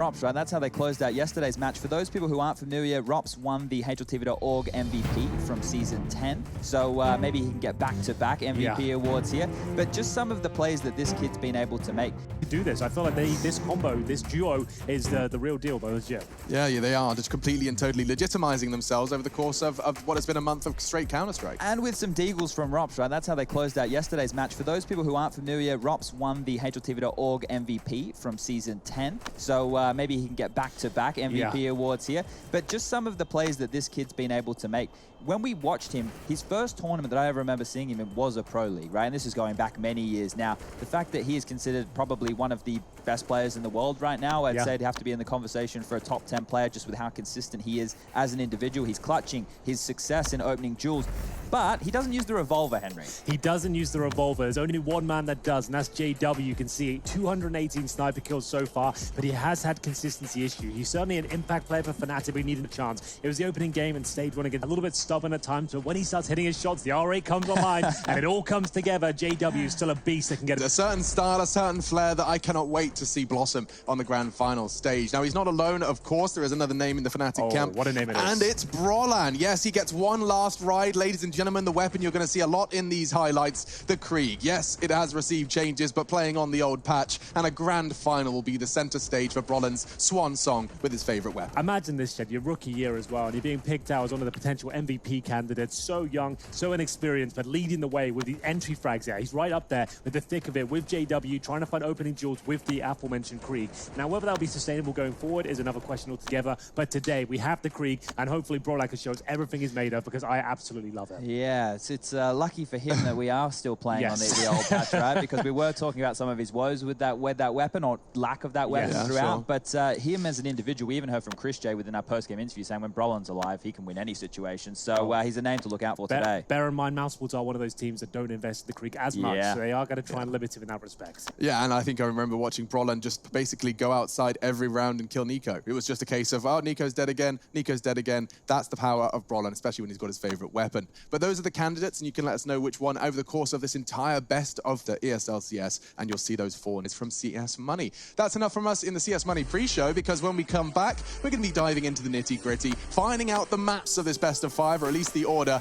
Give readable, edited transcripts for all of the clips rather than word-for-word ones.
Rops, right? That's how they closed out yesterday's match. For those people who aren't familiar, Rops won the HLTV.org MVP from Season 10. So maybe he can get back-to-back MVP awards here. But just some of the plays that this kid's been able to make. Do this. I feel like this combo, this duo is the real deal, though, legit. Yeah, they are just completely and totally legitimizing themselves over the course of what has been a month of straight Counter-Strike. And with some deagles from Rops, right? That's how they closed out yesterday's match. For those people who aren't familiar, Rops won the HLTV.org MVP from Season 10. So maybe he can get back-to-back MVP awards here. But just some of the plays that this kid's been able to make. When we watched him, his first tournament that I ever remember seeing him in was a Pro League, right? And this is going back many years now. The fact that he is considered probably one of the best players in the world right now, I'd say he'd have to be in the conversation for a top 10 player just with how consistent he is as an individual. He's clutching his success in opening duels. But he doesn't use the revolver, Henry. He doesn't use the revolver. There's only one man that does, and that's JW. You can see 218 sniper kills so far, but he has had consistency issue. He's certainly an impact player for Fnatic, but he needed a chance. It was the opening game, and Stage running a little bit stubborn at times, but when he starts hitting his shots, the R8 comes online, and it all comes together. JW is still a beast that can get a certain style, a certain flair that I cannot wait to see blossom on the grand final stage. Now, he's not alone, of course. There is another name in the Fnatic camp. What a name it is. And it's Brolan. Yes, he gets one last ride. Ladies and gentlemen, the weapon you're going to see a lot in these highlights, the Krieg. Yes, it has received changes, but playing on the old patch, and a grand final will be the center stage for Brolan's swan song with his favorite weapon. Imagine this, Shed, your rookie year as well, and you're being picked out as one of the potential MVP candidates. So young, so inexperienced, but leading the way with the entry frags there. He's right up there with the thick of it, with JW, trying to find opening duels with the aforementioned Krieg. Now, whether that'll be sustainable going forward is another question altogether, but today we have the Krieg, and hopefully Brolan can show us everything he's made of, because I absolutely love it. Yeah, it's lucky for him that we are still playing on the old patch, right? Because we were talking about some of his woes with that weapon, or lack of that weapon throughout. But him as an individual, we even heard from Chris J within our post-game interview saying when Brolan's alive, he can win any situation. So he's a name to look out for today. Bear in mind, Mousesports are one of those teams that don't invest in the Krieg as much, so they are going to try and limit him in that respect. Yeah, and I think I remember watching Brolan just basically go outside every round and kill Nico. It was just a case of, oh, Nico's dead again, Nico's dead again. That's the power of Brolan, especially when he's got his favorite weapon. But those are the candidates, and you can let us know which one over the course of this entire best of the ESL-CS, and you'll see those four. And it's from CS Money. That's enough from us in the CS Money pre-show, because when we come back, we're going to be diving into the nitty-gritty, finding out the maps of this best of 5, or at least the order.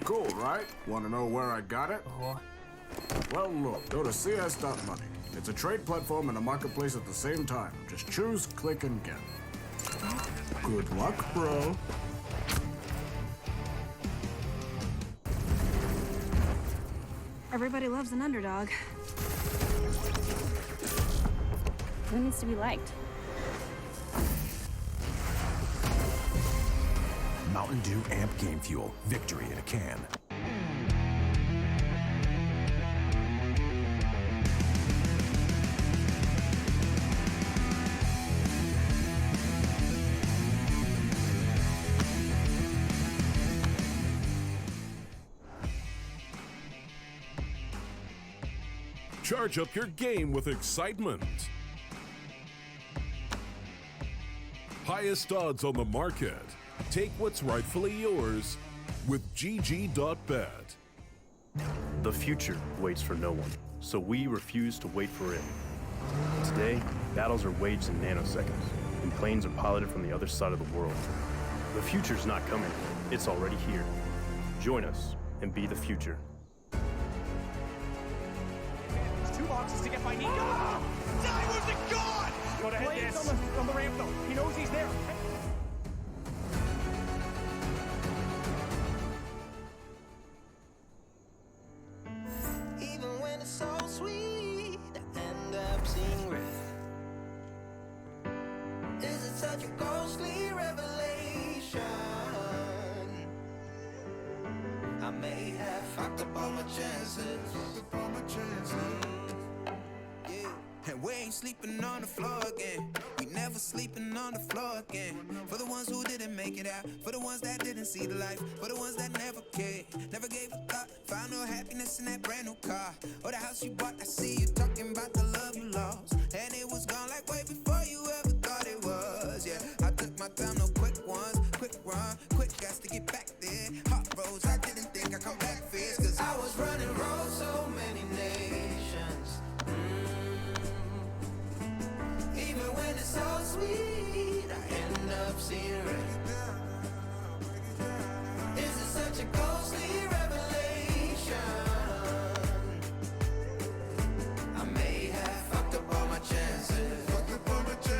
Cool, right? Want to know where I got it? Well, look, go to cs.money. It's a trade platform and a marketplace at the same time. Just choose, click, and get. Good luck, bro. Everybody loves an underdog. Who needs to be liked? Mountain Dew Amp Game Fuel. Victory in a can. Charge up your game with excitement. Highest odds on the market. Take what's rightfully yours with GG.bet. The future waits for no one, so we refuse to wait for it. Today, battles are waged in nanoseconds, and planes are piloted from the other side of the world. The future's not coming, it's already here. Join us and be the future. There's 2 boxes to get by Nico. Oh! Where's it gone? Go to hit this. On the ramp though. He knows he's there. Even when it's so sweet, I end up seeing red. Is it such a ghostly revelation? I may have fucked up all my chances. Yeah. And we ain't sleeping on the floor again. We never sleeping on the floor again. For the ones who didn't make it out, for the ones that didn't see the light, for the ones that never cared, never gave a thought, found no happiness in that brand new car or the house you bought. I see you talking about the love you lost, and it was gone like way before you ever thought it was. Yeah, I took my time, no quick ones, quick run, quick gas to get back there. Hot roads, I didn't think I'd come back fierce, cause I was running roads so many nations. Even when it's so sweet, I end up seeing red. Is it such a ghostly revelation? I may have fucked up all my chances. Fucked up all my chances.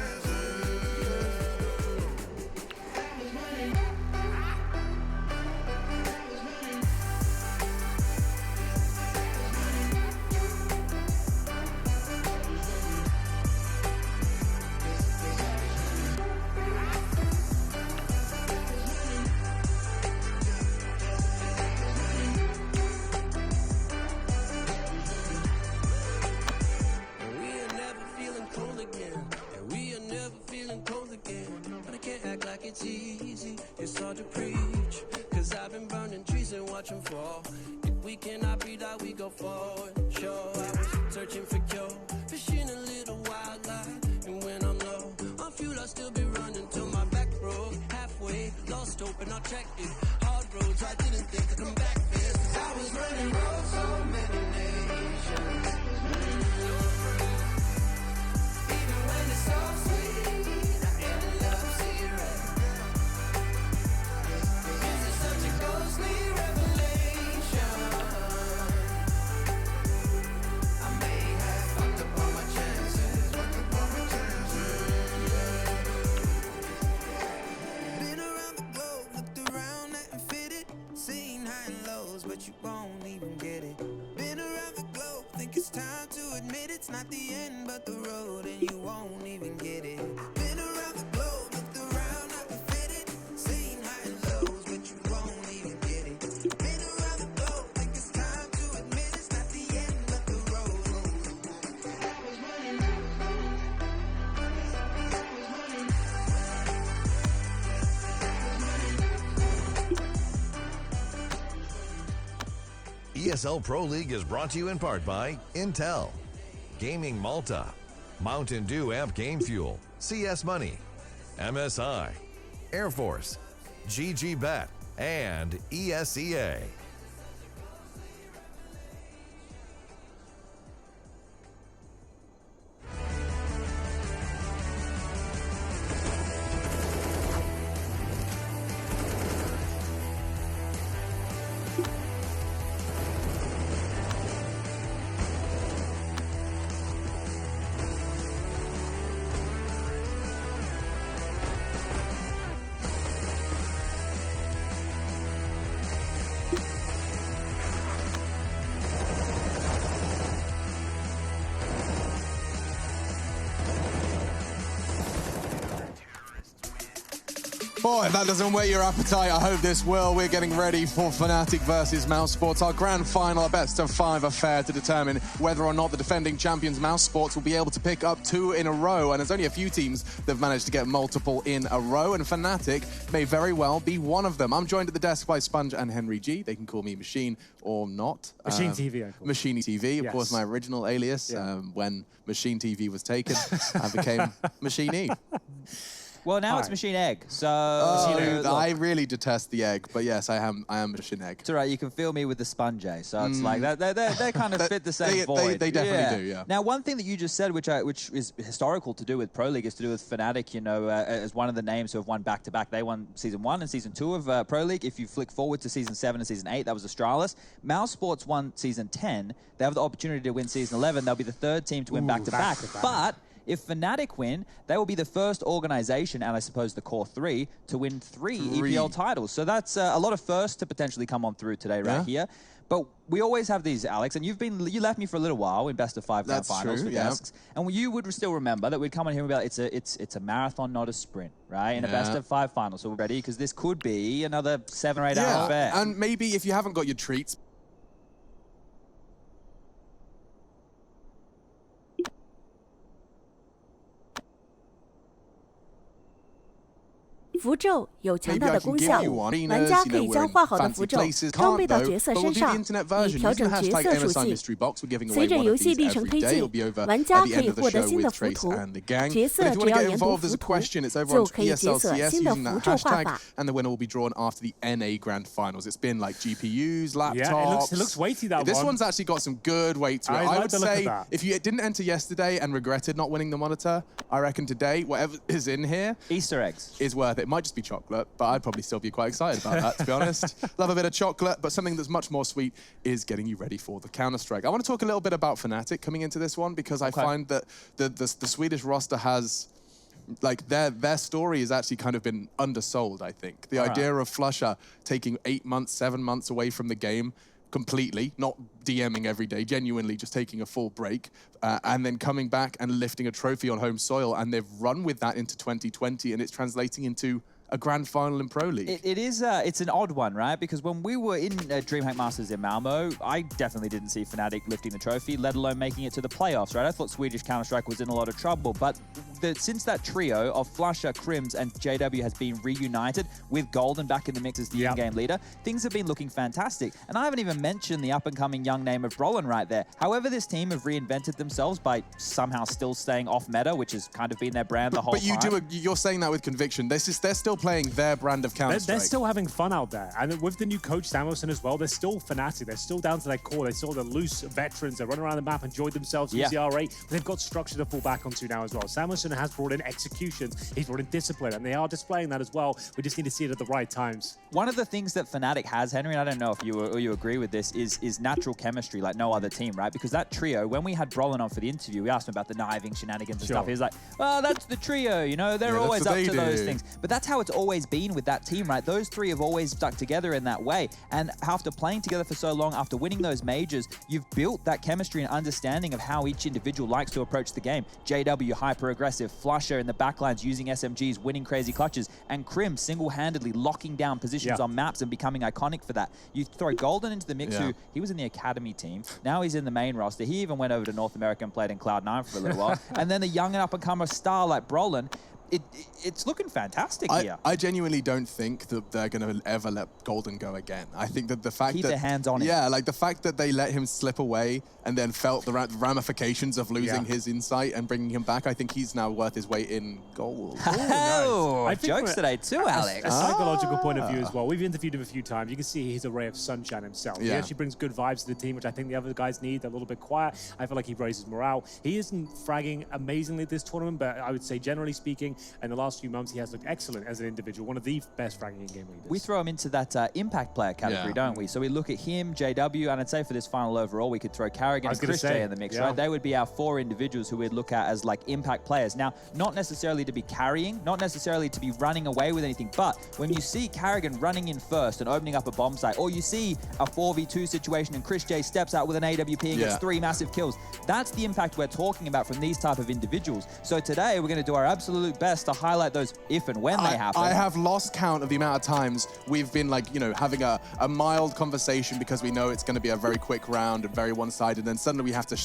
It's easy, it's hard to preach, cause I've been burning trees and watching fall. If we cannot breathe out, we go forward. Sure, I was searching for cure, fishing a little wildlife, and when I'm low on fuel, I'll still be running till my back broke. Halfway, lost hope and I checked it. Hard roads, I didn't think I'd come back fast, cause I was running roads so many nations. Even when it's so sweet, I end up seeing red. Ghostly revelation. I may have fucked up all my chances. Fucked up all my chances. Been around the globe, looked around, nothing fitted. Seen high and lows, but you won't even get it. Been around the globe, think it's time to admit it's not the end, but the road, and you won't even get it. Been around the globe, looked around, nothing fitted. Seen high and lows, but you won't. ESL Pro League is brought to you in part by Intel, Gaming Malta, Mountain Dew Amp Game Fuel, CS Money, MSI, Air Force, GG Bet, and ESEA. Oh, if that doesn't whet your appetite, I hope this will. We're getting ready for Fnatic versus Mouse Sports, our grand final, best of 5 affair to determine whether or not the defending champions Mouse Sports will be able to pick up 2 in a row. And there's only a few teams that have managed to get multiple in a row, and Fnatic may very well be one of them. I'm joined at the desk by Sponge and Henry G. They can call me Machine or not. Machine TV, I call Machine TV, of course, my original alias. When Machine TV was taken, I became Machine E. Well, now it's Machine Egg, so... I really detest the egg, but yes, I am Machine Egg. It's all right, you can feel me with the Sponge, so it's like, they kind of fit the same void. They definitely do, yeah. Now, one thing that you just said, which is historical to do with Pro League, is to do with Fnatic, you know, as one of the names who have won back-to-back. They won Season 1 and Season 2 of Pro League. If you flick forward to Season 7 and Season 8, that was Astralis. Mouse Sports won Season 10. They have the opportunity to win Season 11. They'll be the 3rd team to win back-to-back. But... if Fnatic win, they will be the first organization, and I suppose the core 3, to win 3 EPL titles. So that's a lot of firsts to potentially come on through today here. But we always have these, Alex, and you left me for a little while in best of 5 grand finals for desks, and you would still remember that we'd come on here and be like, it's a marathon, not a sprint, right? In a best of 5 final. So we're ready, because this could be another 7 or 8 hour affair. And maybe if you haven't got your treats,符咒有强大的功效，玩家可以将画好的符咒装备到角色身上，以调整角色属性。随着游戏历程推进，玩家可以获得新的符图，角色只要研读符图，就可以解锁新的符咒画法。And the winner will be drawn after the NA Grand Finals. It's been like GPUs, laptops. It looks weighty, that this one. One's actually got some good weight to it. I would say if you didn't enter yesterday and regretted not winning the monitor, I reckon today, whatever is in here, Easter eggs, is worth it. Might just be chocolate, but I'd probably still be quite excited about that, to be honest. Love a bit of chocolate, but something that's much more sweet is getting you ready for the Counter-Strike. I want to talk a little bit about Fnatic coming into this one, because I find that the Swedish roster has, like, their story has actually kind of been undersold, I think. The idea of Flusha taking 8 months, 7 months away from the game completely, not DMing every day, genuinely just taking a full break, and then coming back and lifting a trophy on home soil, and they've run with that into 2020, and it's translating into a grand final in Pro League. It's an odd one, right? Because when we were in DreamHack Masters in Malmo, I definitely didn't see Fnatic lifting the trophy, let alone making it to the playoffs, right? I thought Swedish Counter-Strike was in a lot of trouble, but since that trio of Flusha, Crims, and JW has been reunited with Golden back in the mix as the in-game leader, things have been looking fantastic. And I haven't even mentioned the up-and-coming young name of Brolin right there. However, this team have reinvented themselves by somehow still staying off-meta, which has kind of been their brand the whole time. But you're saying that with conviction. They're still playing their brand of Counter-Strike. They're still having fun out there. And with the new coach, Samuelson, as well, they're still Fnatic. They're still down to their core. They're still the loose veterans. They run around the map, enjoyed themselves in CR8. But they've got structure to fall back onto now as well. Samuelson has brought in executions. He's brought in discipline, and they are displaying that as well. We just need to see it at the right times. One of the things that Fnatic has, Henry, and I don't know if you agree with this, is natural chemistry like no other team, right? Because that trio, when we had Brolin on for the interview, we asked him about the kniving shenanigans and stuff. He was like, well, that's the trio, you know, they're always up to those things. But that's how it's always been with that team, right? Those three have always stuck together in that way. And after playing together for so long, after winning those majors, you've built that chemistry and understanding of how each individual likes to approach the game. JW, hyper-aggressive, Flusha in the backlines using SMGs, winning crazy clutches, and Crim single-handedly locking down positions on maps and becoming iconic for that. You throw Golden into the mix, who he was in the academy team, now he's in the main roster. He even went over to North America and played in Cloud9 for a little while. And then a young and up-and-comer star like Brolin, it's looking fantastic here. I genuinely don't think that they're going to ever let Golden go again. I think that the fact Keep their hands on him. Yeah, like the fact that they let him slip away and then felt the ramifications of losing his insight and bringing him back, I think he's now worth his weight in gold. Oh, nice. Jokes today too, Alex. A psychological point of view as well. We've interviewed him a few times. You can see he's a ray of sunshine himself. He actually brings good vibes to the team, which I think the other guys need. They're a little bit quiet. I feel like he raises morale. He isn't fragging amazingly this tournament, but I would say generally speaking, in the last few months, he has looked excellent as an individual, one of the best fragging in-game leaders. We throw him into that impact player category, don't we? So we look at him, JW, and I'd say for this final overall, we could throw Carrigan and Chris J in the mix, right? They would be our 4 individuals who we'd look at as like impact players. Now, not necessarily to be carrying, not necessarily to be running away with anything, but when you see Carrigan running in first and opening up a bomb site, or you see a 4v2 situation and Chris J steps out with an AWP and gets 3 massive kills, that's the impact we're talking about from these type of individuals. So today, we're going to do our absolute best to highlight those if and when they happen. I have lost count of the amount of times we've been like, you know, having a mild conversation because we know it's going to be a very quick round and very one-sided, and then suddenly we have to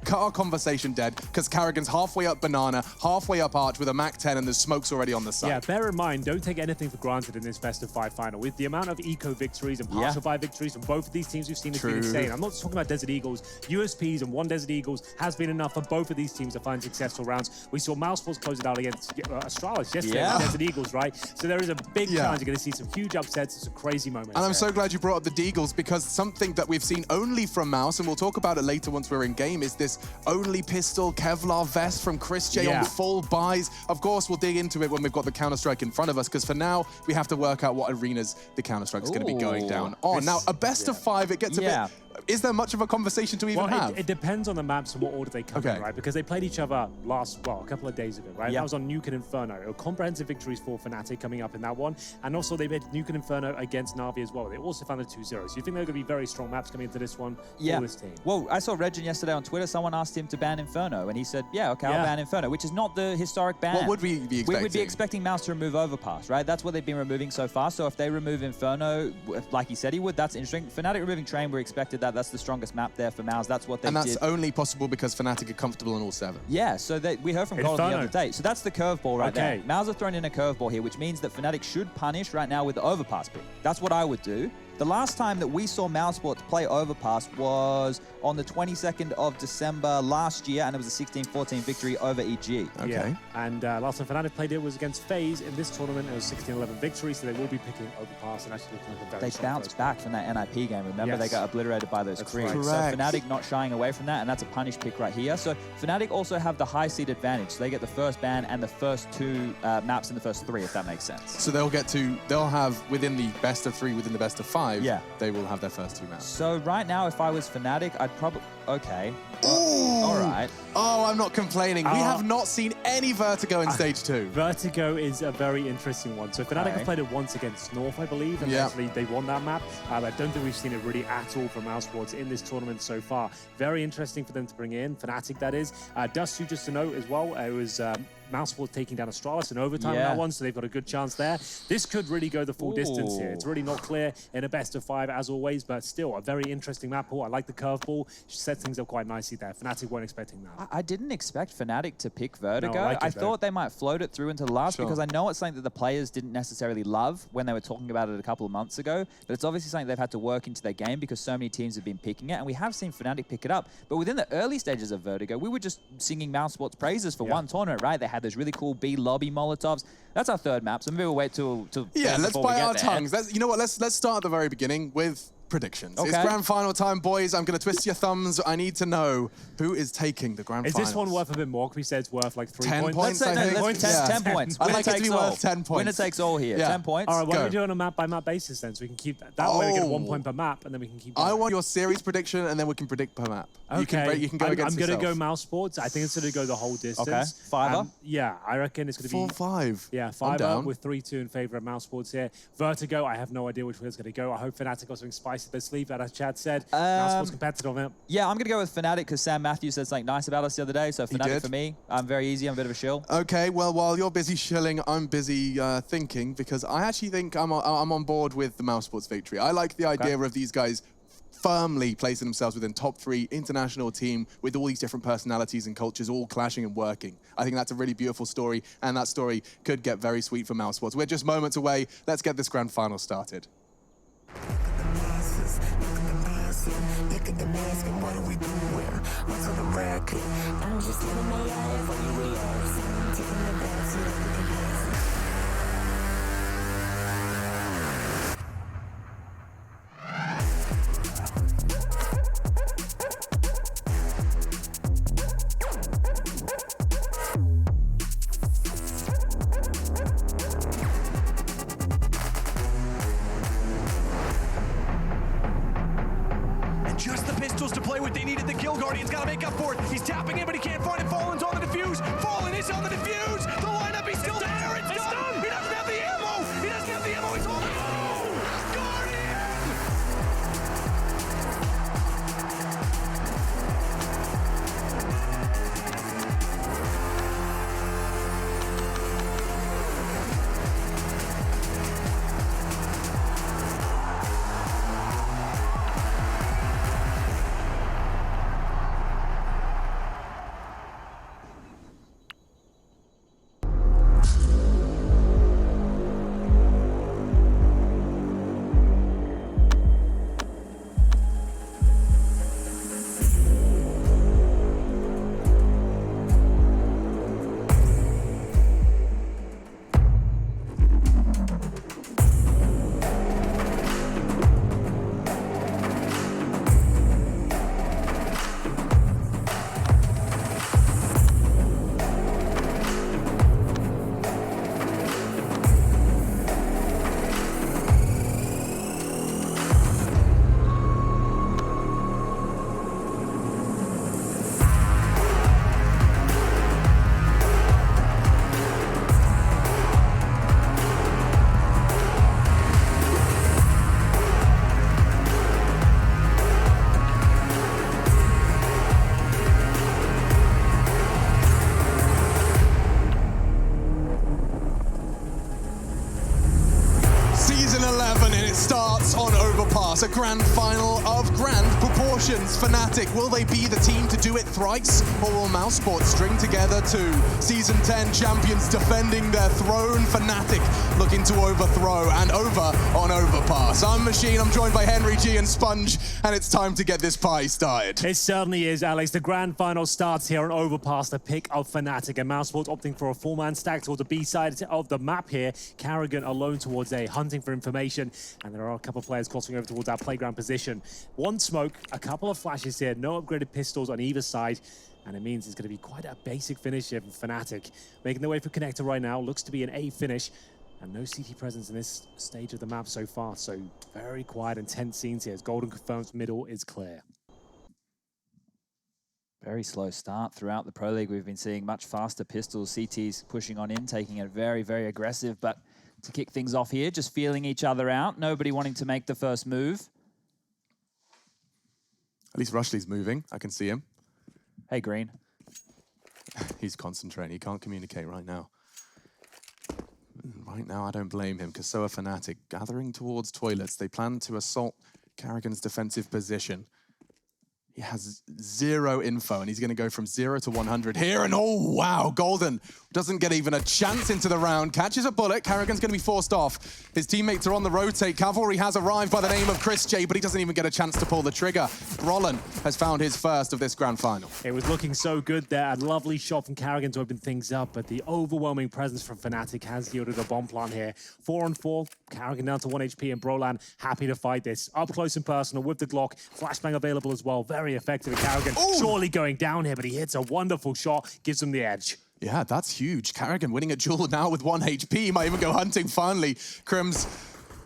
cut our conversation dead because Karrigan's halfway up Banana, halfway up Arch with a Mach 10, and the smoke's already on the side. Yeah, bear in mind, don't take anything for granted in this best of 5 final. With the amount of eco victories and partial buy victories from both of these teams we've seen, it's been insane. I'm not talking about Desert Eagles. USPs and one Desert Eagles has been enough for both of these teams to find successful rounds. We saw Mousesports close it out against Astralis yesterday with Desert Eagles, right? So there is a big chance you're going to see some huge upsets and some crazy moments. And I'm so glad you brought up the Deagles, because something that we've seen only from Mouse, and we'll talk about it later once we're in game, is this only pistol Kevlar vest from Chris J on full buys. Of course, we'll dig into it when we've got the Counter-Strike in front of us, because for now, we have to work out what arenas the Counter-Strike is going to be going down on. Now, a best of 5, it gets a bit... Is there much of a conversation to even have? It depends on the maps and what order they come in, right? Because they played each other a couple of days ago, right? That was on Nuke and Inferno. Comprehensive victories for Fnatic coming up in that one. And also they made Nuke and Inferno against Na'Vi as well. They also found a 2-0. So you think they're going to be very strong maps coming into this one for this team? Well, I saw Regin yesterday on Twitter. Someone asked him to ban Inferno, and he said, yeah, okay, I'll ban Inferno, which is not the historic ban. What would we be expecting? We would be expecting Mouse to remove Overpass, right? That's what they've been removing so far. So if they remove Inferno, like he said he would, that's interesting. Fnatic removing Train, we expected that. That's the strongest map there for Mouse. That's what they did. And that's only possible because Fnatic are comfortable in all 7. Yeah, so we heard from Colin the other day. So that's the curveball right there. Mouse have thrown in a curveball here, which means that Fnatic should punish right now with the Overpass pick. That's what I would do. The last time that we saw Mousesports play Overpass was on the 22nd of December last year, and it was a 16-14 victory over EG. Okay. Yeah. And last time Fnatic played it was against FaZe. In this tournament, it was 16-11 victory, so they will be picking Overpass and actually looking like a very They bounced back from that NIP game. Remember, they got obliterated by those Creeds. Correct. So Fnatic not shying away from that, and that's a punish pick right here. So Fnatic also have the high seed advantage. So they get the first ban and the first 2 maps in the first 3, if that makes sense. So they'll have within the best of 3, within the best of 5, they will have their first 2 maps. So right now, if I was Fnatic, I'd probably... Okay. All right. Oh, I'm not complaining. We have not seen any Vertigo in Stage 2. Vertigo is a very interesting one. So Fnatic have played it once against North, I believe, and actually they won that map. I don't think we've seen it really at all from Mousesports in this tournament so far. Very interesting for them to bring in. Fnatic, that is. Dust2, just to note as well, it was... Mousesports taking down Astralis in overtime in that one, so they've got a good chance there. This could really go the full distance here. It's really not clear in a best of 5 as always, but still a very interesting map. I like the curveball. She sets things up quite nicely there. Fnatic weren't expecting that. I didn't expect Fnatic to pick Vertigo. No, I thought they might float it through into the last because I know it's something that the players didn't necessarily love when they were talking about it a couple of months ago, but it's obviously something they've had to work into their game because so many teams have been picking it, and we have seen Fnatic pick it up. But within the early stages of Vertigo, we were just singing Mousesports praises for one tournament, right? They had those really cool B lobby Molotovs. That's our 3rd map, so maybe we'll wait till let's bite our tongues. You know what? Let's start at the very beginning with predictions. Okay. It's grand final time, boys. I'm going to twist your thumbs. I need to know who is taking the grand final. Is this one worth a bit more? Can we say it's worth like 3 10 points? I think. 10 points. I'd like it to be worth 10 points. Winner takes all here. 10 points. All right, why don't we do it on a map-by-map basis then, so we can keep that. That way we get 1 point per map, and then we can keep going. I want your series prediction, and then we can predict per map. Okay. You can go against I'm going to go Mousesports. I think it's going to go the whole distance. Okay. 5-er? Yeah, I reckon it's going to be... 4-5. Yeah, 5-er with 3-2 in favor of Mousesports here. Vertigo, I have no idea which way it's going to go. I hope Fnatic got something spicy up their sleeve, as Chad said. Mousesports competitive on it. Yeah, I'm going to go with Fnatic because Sam Matthews said something nice about us the other day, so Fnatic for me. I'm very easy. I'm a bit of a shill. Okay, well, while you're busy shilling, I'm busy thinking, because I actually think I'm on board with the Mousesports victory. I like the idea of these guys firmly placing themselves within top 3 international team with all these different personalities and cultures all clashing and working. I think that's a really beautiful story, and that story could get very sweet for Mousesports. We're just moments away. Let's get this grand final started. Look at the mask and what are we doing? What's on the record? I'm just living my life. What do you react? Taking the back to the Just the pistols to play with. They needed the kill. Guardian's got to make up for it. He's tapping in, but he can't find it. Fallen's on the defuse. Fallen is on the defuse. The lineup, he's still there. It's done. He doesn't have the ammo. He doesn't have the ammo. He's on the go. Guardian! Overpass, a grand final of grand proportions. Fnatic, will they be the team to do it thrice? Or will Mousesports string together two Season 10 champions defending their throne? Fnatic looking to overthrow and over on Overpass. I'm Machine, I'm joined by Henry G and Sponge, and it's time to get this pie started. It certainly is, Alex. The grand final starts here on Overpass, the pick of Fnatic, and Mousesports opting for a four-man stack towards the B side of the map here. Karrigan alone towards A, hunting for information, and there are a couple of players crossing over towards our playground position. One smoke, a couple of flashes here, no upgraded pistols on either side, and it means it's going to be quite a basic finish here from Fnatic. Making their way for Connector right now, looks to be an A finish, and no CT presence in this stage of the map so far, so very quiet and tense scenes here as Golden confirms middle is clear. Very slow start throughout the Pro League. We've been seeing much faster pistols, CTs pushing on in, taking it very, very aggressive, but to kick things off here, just feeling each other out, nobody wanting to make the first move. At least Rushley's moving, I can see him. Hey, Green. He's concentrating, he can't communicate right now. Right now, I don't blame him, because so are Fnatic. Gathering towards toilets, they plan to assault Karrigan's defensive position. He has zero info, and he's going to go from 0 to 100 here, and oh, wow, Golden doesn't get even a chance into the round. Catches a bullet, Karrigan's going to be forced off. His teammates are on the rotate. Cavalry has arrived by the name of Chris J, but he doesn't even get a chance to pull the trigger. Brollan has found his first of this grand final. It was looking so good there. A lovely shot from Karrigan to open things up, but the overwhelming presence from Fnatic has yielded a bomb plant here. 4 on 4, Karrigan down to 1 HP, and Brollan happy to fight this. Up close and personal with the Glock. Flashbang available as well. Very effective. Karrigan surely going down here, but he hits a wonderful shot, gives him the edge. Yeah, that's huge. Karrigan winning a duel now with 1 HP. He might even go hunting finally. Crims,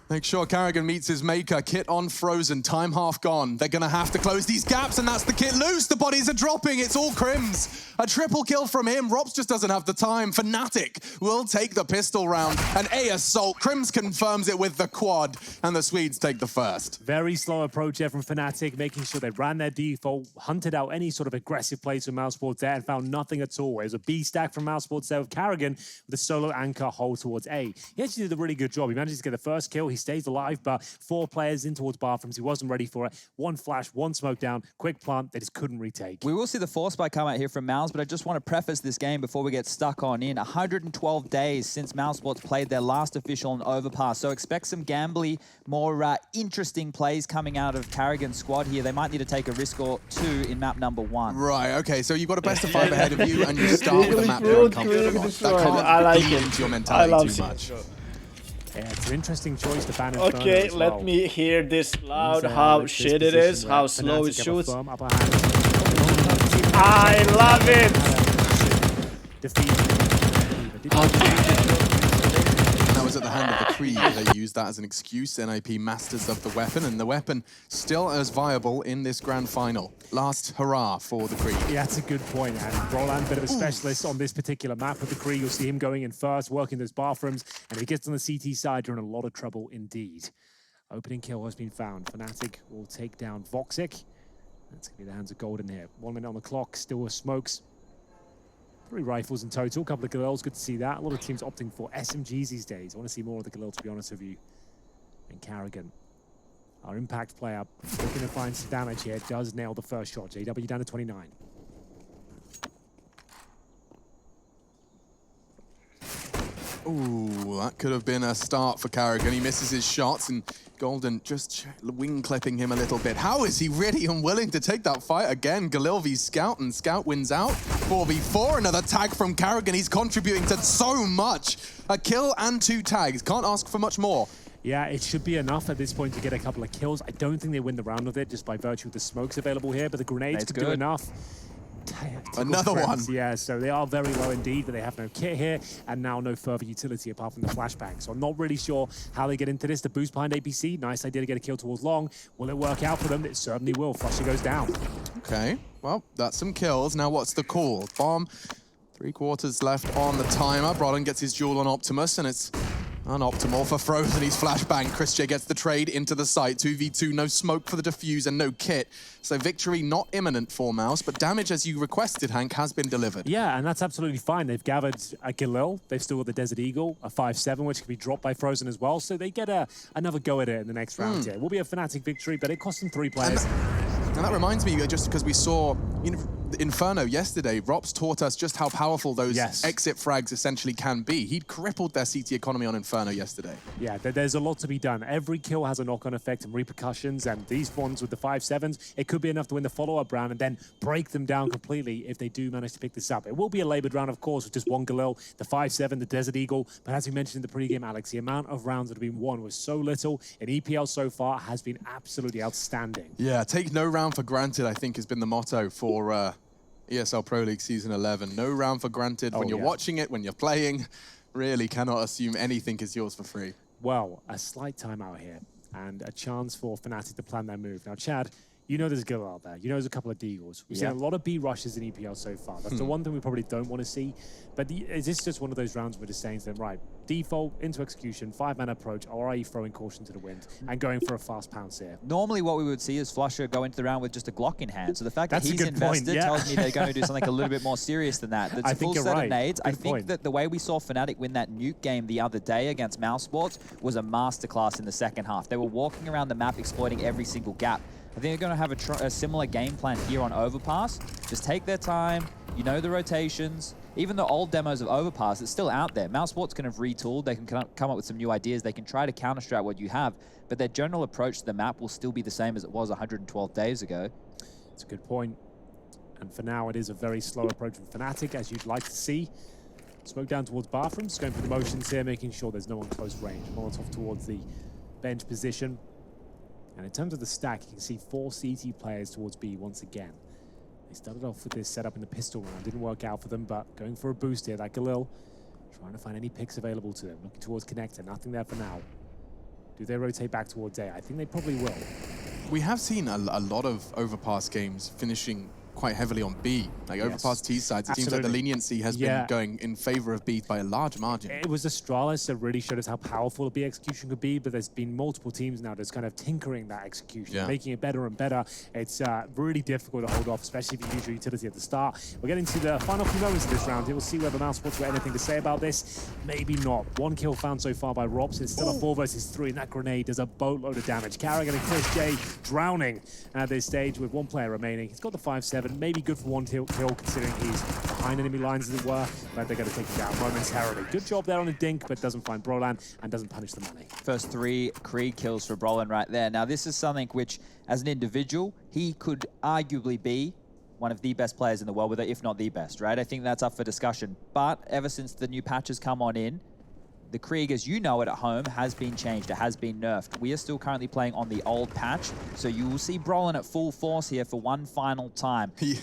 make sure Karrigan meets his maker. Kit on frozen, time half gone. They're gonna have to close these gaps, and that's the Kit loose. The bodies are dropping, it's all Crims. A triple kill from him. Rops just doesn't have the time. Fnatic will take the pistol round. An A assault. Crims confirms it with the quad, and the Swedes take the first. Very slow approach here from Fnatic, making sure they ran their default, hunted out any sort of aggressive plays from Mousesports there, and found nothing at all. It was a B stack from Mousesports there with Karrigan with a solo anchor hold towards A. He actually did a really good job. He managed to get the first kill. He stays alive, but 4 players in towards bathrooms. He wasn't ready for it. 1 flash, 1 smoke down, quick plant. They just couldn't retake. We will see the force spike come out here from Mouse, but I just want to preface this game before we get stuck on in. 112 days since Mousesports played their last official on Overpass, so expect some gambly, more interesting plays coming out of Karrigan's squad here. They might need to take a risk or 2 in map number 1. Right, okay, so you've got a best of 5 ahead of you, and you start with a map you're uncomfortable on. That can't feed into your mentality too much. Yeah, it's an interesting choice to ban. Okay, let me hear this loud, how shit it is, how slow it shoots. I love it! That was at the hand of the Creed. They used that as an excuse. NIP masters of the weapon, and the weapon still as viable in this grand final. Last hurrah for the Creed. Yeah, that's a good point, and Brollan, a bit of a specialist on this particular map with the Creed. You'll see him going in first, working those bathrooms, and if he gets on the CT side, you're in a lot of trouble indeed. Opening kill has been found. Fnatic will take down Voxic. That's going to be the hands of Golden here. 1 minute on the clock, still with smokes. 3 rifles in total, a couple of Galils, good to see that. A lot of teams opting for SMGs these days. I want to see more of the Galil, to be honest with you. And Karrigan, our impact player, looking to find some damage here, does nail the first shot. JW down to 29. Ooh, that could have been a start for Karrigan. He misses his shots, and Golden just wing clipping him a little bit. How is he ready and willing to take that fight again? Galil v Scout, and Scout wins out. 4v4, another tag from Karrigan. He's contributing to so much. A kill and 2 tags. Can't ask for much more. Yeah, it should be enough at this point to get a couple of kills. I don't think they win the round with it just by virtue of the smokes available here, but the grenades could do enough. Another one. Yeah, so they are very low indeed, but they have no kit here, and now no further utility apart from the flashbang. So I'm not really sure how they get into this. The boost behind APC, nice idea to get a kill towards long. Will it work out for them? It certainly will. Flusher goes down. Okay, well, that's some kills. Now what's the call? Bomb, 3 quarters left on the timer. Brollan gets his duel on Optimus, and it's Unoptimal for Frozen, he's flashbang. Chris J gets the trade into the site. 2v2, no smoke for the defuse and no kit. So victory not imminent for Mouse, but damage as you requested, Hank, has been delivered. Yeah, and that's absolutely fine. They've gathered a Galil, they've still got the Desert Eagle, a 5-7, which can be dropped by Frozen as well, so they get another go at it in the next round here. It will be a Fnatic victory, but it costs them 3 players. And that reminds me, just because we saw Inferno yesterday, Rops taught us just how powerful those exit frags essentially can be. He'd crippled their CT economy on Inferno yesterday. Yeah, there's a lot to be done. Every kill has a knock-on effect and repercussions, and these ones with the 5-7s, it could be enough to win the follow-up round and then break them down completely if they do manage to pick this up. It will be a labored round, of course, with just one Galil, the 5-7, the Desert Eagle, but as we mentioned in the pregame, Alex, the amount of rounds that have been won was so little in EPL so far has been absolutely outstanding. Yeah, take no round for granted, I think, has been the motto for ESL Pro League Season 11. No round for granted. When you're watching it, when you're playing, really cannot assume anything is yours for free. Well, a slight timeout here and a chance for Fnatic to plan their move. Now, Chad, you know there's a Galil out there. You know there's a couple of Deagles. We've seen a lot of B rushes in EPL so far. That's the one thing we probably don't want to see. But is this just one of those rounds where we're just saying to them, right, default into execution, 5-man approach, or are you throwing caution to the wind and going for a fast pounce here? Normally what we would see is Flusher go into the round with just a Glock in hand. So the fact that he's invested tells me they're going to do something a little bit more serious than that. That's a full set of nades. I think that the way we saw Fnatic win that nuke game the other day against Mouse Sports was a masterclass in the second half. They were walking around the map exploiting every single gap. I think they're going to have a similar game plan here on Overpass. Just take their time, you know the rotations. Even the old demos of Overpass, it's still out there. Mouse Sports can have retooled, they can come up with some new ideas, they can try to counter-strat what you have, but their general approach to the map will still be the same as it was 112 days ago. That's a good point. And for now, it is a very slow approach from Fnatic, as you'd like to see. Smoke down towards bathrooms, going for the motions here, making sure there's no one close range. Molotov towards the bench position. And in terms of the stack, you can see 4 CT players towards B once again. They started off with this setup in the pistol round. Didn't work out for them, but going for a boost here. That Galil trying to find any picks available to them. Looking towards Connector. Nothing there for now. Do they rotate back towards A? I think they probably will. We have seen a lot of Overpass games finishing quite heavily on B. Like Overpass T sides, it seems like the leniency has been going in favor of B by a large margin. It was Astralis that really showed us how powerful a B execution could be, but there's been multiple teams now that's kind of tinkering that execution, making it better and better. It's really difficult to hold off, especially if you use your utility at the start. We're getting to the final few moments of this round. We'll see whether Mouse Sports got anything to say about this. Maybe not. 1 kill found so far by Robs. It's still a 4 versus 3, and that grenade does a boatload of damage. Karrigan and Chris J drowning at this stage with 1 player remaining. He's got the 5-7, maybe good for 1 kill considering he's behind enemy lines, as it were, but they're going to take him down momentarily. Good job there on a dink, but doesn't find Brolan and doesn't punish the money. First 3 Krieg kills for Brolan right there. Now, this is something which, as an individual, he could arguably be one of the best players in the world, if not the best, right? I think that's up for discussion. But ever since the new patches come on in, the Krieg, as you know it at home, has been changed. It has been nerfed. We are still currently playing on the old patch, so you will see Brolan at full force here for one final time. He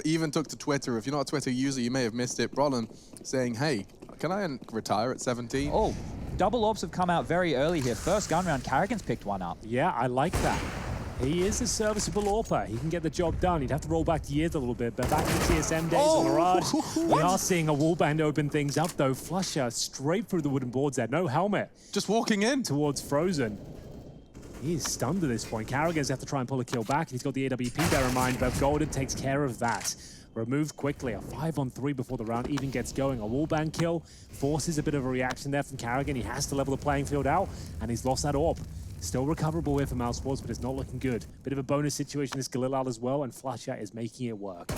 even took to Twitter. If you're not a Twitter user, you may have missed it. Brolan saying, hey, can I retire at 17? Oh, double orbs have come out very early here. First gun round, Karrigan's picked one up. Yeah, I like that. He is a serviceable AWPer. He can get the job done. He'd have to roll back years a little bit, but back in the TSM days on Mirage, we are seeing a wallband open things up, though. Flusher straight through the wooden boards there. No helmet. Just walking in. Towards Frozen. He is stunned at this point. Karrigan's going to have to try and pull a kill back. He's got the AWP there in mind, but Golden takes care of that. Removed quickly. A 5-on-3 before the round even gets going. A wallband kill forces a bit of a reaction there from Karrigan. He has to level the playing field out, and he's lost that AWP. Still recoverable here for Mouse Sports, but it's not looking good. Bit of a bonus situation is Galil out as well, and Flusher is making it work.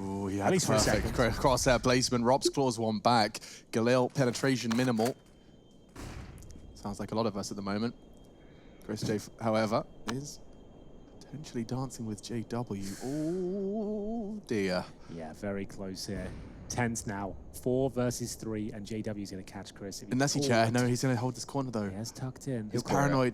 Ooh, he had perfect crosshair placement. Rob's claws 1 back. Galil penetration minimal. Sounds like a lot of us at the moment. Chris J, however, is potentially dancing with JW. Oh dear. Yeah, very close here. Tense now. 4 versus 3, and JW's going to catch Chris. Unless he chair. No, he's going to hold this corner, though. He has tucked in. He's paranoid,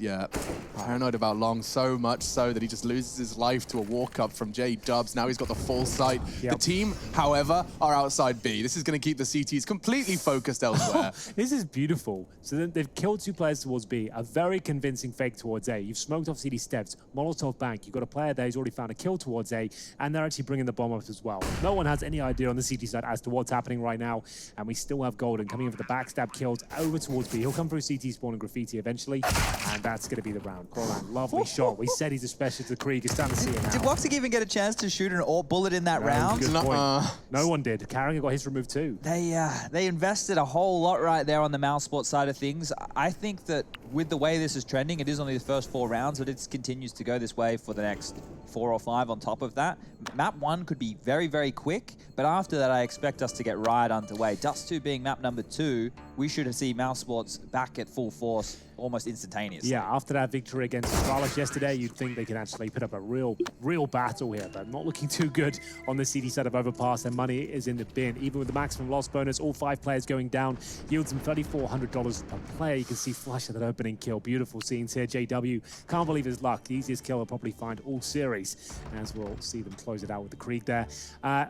paranoid about Long, so much so that he just loses his life to a walk-up from J-Dubs. Now he's got the full sight. The team, however, are outside B. This is going to keep the CTs completely focused elsewhere. This is beautiful. So then they've killed 2 players towards B. A very convincing fake towards A. You've smoked off CD steps. Molotov bank. You've got a player there who's already found a kill towards A, and they're actually bringing the bomb up as well. No one has any idea on the CT side as to what's happening right now. And we still have Golden coming in for the backstab kills over towards B. He'll come through CT spawn and Graffiti eventually. And that's going to be the round. Prolan, lovely shot. We said he's a special to Krieg. It's starting to see it now. Did Woxic even get a chance to shoot an AWP bullet in that round? No one did. Karrigan got his removed too. They invested a whole lot right there on the Mousesports side of things. I think that with the way this is trending, it is only the first 4 rounds, but it continues to go this way for the next 4 or 5 on top of that. Map 1 could be very, very quick, but after that, I expect us to get right underway. Dust 2 being map number 2, we should see Mousesports back at full force almost instantaneously. Yeah, after that victory against Astralis yesterday, you'd think they could actually put up a real battle here, but not looking too good on the CD side of Overpass. Their money is in the bin. Even with the maximum loss bonus, all 5 players going down yields them $3,400 per player. You can see Flash at that opening kill. Beautiful scenes here. JW can't believe his luck. The easiest kill he'll probably find all series, as we'll see them close it out with the Krieg there.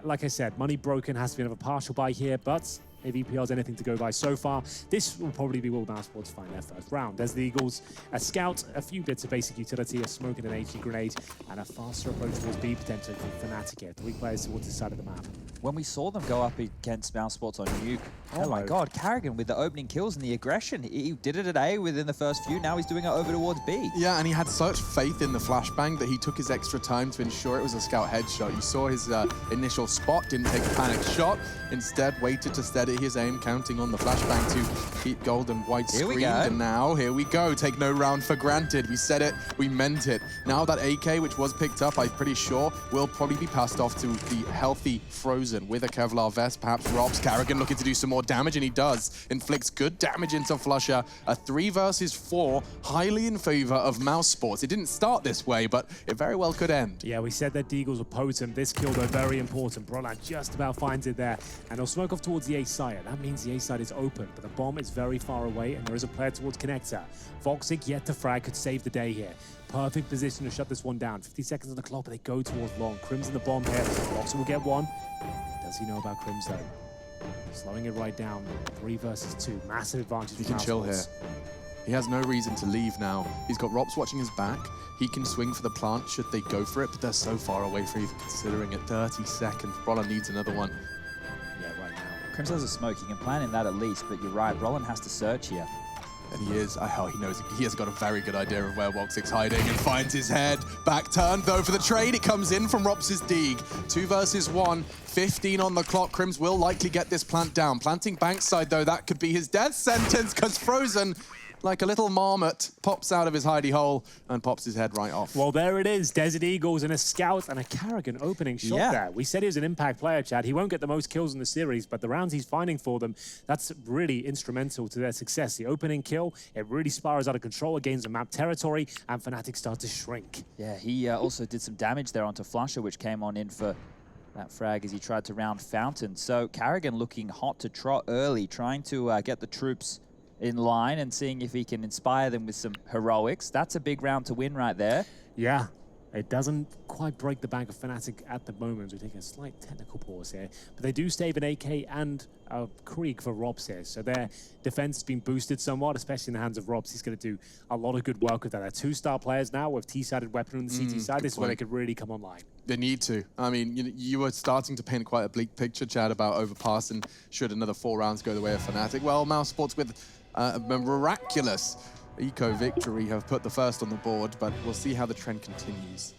Like I said, money broken, has to be another partial buy here, but if EPR's anything to go by so far, this will probably be Will Mousesports find their first round. There's the Eagles, a scout, a few bits of basic utility, a smoke and an HE grenade, and a faster approach towards B potentially from Fnatic here. 3 players towards the side of the map. When we saw them go up against Mousesports on Nuke, oh my god, Karrigan with the opening kills and the aggression. He did it at A within the first few, now he's doing it over towards B. Yeah, and he had such faith in the flashbang that he took his extra time to ensure it was a scout headshot. You saw his initial spot, didn't take a panic shot, instead waited to steady his aim, counting on the flashbang to keep Golden white screened. And now, here we go. Take no round for granted. We said it, we meant it. Now that AK, which was picked up, I'm pretty sure, will probably be passed off to the healthy Frozen with a Kevlar vest. Perhaps Robs. Karrigan looking to do some more damage, and he does. Inflicts good damage into Flusher. A 3 versus 4, highly in favor of Mousesports. It didn't start this way, but it very well could end. Yeah, we said that Deagles were potent. This kill, though, very important. Prolan just about finds it there, and he'll smoke off towards the A side. That means the A side is open, but the bomb is very far away, and there is a player towards Connector. Voxic yet to frag could save the day here. Perfect position to shut this one down. 50 seconds on the clock, but they go towards long. Crimson the bomb here. Voxic will get one. Does he know about Crims, though? Slowing it right down. 3 versus 2. Massive advantage. He can chill here. He has no reason to leave now. He's got Rops watching his back. He can swing for the plant should they go for it, but they're so far away for even considering it. 30 seconds. Brolin needs another one. Yeah, right now. Crims has a smoke. He can plan in that at least, but you're right. Brolin has to search here. And he is, he knows, he has got a very good idea of where Woxic's hiding and finds his head. Back turn, though, for the trade. It comes in from Rops' Deeg. 2 versus 1, 15 on the clock. Crims will likely get this plant down. Planting Bankside, though, that could be his death sentence, because Frozen, like a little marmot, pops out of his hidey hole and pops his head right off. Well, there it is. Desert Eagles and a scout and a Karrigan opening shot there. We said he was an impact player, Chad. He won't get the most kills in the series, but the rounds he's finding for them, that's really instrumental to their success. The opening kill, it really spirals out of control, it gains the map territory, and Fnatic start to shrink. Yeah, he also did some damage there onto Flusher, which came on in for that frag as he tried to round Fountain. So Karrigan looking hot to trot early, trying to get the troops in line and seeing if he can inspire them with some heroics. That's a big round to win right there. Yeah, it doesn't quite break the bank of Fnatic at the moment. We're taking a slight technical pause here, but they do stave an AK and a Krieg for Robs here, so their defense has been boosted somewhat, especially in the hands of Robs. He's going to do a lot of good work with that. They're 2-star players now with T-sided weapon on the CT side. This is where they could really come online. They need to. I mean, you were starting to paint quite a bleak picture, Chad, about Overpass and should another 4 rounds go the way of Fnatic. Well, Mousesports with a miraculous eco victory have put the first on the board, but we'll see how the trend continues.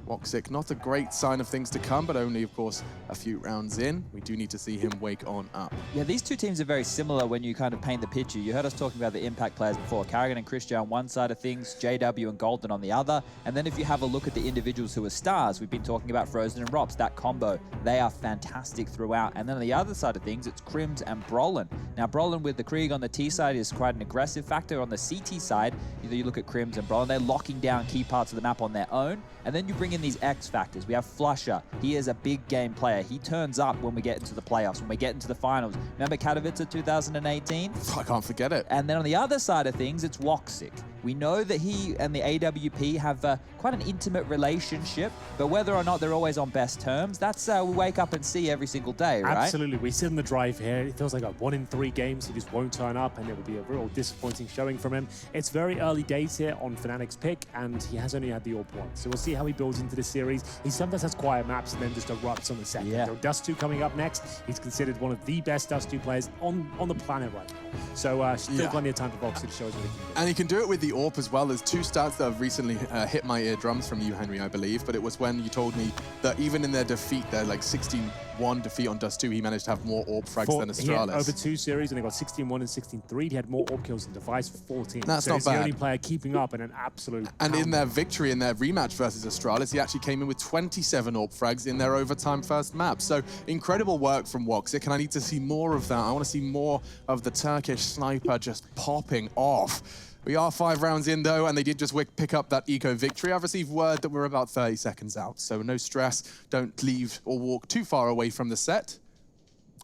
Woxic, not a great sign of things to come, but only, of course, a few rounds in. We do need to see him wake on up. Yeah, these two teams are very similar when you kind of paint the picture. You heard us talking about the impact players before. Karrigan and Christian on one side of things, JW and Golden on the other. And then if you have a look at the individuals who are stars, we've been talking about Frozen and Rops, that combo. They are fantastic throughout. And then on the other side of things, it's Crims and Brolin. Now, Brolin with the Krieg on the T side is quite an aggressive factor. On the CT side, you look at Crims and Brolin, they're locking down key parts of the map on their own. And then you bring in these X factors. We have Flusher. He is a big game player. He turns up when we get into the playoffs, when we get into the finals. Remember Katowice 2018? I can't forget it. And then on the other side of things, it's Woxic. We know that he and the AWP have quite an intimate relationship, but whether or not they're always on best terms, that's we wake up and see every single day, right? Absolutely. We sit in the drive here. It feels like a 1 in 3 games. He just won't turn up, and it will be a real disappointing showing from him. It's very early days here on Fnatic's pick, and he has only had the AWP once. So we'll see how he builds into the series. He sometimes has quiet maps and then just erupts on the second. Yeah. Dust 2 coming up next. He's considered one of the best Dust 2 players on the planet right now. So still plenty of time for Vox to show us what he can do. And he can do it with the AWP as well. There's 2 stats that have recently hit my eardrums from you, Henry, I believe. But it was when you told me that even in their defeat, their like 16-1 defeat on Dust 2, he managed to have more AWP frags than Astralis. Over 2 series, and they got 16-1 and 16-3. He had more AWP kills than Device for 14. That's so not he's bad. the only player keeping up in an absolute And in their victory, in their rematch versus Astralis, he actually came in with 27 AWP frags in their overtime first map. So incredible work from Woxic, and I need to see more of that. I want to see more of the Turkish sniper just popping off. We are 5 rounds in, though, and they did just pick up that eco victory. I've received word that we're about 30 seconds out, so no stress. Don't leave or walk too far away from the set.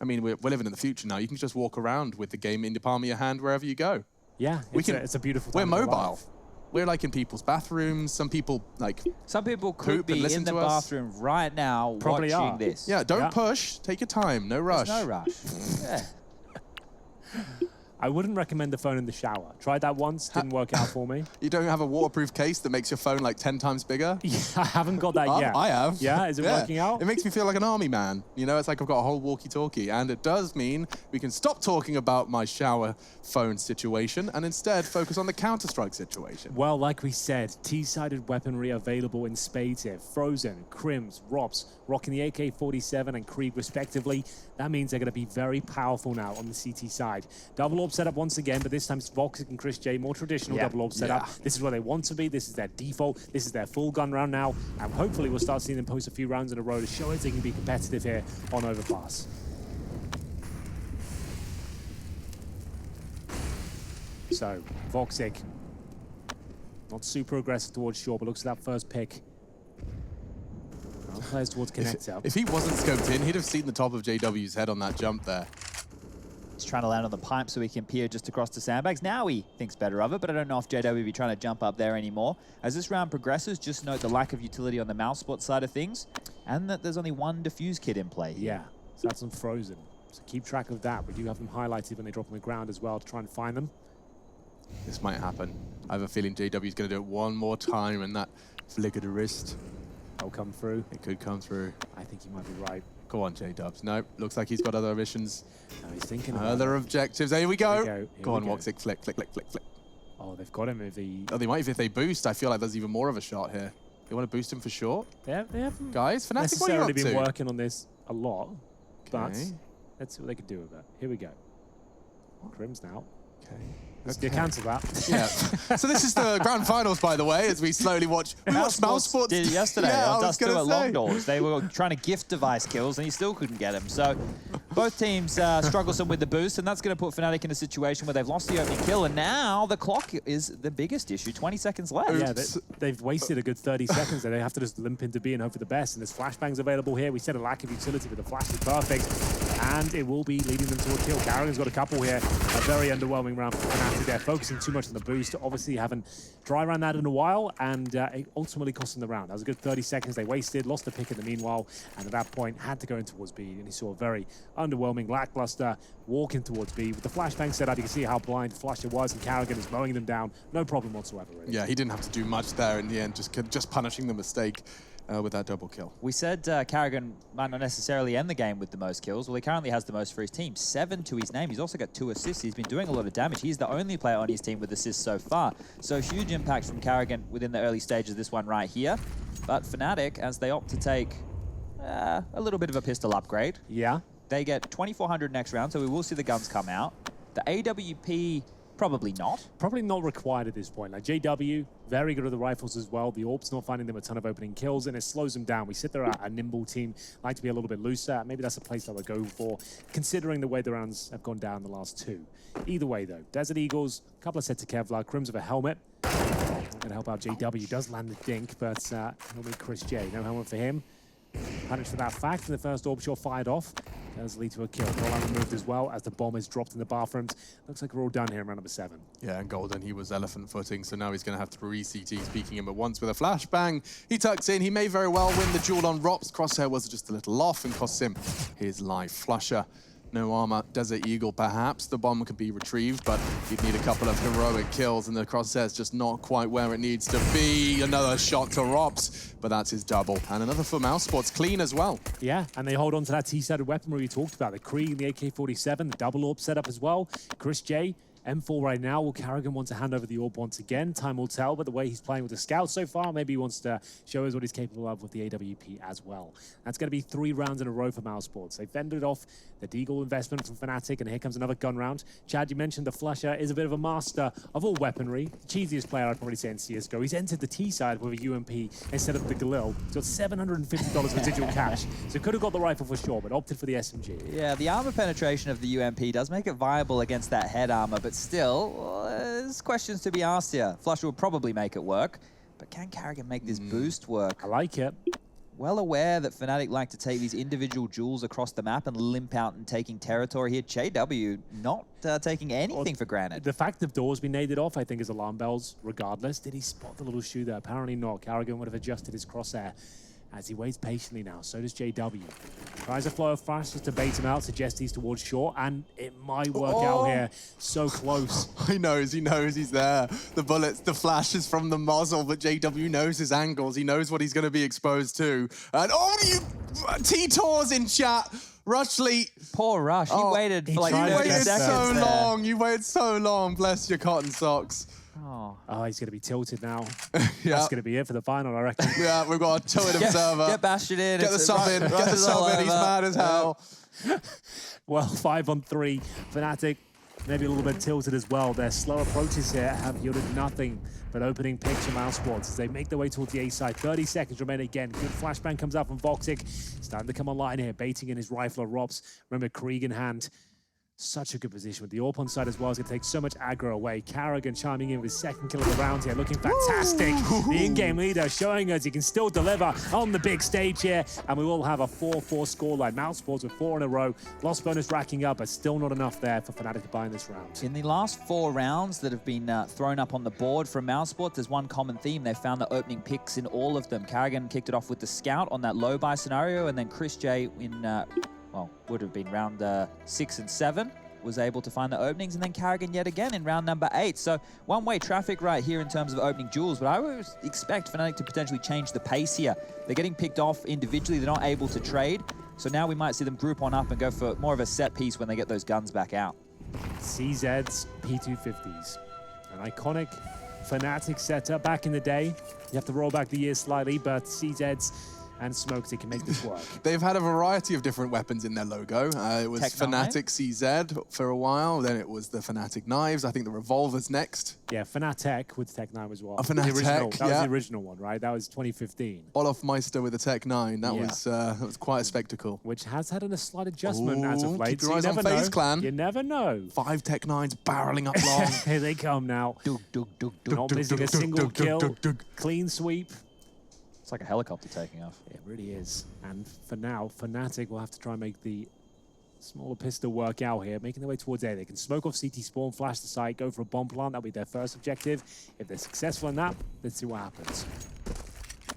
I mean, we're living in the future now. You can just walk around with the game in the palm of your hand wherever you go. Yeah, it's a beautiful time. We're mobile. We're like in people's bathrooms. Some people could be in the bathroom right now watching this. Yeah, don't push. Take your time. No rush. There's no rush. Yeah. I wouldn't recommend the phone in the shower. Tried that once, didn't work out for me. You don't have a waterproof case that makes your phone like 10 times bigger? Yeah, I haven't got that yet. I have. Yeah, is it working out? It makes me feel like an army man. You know, it's like I've got a whole walkie-talkie. And it does mean we can stop talking about my shower phone situation and instead focus on the Counter-Strike situation. Well, like we said, T-sided weaponry available in spades here. Frozen, Crims, Rops, rocking the AK-47 and Krieg respectively. That means they're going to be very powerful now on the CT side. Double AWP setup once again, but this time it's Voxic and Chris J, more traditional double AWP setup. This is where they want to be. This is their default. This is their full gun round now. And hopefully we'll start seeing them post a few rounds in a row to show us they can be competitive here on Overpass. So, Voxic, not super aggressive towards short, but looks at that first pick. Players towards connector. If he wasn't scoped in, he'd have seen the top of JW's head on that jump there. He's trying to land on the pipe so he can peer just across the sandbags. Now he thinks better of it, but I don't know if JW will be trying to jump up there anymore. As this round progresses, just note the lack of utility on the mouse spot side of things, and that there's only 1 defuse kit in play here. Yeah, so that's some Frozen. So keep track of that. We do have them highlighted when they drop on the ground as well to try and find them. This might happen. I have a feeling JW's going to do it one more time, and that flick of the wrist. They'll come through. It could come through. I think you might be right. Go on, J-Dubs. No, looks like he's got other missions. No, he's thinking other objectives. There we go. Here go on, Woxic. Flick, flick, flick, flick, flick. Oh, they've got him if he... Oh, they might if they boost. I feel like there's even more of a shot here. They want to boost him for short? They haven't Guys, Fnatic, what are you up to? been working on this a lot, but let's see what they can do with it. Here we go. Crims now. Okay. Let's cancel that. Yeah. So this is the grand finals, by the way, as we slowly watch. We watched Mouse Sports did yesterday on Dust 2 at Long Doors. They were trying to gift Device kills, and he still couldn't get them. So both teams struggle some with the boost, and that's going to put Fnatic in a situation where they've lost the opening kill, and now the clock is the biggest issue. 20 seconds left. Yeah, they've wasted a good 30 seconds there. They have to just limp into B and hope for the best. And there's flashbangs available here. We said a lack of utility, but the flash is perfect. And it will be leading them to a kill. Carrigan's got a couple here. A very underwhelming round for Fnatic. They're focusing too much on the boost. Obviously haven't dry ran that in a while, and it ultimately cost them the round. That was a good 30 seconds they wasted, lost the pick in the meanwhile, and at that point had to go in towards B, and he saw a very underwhelming, lackluster walking towards B. With the flashbang set up, you can see how blind Flusher was, and Carrigan is mowing them down. No problem whatsoever, really. Yeah, he didn't have to do much there in the end, just punishing the mistake. With that double kill. We said Carrigan might not necessarily end the game with the most kills. Well, he currently has the most for his team, 7 to his name. He's also got 2 assists. He's been doing a lot of damage. He's the only player on his team with assists so far. So huge impact from Carrigan within the early stages of this one right here. But Fnatic, as they opt to take a little bit of a pistol upgrade. Yeah. They get 2400 next round, so we will see the guns come out. The AWP, probably not. Probably not required at this point. Like JW, very good at the rifles as well. The AWP's not finding them a ton of opening kills, and it slows them down. We sit there at a nimble team, like to be a little bit looser. Maybe that's a place that they'll go for, considering the way the rounds have gone down the last 2. Either way, though, Desert Eagles, a couple of sets of Kevlar, Crims of a helmet. Not going to help out JW. Does land the dink, but he'll be Chris J. No helmet for him. Punished for that fact, and the first orb shot fired off does lead to a kill. Roland removed as well as the bomb is dropped in the bathrooms. Looks like we're all done here in round number 7. Yeah, and Golden, he was elephant footing, so now he's going to have 3 CTs peeking him at once with a flashbang. He tucks in. He may very well win the duel on Rops. Crosshair was just a little off and costs him his life. Flusher. No armor, Desert Eagle perhaps. The bomb can be retrieved, but you'd need a couple of heroic kills, and the Crosshair's just not quite where it needs to be. Another shot to Rops, but that's his double. And another for Mousesports, clean as well. Yeah, and they hold on to that T-sided weaponry we talked about. The Krieg, the AK-47, the double orb setup as well. Chris J, M4 right now. Will Karrigan want to hand over the orb once again? Time will tell, but the way he's playing with the scouts so far, maybe he wants to show us what he's capable of with the AWP as well. That's going to be 3 rounds in a row for Mousesports. They fended off the Deagle investment from Fnatic, and here comes another gun round. Chad, you mentioned the Flusher is a bit of a master of all weaponry. The cheesiest player I'd probably say in CSGO. He's entered the T side with a UMP instead of the Galil. He's got $750 residual cash, so could have got the rifle for sure, but opted for the SMG. Yeah, the armor penetration of the UMP does make it viable against that head armor, but still, there's questions to be asked here. Flusher will probably make it work, but can Karrigan make this boost work? I like it. Well aware that Fnatic like to take these individual duels across the map and limp out and taking territory here. JW not taking anything for granted. The fact that door's been naded off, I think, is alarm bells regardless. Did he spot the little shoe there? Apparently not. Karrigan would have adjusted his crosshair as he waits patiently now. So does JW. Tries a flow of flash just to bait him out, suggests he's towards short, and it might work out here. So close. He knows he's there. The bullets, the flashes from the muzzle, but JW knows his angles. He knows what he's going to be exposed to. And you T-Tors in chat. Rushley. Poor Rush. He waited for like 30 seconds so long. You waited so long. Bless your cotton socks. Oh, he's going to be tilted now. Yeah. That's going to be it for the final, I reckon. Yeah, we've got a tilted observer. Get Bastion in. Get the sub in. Get the sub in. He's mad as hell. Well, 5 on 3. Fnatic maybe a little bit tilted as well. Their slow approaches here have yielded nothing but opening picks from Mousesports as they make their way towards the A side. 30 seconds remain again. Good flashbang comes out from Voxic. It's time to come online here, baiting in his rifle of Rops. Remember, Krieg in hand. Such a good position with the AWP on side as well. It's going to take so much aggro away. Karrigan chiming in with his second kill of the round here, looking fantastic. The in-game leader showing us he can still deliver on the big stage here. And we will have a 4-4 scoreline. Mousesports with 4 in a row. Loss bonus racking up, but still not enough there for Fnatic to buy in this round. In the last 4 rounds that have been thrown up on the board from Mousesports, there's one common theme. They found the opening picks in all of them. Karrigan kicked it off with the scout on that low buy scenario, and then Chris J in, well, would have been round 6 and 7. Was able to find the openings, and then Karrigan yet again in round number 8. So one-way traffic right here in terms of opening duels, but I would expect Fnatic to potentially change the pace here. They're getting picked off individually. They're not able to trade. So now we might see them group on up and go for more of a set piece when they get those guns back out. CZ's P250s. An iconic Fnatic setup back in the day. You have to roll back the years slightly, but CZ's and Smokes, can make this work. They've had a variety of different weapons in their logo. It was Fnatic CZ for a while, then it was the Fnatic knives. I think the revolver's next. Yeah, Fnatic with Tech 9 as well. Fnatic, that was the original one, right? That was 2015. Olaf Meister with the Tech 9. That was quite a spectacle. Which has had a slight adjustment as of late. Keep your eyes on FaZe Clan. You never know. 5 Tech 9s barreling up long. Here they come now. Not missing a single kill. Clean sweep. It's like a helicopter taking off. It really is. And for now, Fnatic will have to try and make the smaller pistol work out here, making their way towards A. They can smoke off CT spawn, flash the site, go for a bomb plant. That'll be their first objective. If they're successful in that, let's see what happens.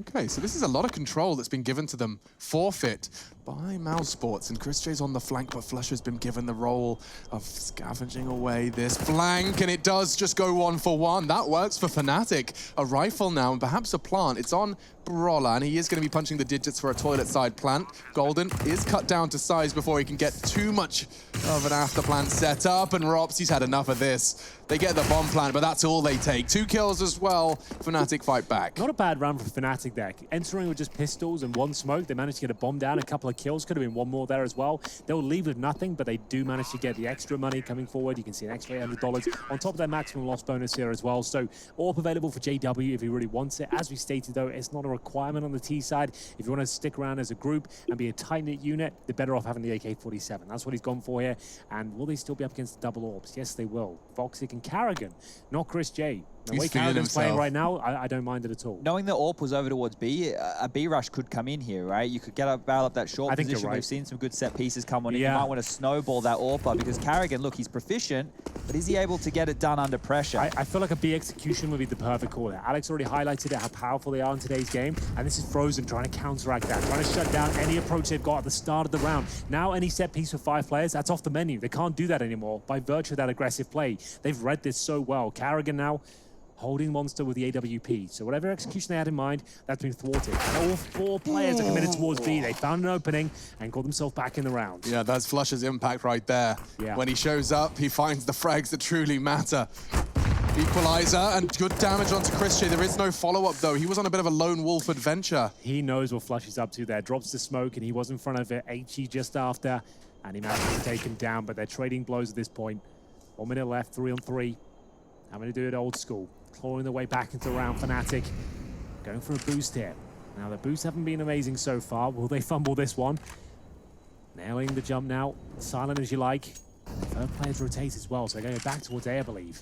Okay, so this is a lot of control that's been given to them. Forfeit by Mousesports, and Chris J's on the flank, but Flusher's been given the role of scavenging away this flank, and it does just go 1 for 1. That works for Fnatic. A rifle now, and perhaps a plant. It's on Brawler, and he is going to be punching the digits for a toilet side plant. Golden is cut down to size before he can get too much of an after plant set up, and Rops, he's had enough of this. They get the bomb plant, but that's all they take. 2 kills as well. Fnatic fight back. Not a bad round for Fnatic there. Entering with just pistols and 1 smoke, they managed to get a bomb down, a couple of kills. Could have been 1 more there as well. They'll leave with nothing, but they do manage to get the extra money coming forward. You can see an extra $800 on top of their maximum loss bonus here as well. So AWP available for JW if he really wants it. As we stated though, it's not a requirement on the T side. If you want to stick around as a group and be a tight-knit unit, they're better off having the AK-47. That's what he's gone for here. And will they still be up against the double orbs? Yes, they will. Voxic and Karrigan, not Chris J. The way Karrigan's playing right now, I don't mind it at all. Knowing that AWP was over towards B, a B rush could come in here, right? You could get up, barrel up that short position. We've seen some good set pieces come on in. You might want to snowball that AWP because Karrigan, look, he's proficient, but is he able to get it done under pressure? I feel like a B execution would be the perfect call there. Alex already highlighted it, how powerful they are in today's game, and this is Frozen trying to counteract that, trying to shut down any approach they've got at the start of the round. Now any set piece with 5 players, that's off the menu. They can't do that anymore by virtue of that aggressive play. They've read this so well. Karrigan now holding Monster with the AWP. So whatever execution they had in mind, that's been thwarted. And all 4 players are committed towards B. They found an opening and got themselves back in the round. Yeah, that's Flush's impact right there. Yeah. When he shows up, he finds the frags that truly matter. Equalizer and good damage onto Christian. There is no follow-up though. He was on a bit of a lone wolf adventure. He knows what Flush is up to there. Drops the smoke and he was in front of it. HE just after. And he managed to take him down, but they're trading blows at this point. 1 minute left, 3 on 3. Having to do it old school. Clawing their way back into the round. Fnatic going for a boost here. Now, the boosts haven't been amazing so far. Will they fumble this one? Nailing the jump now. Silent as you like. The third player's rotate as well, so they're going back towards A, I believe.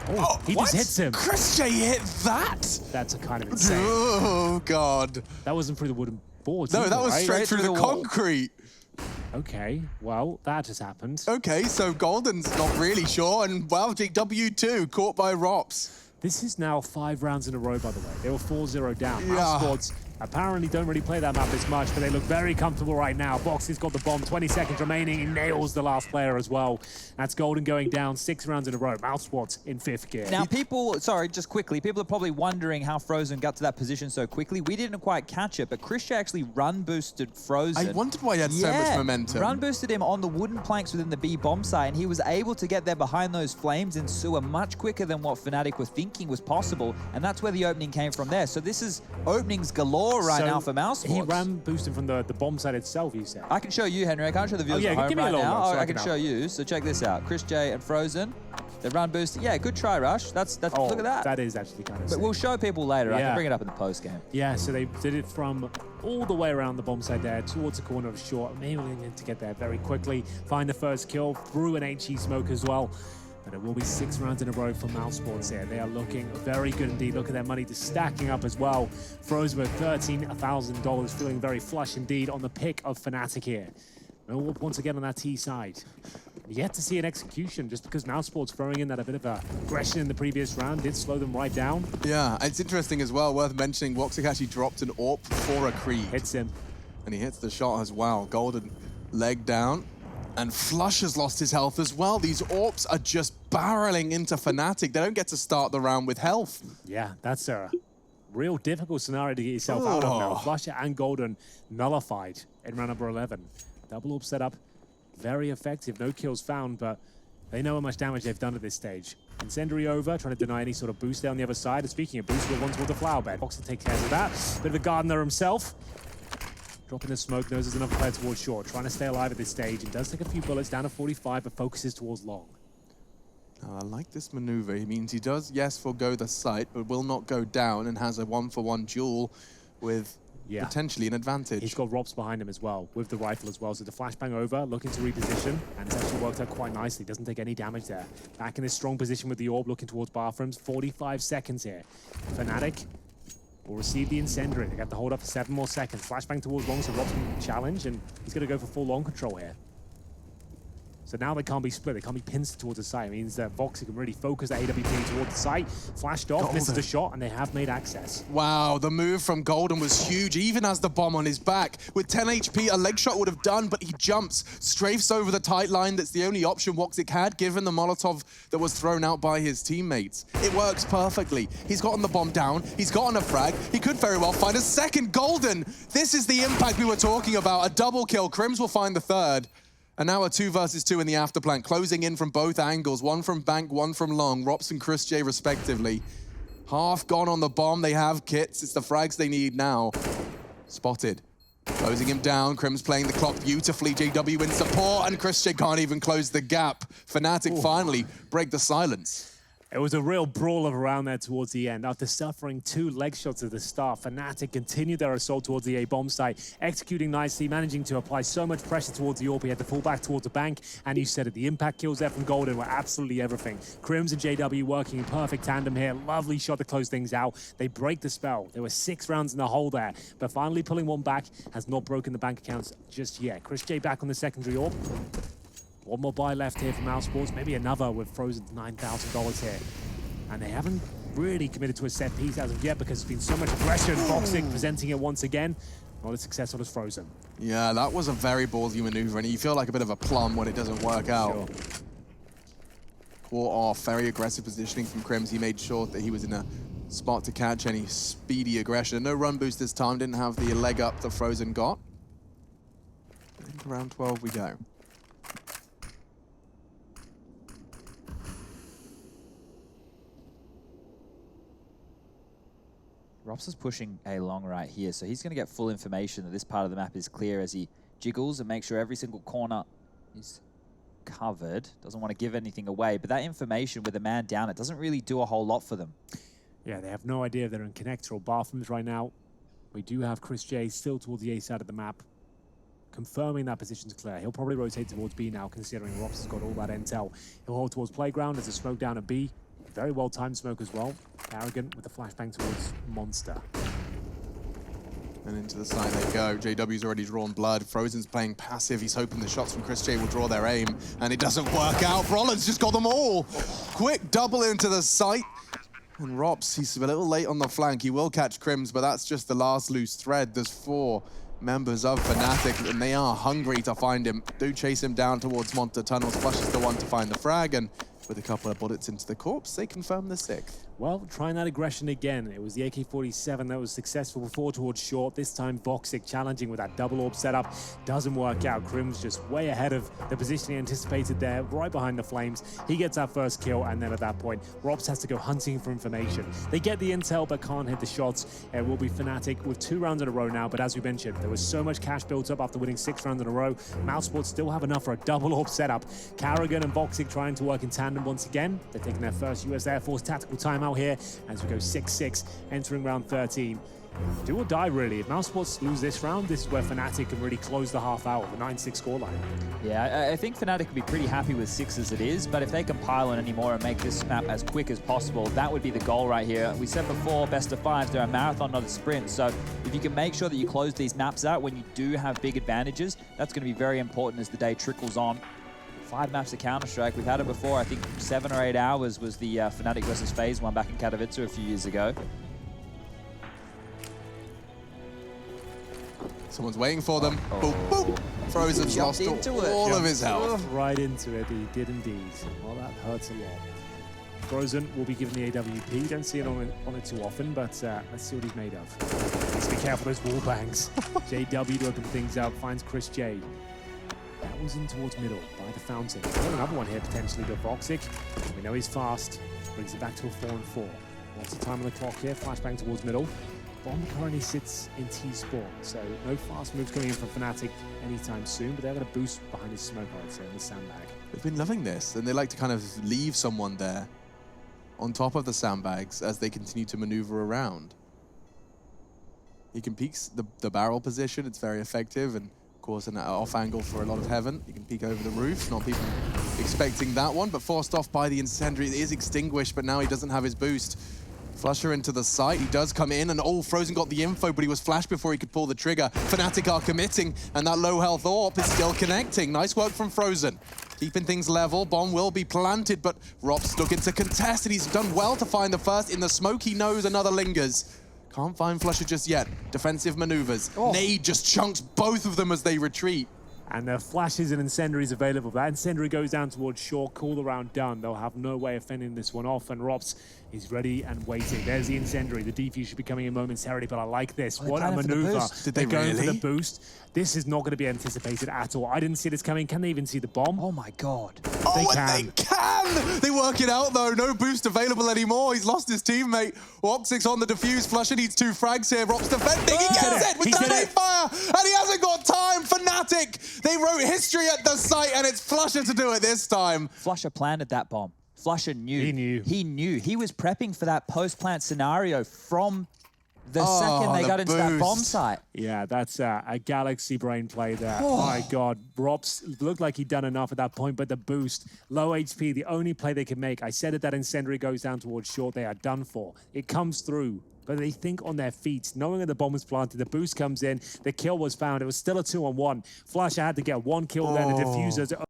Oh, he just hits him. Christian hit that? That's a kind of insane. Oh, God. That wasn't through the wooden boards. No, either, that was right? straight through the concrete. Okay, well, that just happened. Okay, so Golden's not really sure, and well, W2 caught by Rops. This is now 5 rounds in a row, by the way. They were 4-0 down. Mouse Squads apparently don't really play that map this much, but they look very comfortable right now. Boxy's got the bomb, 20 seconds remaining. He nails the last player as well. That's Golden going down 6 rounds in a row. Mouse Squads in 5th gear. Now, people, sorry, just quickly, people are probably wondering how Frozen got to that position so quickly. We didn't quite catch it, but Christian actually run boosted Frozen. I wondered why he had so much momentum. Run boosted him on the wooden planks within the B bomb site, and he was able to get there behind those flames in sewer much quicker than what Fnatic were thinking was possible, and that's where the opening came from there. So this is openings galore right now for Mouse Squads. He ran boosting from the bomb site itself, you said. I can show you, Henry. I can't show the viewers at home right now. I can show you. So check this out. Chris J and Frozen. They run boosting. Yeah, good try, Rush. That's look at that. That is actually kind of But sick. we'll show people later. I can bring it up in the post game. Yeah, so they did it from all the way around the bomb site there towards the corner of short. Maybe they need to get there very quickly. Find the first kill through an HE smoke as well. But it will be 6 rounds in a row for Mouse Sports here. They are looking very good indeed. Look at their money just stacking up as well. Frozen with $13,000, feeling very flush indeed on the pick of Fnatic here. No warp once again on that T side. Yet to see an execution, just because Mouse Sports throwing in that a bit of aggression in the previous round did slow them right down. Yeah, it's interesting as well, worth mentioning, Woxic actually dropped an AWP for a Creed. Hits him. And he hits the shot as well. Golden leg down. And Flush has lost his health as well. These AWPs are just barreling into Fnatic. They don't get to start the round with health. Yeah, that's a real difficult scenario to get yourself out of now. Flusher and Golden nullified in round number 11. Double AWP setup, very effective. No kills found, but they know how much damage they've done at this stage. Incendiary over, trying to deny any sort of boost there on the other side. And speaking of boost, we'll run toward the flower bed. Boxer takes care of that. Bit of a gardener himself. Dropping the smoke, knows there's another player towards short. Trying to stay alive at this stage. And does take a few bullets down to 45, but focuses towards long. I like this maneuver. He means he does, yes, forgo the site, but will not go down and has a 1-for-1 duel with potentially an advantage. He's got Rops behind him as well, with the rifle as well. So the flashbang over, looking to reposition, and it's actually worked out quite nicely. Doesn't take any damage there. Back in this strong position with the orb, looking towards bathrooms. 45 seconds here. Fnatic will receive the incendiary. They got to hold up for 7 more seconds. Flashbang towards long, so Rops can challenge, and he's going to go for full long control here. So now they can't be split, they can't be pinned towards the site. It means that Voxy can really focus that AWP towards the site. Flashed off, misses the shot, and they have made access. Wow, the move from Golden was huge, even as the bomb on his back. With 10 HP, a leg shot would have done, but he jumps, strafes over the tight line. That's the only option Woxic had, given the Molotov that was thrown out by his teammates. It works perfectly. He's gotten the bomb down, he's gotten a frag. He could very well find a second. Golden! This is the impact we were talking about. A double kill. Crims will find the third. And now a 2 versus 2 in the afterplank, closing in from both angles. One from Bank, one from Long. Rops and Chris J respectively. Half gone on the bomb. They have kits. It's the frags they need now. Spotted. Closing him down. Crim's playing the clock beautifully. JW in support, and Chris J can't even close the gap. Fnatic finally break the silence. It was a real brawl of around there towards the end. After suffering 2 leg shots at the start, Fnatic continued their assault towards the A bomb site, executing nicely, managing to apply so much pressure towards the AWP. He had to fall back towards the bank, and you said it, the impact kills there from Golden were absolutely everything. Crims and JW working in perfect tandem here. Lovely shot to close things out. They break the spell. There were 6 rounds in the hole there, but finally pulling one back has not broken the bank accounts just yet. Chris J back on the secondary AWP. One more buy left here from Mousesports, maybe another with Frozen $9,000 here. And they haven't really committed to a set piece as of yet because there's been so much aggression. Voxic presenting it once again. Not as successful as Frozen. Yeah, that was a very ballsy maneuver, and you feel like a bit of a plum when it doesn't work out. Sure. Caught off, very aggressive positioning from Crims. He made sure that he was in a spot to catch any speedy aggression. No run boost this time, didn't have the leg up that Frozen got. Into round 12 we go. Rops is pushing A long right here, so he's going to get full information that this part of the map is clear as he jiggles and makes sure every single corner is covered. Doesn't want to give anything away, but that information with a man down, it doesn't really do a whole lot for them. Yeah, they have no idea if they're in connector or bathrooms right now. We do have Chris J still towards the A side of the map, confirming that position's clear. He'll probably rotate towards B now, considering Rops has got all that intel. He'll hold towards playground as a smoke down at B. Very well timed smoke as well. Arrogant with the flashbang towards Monster. And into the side they go. JW's already drawn blood. Frozen's playing passive. He's hoping the shots from Chris J will draw their aim, and it doesn't work out. Brollan's just got them all. Quick double into the site. And Rops, he's a little late on the flank. He will catch Crims, but that's just the last loose thread. There's 4 members of Fnatic, and they are hungry to find him. Do chase him down towards Monster Tunnels. Flush is the one to find the frag, and with a couple of bullets into the corpse, they confirm the 6th. Well, trying that aggression again. It was the AK-47 that was successful before towards short. This time, Voxic challenging with that double AWP setup. Doesn't work out. Crims just way ahead of the position he anticipated there, right behind the flames. He gets that first kill, and then at that point, Rops has to go hunting for information. They get the intel, but can't hit the shots. It will be Fnatic with 2 rounds in a row now, but as we mentioned, there was so much cash built up after winning 6 rounds in a row. Mousesports still have enough for a double AWP setup. Karrigan and Voxic trying to work in tandem once again. They're taking their first US Air Force tactical timeout here as we go 6-6, entering round 13. Do or die, really. If Mousesports lose this round, this is where Fnatic can really close the half out with a 9-6 scoreline. Yeah, I think Fnatic would be pretty happy with 6 as it is, but if they can pile on any more and make this map as quick as possible, that would be the goal right here. We said before, best of 5s, they're a marathon, not a sprint, so if you can make sure that you close these maps out when you do have big advantages, that's going to be very important as the day trickles on. 5 maps of Counter-Strike. We've had it before. I think 7 or 8 hours was the Fnatic versus FaZe one back in Katowice a few years ago. Someone's waiting for them. Boop, boop. Frozen's lost all of his health. Right into it, he did indeed. Well, that hurts a lot. Frozen will be given the AWP. Don't see it on it too often, but let's see what he's made of. Let's be careful of those wall bangs. JW to open things up, finds Chris J. That was in towards middle by the fountain. Got another one here potentially, but Voxic, we know he's fast, brings it back to a 4-4. What's the time on the clock here? Flashbang towards middle. Bomb currently sits in T-spawn, so no fast moves coming in from Fnatic anytime soon, but they're going to boost behind his smoke, I'd say, in the sandbag. They've been loving this, and they like to kind of leave someone there on top of the sandbags as they continue to maneuver around. He can peek the barrel position, it's very effective, and of course, an off angle for a lot of heaven. You can peek over the roof. Not people expecting that one, but forced off by the incendiary. It is extinguished, but now he doesn't have his boost. Flusher into the site. He does come in, and Frozen got the info, but he was flashed before he could pull the trigger. Fnatic are committing, and that low health AWP is still connecting. Nice work from Frozen. Keeping things level. Bomb will be planted, but Rops looking to contest it. He's done well to find the first. In the smoke, he knows another lingers. Can't find Flusher just yet. Defensive maneuvers. Nade just chunks both of them as they retreat. And there are flashes and incendiaries available. That incendiary goes down towards short, cool around done. They'll have no way of fending this one off, and Rops is ready and waiting. There's the incendiary. The defuse should be coming in momentarily, but I like this. What a maneuver. Did they going really? for the boost. This is not going to be anticipated at all. I didn't see this coming. Can they even see the bomb? Oh my god. They can! They work it out though. No boost available anymore. He's lost his teammate. Voxic's on the defuse. Flusher needs 2 frags here. Rops defending. He gets it with grenade fire, and he hasn't got time. Fnatic. They wrote history at the site, and it's Flusher to do it this time. Flusher planted that bomb. Flusha knew. He knew. He knew. He was prepping for that post-plant scenario from the second they got into that bomb site. Yeah, that's a galaxy brain play there. My God, Rops looked like he'd done enough at that point, but the boost, low HP, the only play they can make. I said it, that incendiary goes down towards short, they are done for. It comes through, but they think on their feet, knowing that the bomb was planted, the boost comes in, the kill was found. It was still a 2-on-1. Flusha had to get one kill there, the diffuser.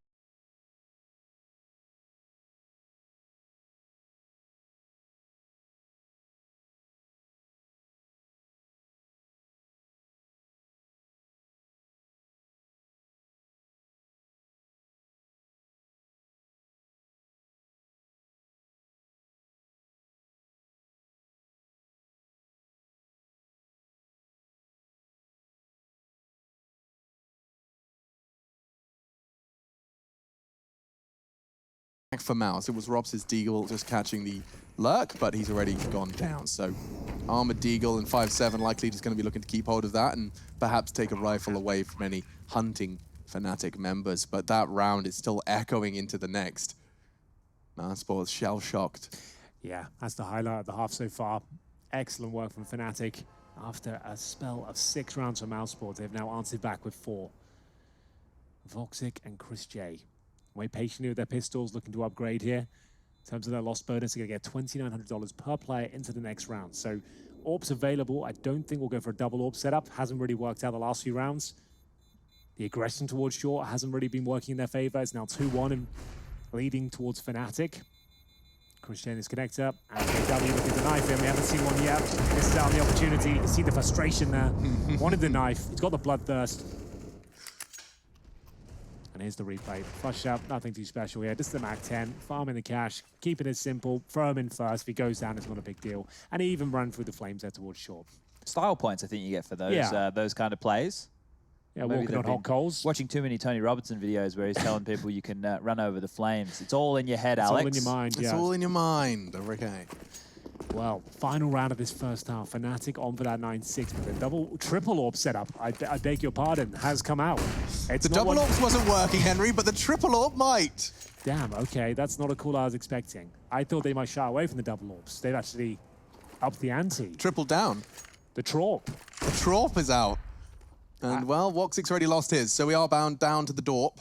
For Mouse, it was Rops' Deagle just catching the lurk, but he's already gone down. So Armored Deagle and 5-7 likely just going to be looking to keep hold of that and perhaps take a rifle away from any hunting Fnatic members. But that round is still echoing into the next. Mousesports shell-shocked. Yeah, that's the highlight of the half so far. Excellent work from Fnatic. After a spell of 6 rounds for Mousesports, they've now answered back with 4. Voxic and Chris J. Wait patiently with their pistols, looking to upgrade here. In terms of their lost bonus, they're going to get $2,900 per player into the next round. So, AWPs available. I don't think we'll go for a double AWP setup. Hasn't really worked out the last few rounds. The aggression towards short hasn't really been working in their favor. It's now 2-1 and leading towards Fnatic. Christian is connector, and JW looking to knife him. We haven't seen one yet. Misses out on the opportunity. You can see the frustration there. Wanted the knife. He's got the bloodthirst. And here's the replay. Flush up, nothing too special here. Just the Mac 10, farming the cash, keeping it simple, throw him in first. If he goes down, it's not a big deal. And he even ran through the flames there towards short. Style points, I think you get for those kind of plays. Yeah, maybe walking on hot coals. Watching too many Tony Robertson videos where he's telling people you can run over the flames. It's all in your head, Alex. It's all in your mind, It's all in your mind, okay. Well, final round of this first half. Fnatic on for that 9-6, but the triple AWP setup, I beg your pardon, has come out. The double AWPs wasn't working, Henry, but the triple AWP might. Damn, okay, that's not a call I was expecting. I thought they might shy away from the double AWPs. They've actually upped the ante. Triple down. The Trop. The Trop is out. And, well, Voxic's already lost his, so we are bound down to the Dorp.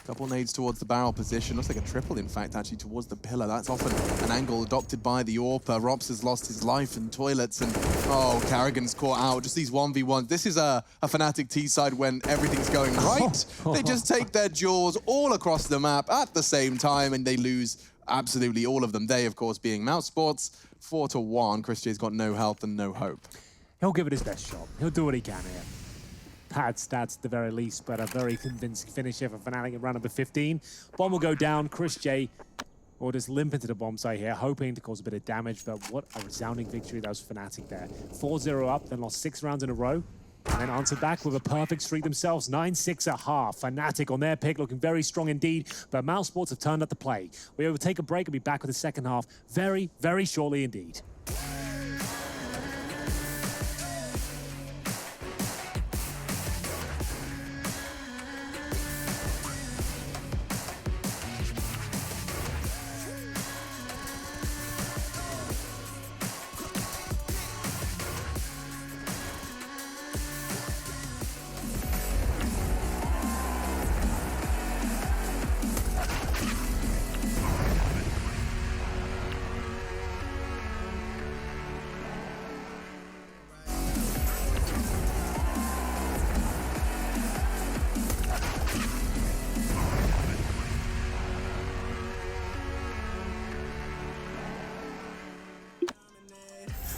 Couple nades towards the barrel position. Looks like a triple, in fact, actually, towards the pillar. That's often an angle adopted by the AWP. Rops has lost his life in toilets, and, oh, Carrigan's caught out. Just these 1v1s. This is a Fnatic T-side when everything's going right. They just take their jaws all across the map at the same time, and they lose absolutely all of them. They, of course, being Mousesports. 4-1. Chris J's got no health and no hope. He'll give it his best shot. He'll do what he can here. Pad stats at the very least, but a very convincing finish here for Fnatic at round number 15. Bomb will go down. Chris J will just limp into the bomb site here, hoping to cause a bit of damage, but what a resounding victory that was for Fnatic there. 4-0 up, then lost 6 rounds in a row, and then answered back with a perfect streak themselves. 9-6 at half. Fnatic on their pick, looking very strong indeed, but Mousesports have turned up the play. We will take a break and be back with the second half very, very shortly indeed.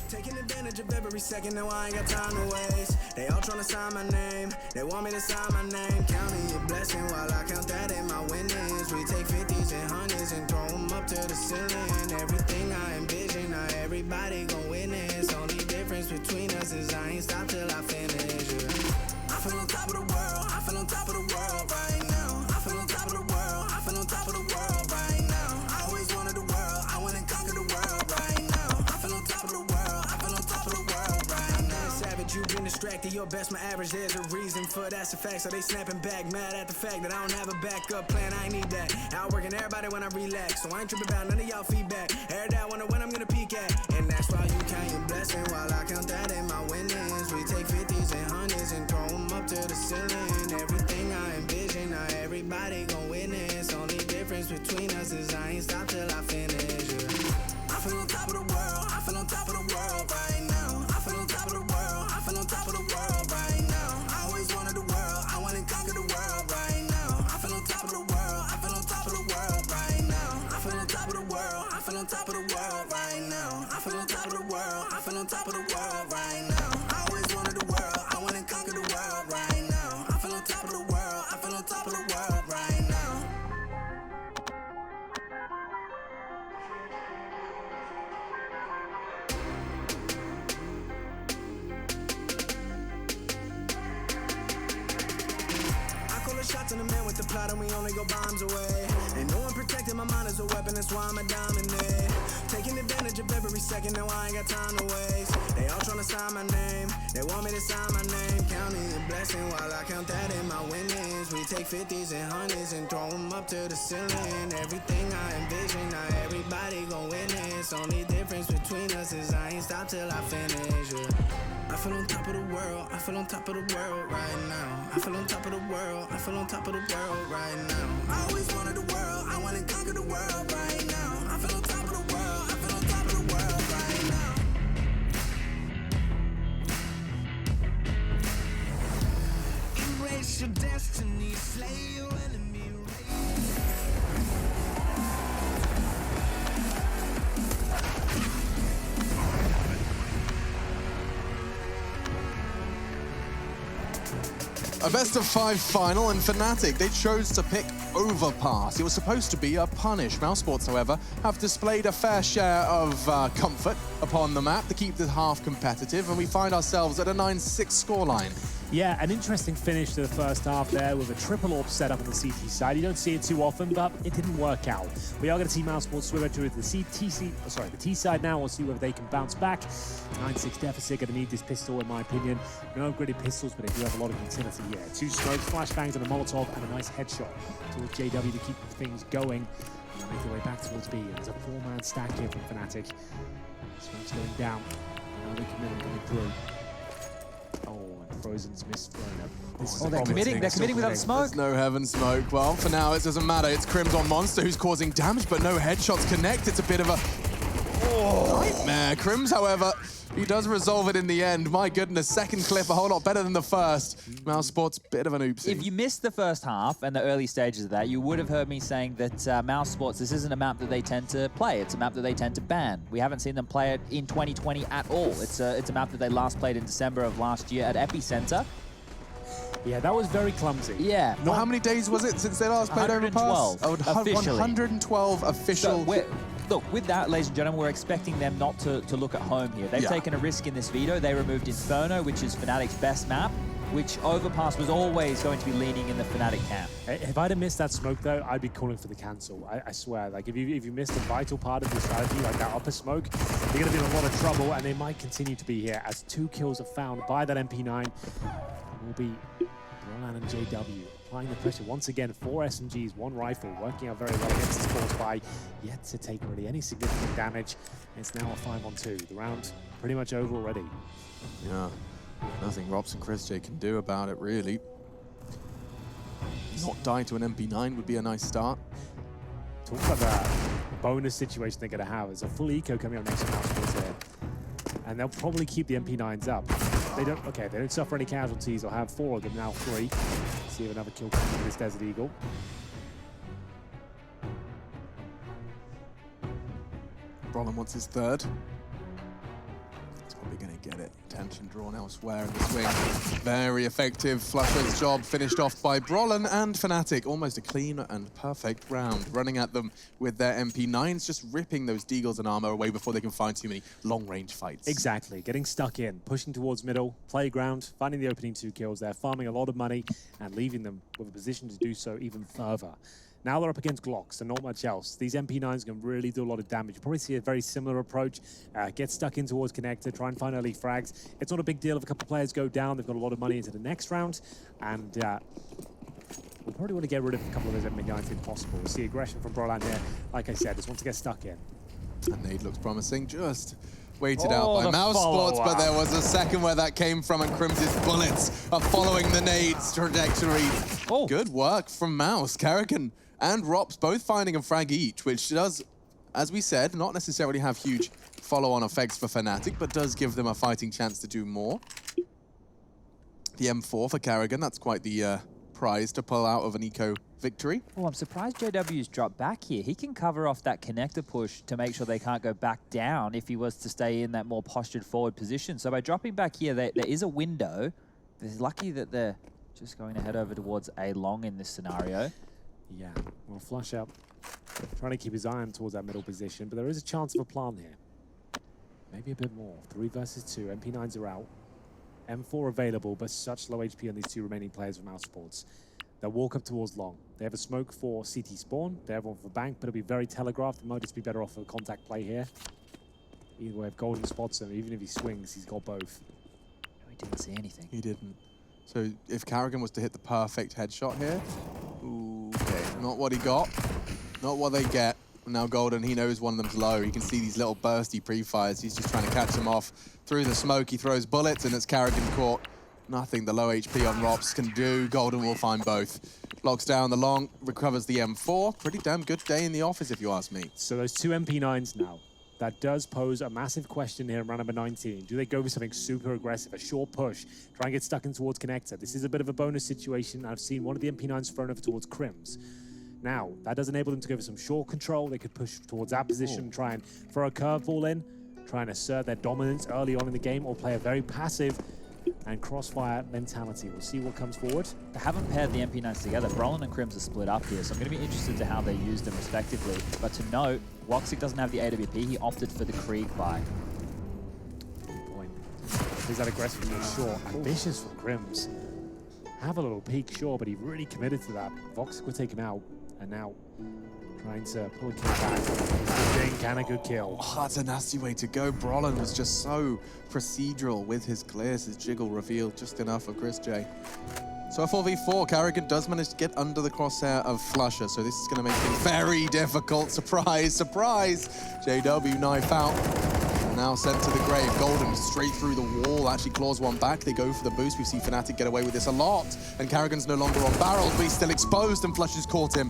Taking advantage of every second, now I ain't got time to waste. They all tryna sign my name, they want me to sign my name. Counting your blessing while I count that in my winnings. We take 50s and 100s and throw them up to the ceiling. Everything I envision, now everybody gon' witness. Only difference between us is I ain't stop till I finish. Yeah. I feel on top of the world, I feel on top of the world right now. I feel on top of the world, I feel on top of the world right now. I always wanted the world, I wanna conquer the world right now. I feel on top of the world. savage, you've been distracted. Your best, my average, there's a reason for that's a fact. So they snapping back, mad at the fact that I don't have a backup plan. I ain't need that. Outworking everybody when I relax. So I ain't tripping about none of y'all feedback. Every day I wonder when I'm gonna peak at. And that's why you count your blessing while I count that in my winnings. We take 50s and 100s and throw them up to the ceiling. Everything I envision, now everybody gon' witness. Only difference between us is I ain't stop till I finish. Yeah. I feel on top of the world, I feel on top of the world right now. I feel on top of the world, I feel on top of the world right now. I always wanted the world, I wanna conquer the world right now. I feel on top of the world, I feel on top of the world right now. I feel on top of the world, I feel on top of the world right now. I feel on top of the world, I feel on top of the world right now. I always wanted the world, I wanna conquer the world right now. I feel on top of the world, I feel on top of the world right now. Shots in the man with the plot and we only go bombs away. Ain't no one protecting my mind as a weapon, that's why I'm a dominate. Taking advantage of every second, now I ain't got time to waste. They all tryna sign my name, they want me to sign my name. Counting a blessing while I count that in my winnings. We take 50s and 100s and throw them up to the ceiling. Everything I envision, now everybody gon' witness. Only difference between us is I ain't stop till I finish. Yeah. I feel on top of the world, I feel on top of the world right now. I feel on top of the world, I feel on top of the world right now. I always wanted the world, I wanna conquer the world right now. I feel on top of the world, I feel on top of the world right now. Embrace your destiny, slay your enemy. A best-of-5 final, and Fnatic, they chose to pick Overpass. It was supposed to be a punish. Mousesports, however, have displayed a fair share of comfort upon the map to keep the half competitive, and we find ourselves at a 9-6 scoreline. Yeah, an interesting finish to the first half there with a triple AWP setup on the CT side. You don't see it too often, but it didn't work out. We are going to see Mousesports swim over to the T side now. We'll see whether they can bounce back. 9-6 deficit, going to need this pistol in my opinion. No upgraded pistols, but they do have a lot of utility here. 2 smokes, flashbangs, and a Molotov, and a nice headshot towards JW to keep things going. And they make their way back towards B. And there's a 4-man stack here from Fnatic. Smokes going down. Now they're committing going through. Oh, and Frozen's missed Oh, they're committing without smoke. There's no heaven smoke. Well, for now, it doesn't matter. It's Crim's on Monster who's causing damage, but no headshots connect. It's a bit of a nightmare. Crim's, however, he does resolve it in the end. My goodness, second clip, a whole lot better than the first. Mousesports, bit of an oopsie. If you missed the first half and the early stages of that, you would have heard me saying that Mousesports, this isn't a map that they tend to play. It's a map that they tend to ban. We haven't seen them play it in 2020 at all. It's a map that they last played in December of last year at Epicenter. Yeah, that was very clumsy. Yeah. Well, how many days was it since they last played Overpass? 112 official. So look, with that, ladies and gentlemen, we're expecting them not to look at home here. They've taken a risk in this veto. They removed Inferno, which is Fnatic's best map, which Overpass was always going to be leaning in the Fnatic camp. If I'd have missed that smoke, though, I'd be calling for the cancel. I swear. Like, if you missed a vital part of the strategy, like that upper smoke, you're going to be in a lot of trouble, and they might continue to be here as 2 kills are found by that MP9. Will be Roland and JW applying the pressure once again. 4 SMGs, 1 rifle, working out very well against this force by yet to take really any significant damage. It's now a 5-on-2. The round pretty much over already. Yeah, nothing Robs and Csgo can do about it, really. Not die to an MP9 would be a nice start. Talk about that bonus situation they're going to have. There's a full eco coming up next to Mousesports here. And they'll probably keep the MP9s up. They don't suffer any casualties or have 4 of them, now 3. See if another kill comes from this Desert Eagle. Brolin wants his 3rd. He's probably going to get it. Attention drawn elsewhere in the swing. Very effective. Flusher's job finished off by Brolin and Fnatic. Almost a clean and perfect round. Running at them with their MP9s, just ripping those deagles and armor away before they can find too many long-range fights. Exactly. Getting stuck in, pushing towards middle, playground, finding the opening 2 kills there, farming a lot of money, and leaving them with a position to do so even further. Now they're up against Glocks and not much else. These MP9s can really do a lot of damage. You probably see a very similar approach. Get stuck in towards connector, try and find early frags. It's not a big deal if a couple of players go down. They've got a lot of money into the next round. And we'll probably want to get rid of a couple of those MP9s if possible. We'll see aggression from Brolan here. Like I said, just want to get stuck in. And nade looks promising. Just waited out by Mouse Sports, but there was a second where that came from, and Crim's bullets are following the nade's trajectory. Good work from Mouse. Karrigan and Rops both finding a frag each, which does, as we said, not necessarily have huge follow-on effects for Fnatic, but does give them a fighting chance to do more. The M4 for Karrigan, that's quite the prize to pull out of an eco victory. Oh, I'm surprised JW's dropped back here. He can cover off that connector push to make sure they can't go back down if he was to stay in that more postured forward position. So by dropping back here, there is a window. They're lucky that they're just going to head over towards A long in this scenario. Yeah, well, Flush up, trying to keep his eye on towards that middle position, but there is a chance of a plant here. Maybe a bit more. 3 versus 2. MP9s are out. M4 available, but such low HP on these 2 remaining players from Mouse Sports. They'll walk up towards long. They have a smoke for CT spawn. They have one for bank, but it'll be very telegraphed. It might just be better off for a contact play here. Either way, if Golden spots him, even if he swings, he's got both. No, he didn't see anything. He didn't. So if Karrigan was to hit the perfect headshot here, okay, not what he got, not what they get. Now Golden, he knows one of them's low. He can see these little bursty pre-fires. He's just trying to catch them off through the smoke. He throws bullets, and it's Karrigan caught. Nothing the low HP on Rops can do. Golden will find both. Locks down the long, recovers the M4. Pretty damn good day in the office, if you ask me. So those 2 MP9s now. That does pose a massive question here in round number 19. Do they go for something super aggressive, a short push, try and get stuck in towards connector? This is a bit of a bonus situation. I've seen one of the MP9s thrown over towards Crims. Now, that does enable them to go for some short control. They could push towards that position, try and throw a curveball in, try and assert their dominance early on in the game, or play a very passive and crossfire mentality. We'll see what comes forward. They haven't paired the MP9s together. Brolan and Crims are split up here, so I'm going to be interested to how they use them respectively. But to note, Woxic doesn't have the AWP. He opted for the Krieg buy. Good point. Is that aggressive from short? Ambitious from Crims. Have a little peek, sure, but he really committed to that. Voxic will take him out, and now trying to pull a kill back. Can a good kill. Oh, that's a nasty way to go. Brolan was just so procedural with his clears. His jiggle revealed just enough for Chris J. So a 4v4, Karrigan does manage to get under the crosshair of Flusher, so this is going to make things very difficult. Surprise, surprise! JW knife out. Now sent to the grave. Golden straight through the wall, actually claws one back. They go for the boost. We've seen Fnatic get away with this a lot. And Karrigan's no longer on barrels, but he's still exposed, and Flusher's caught him.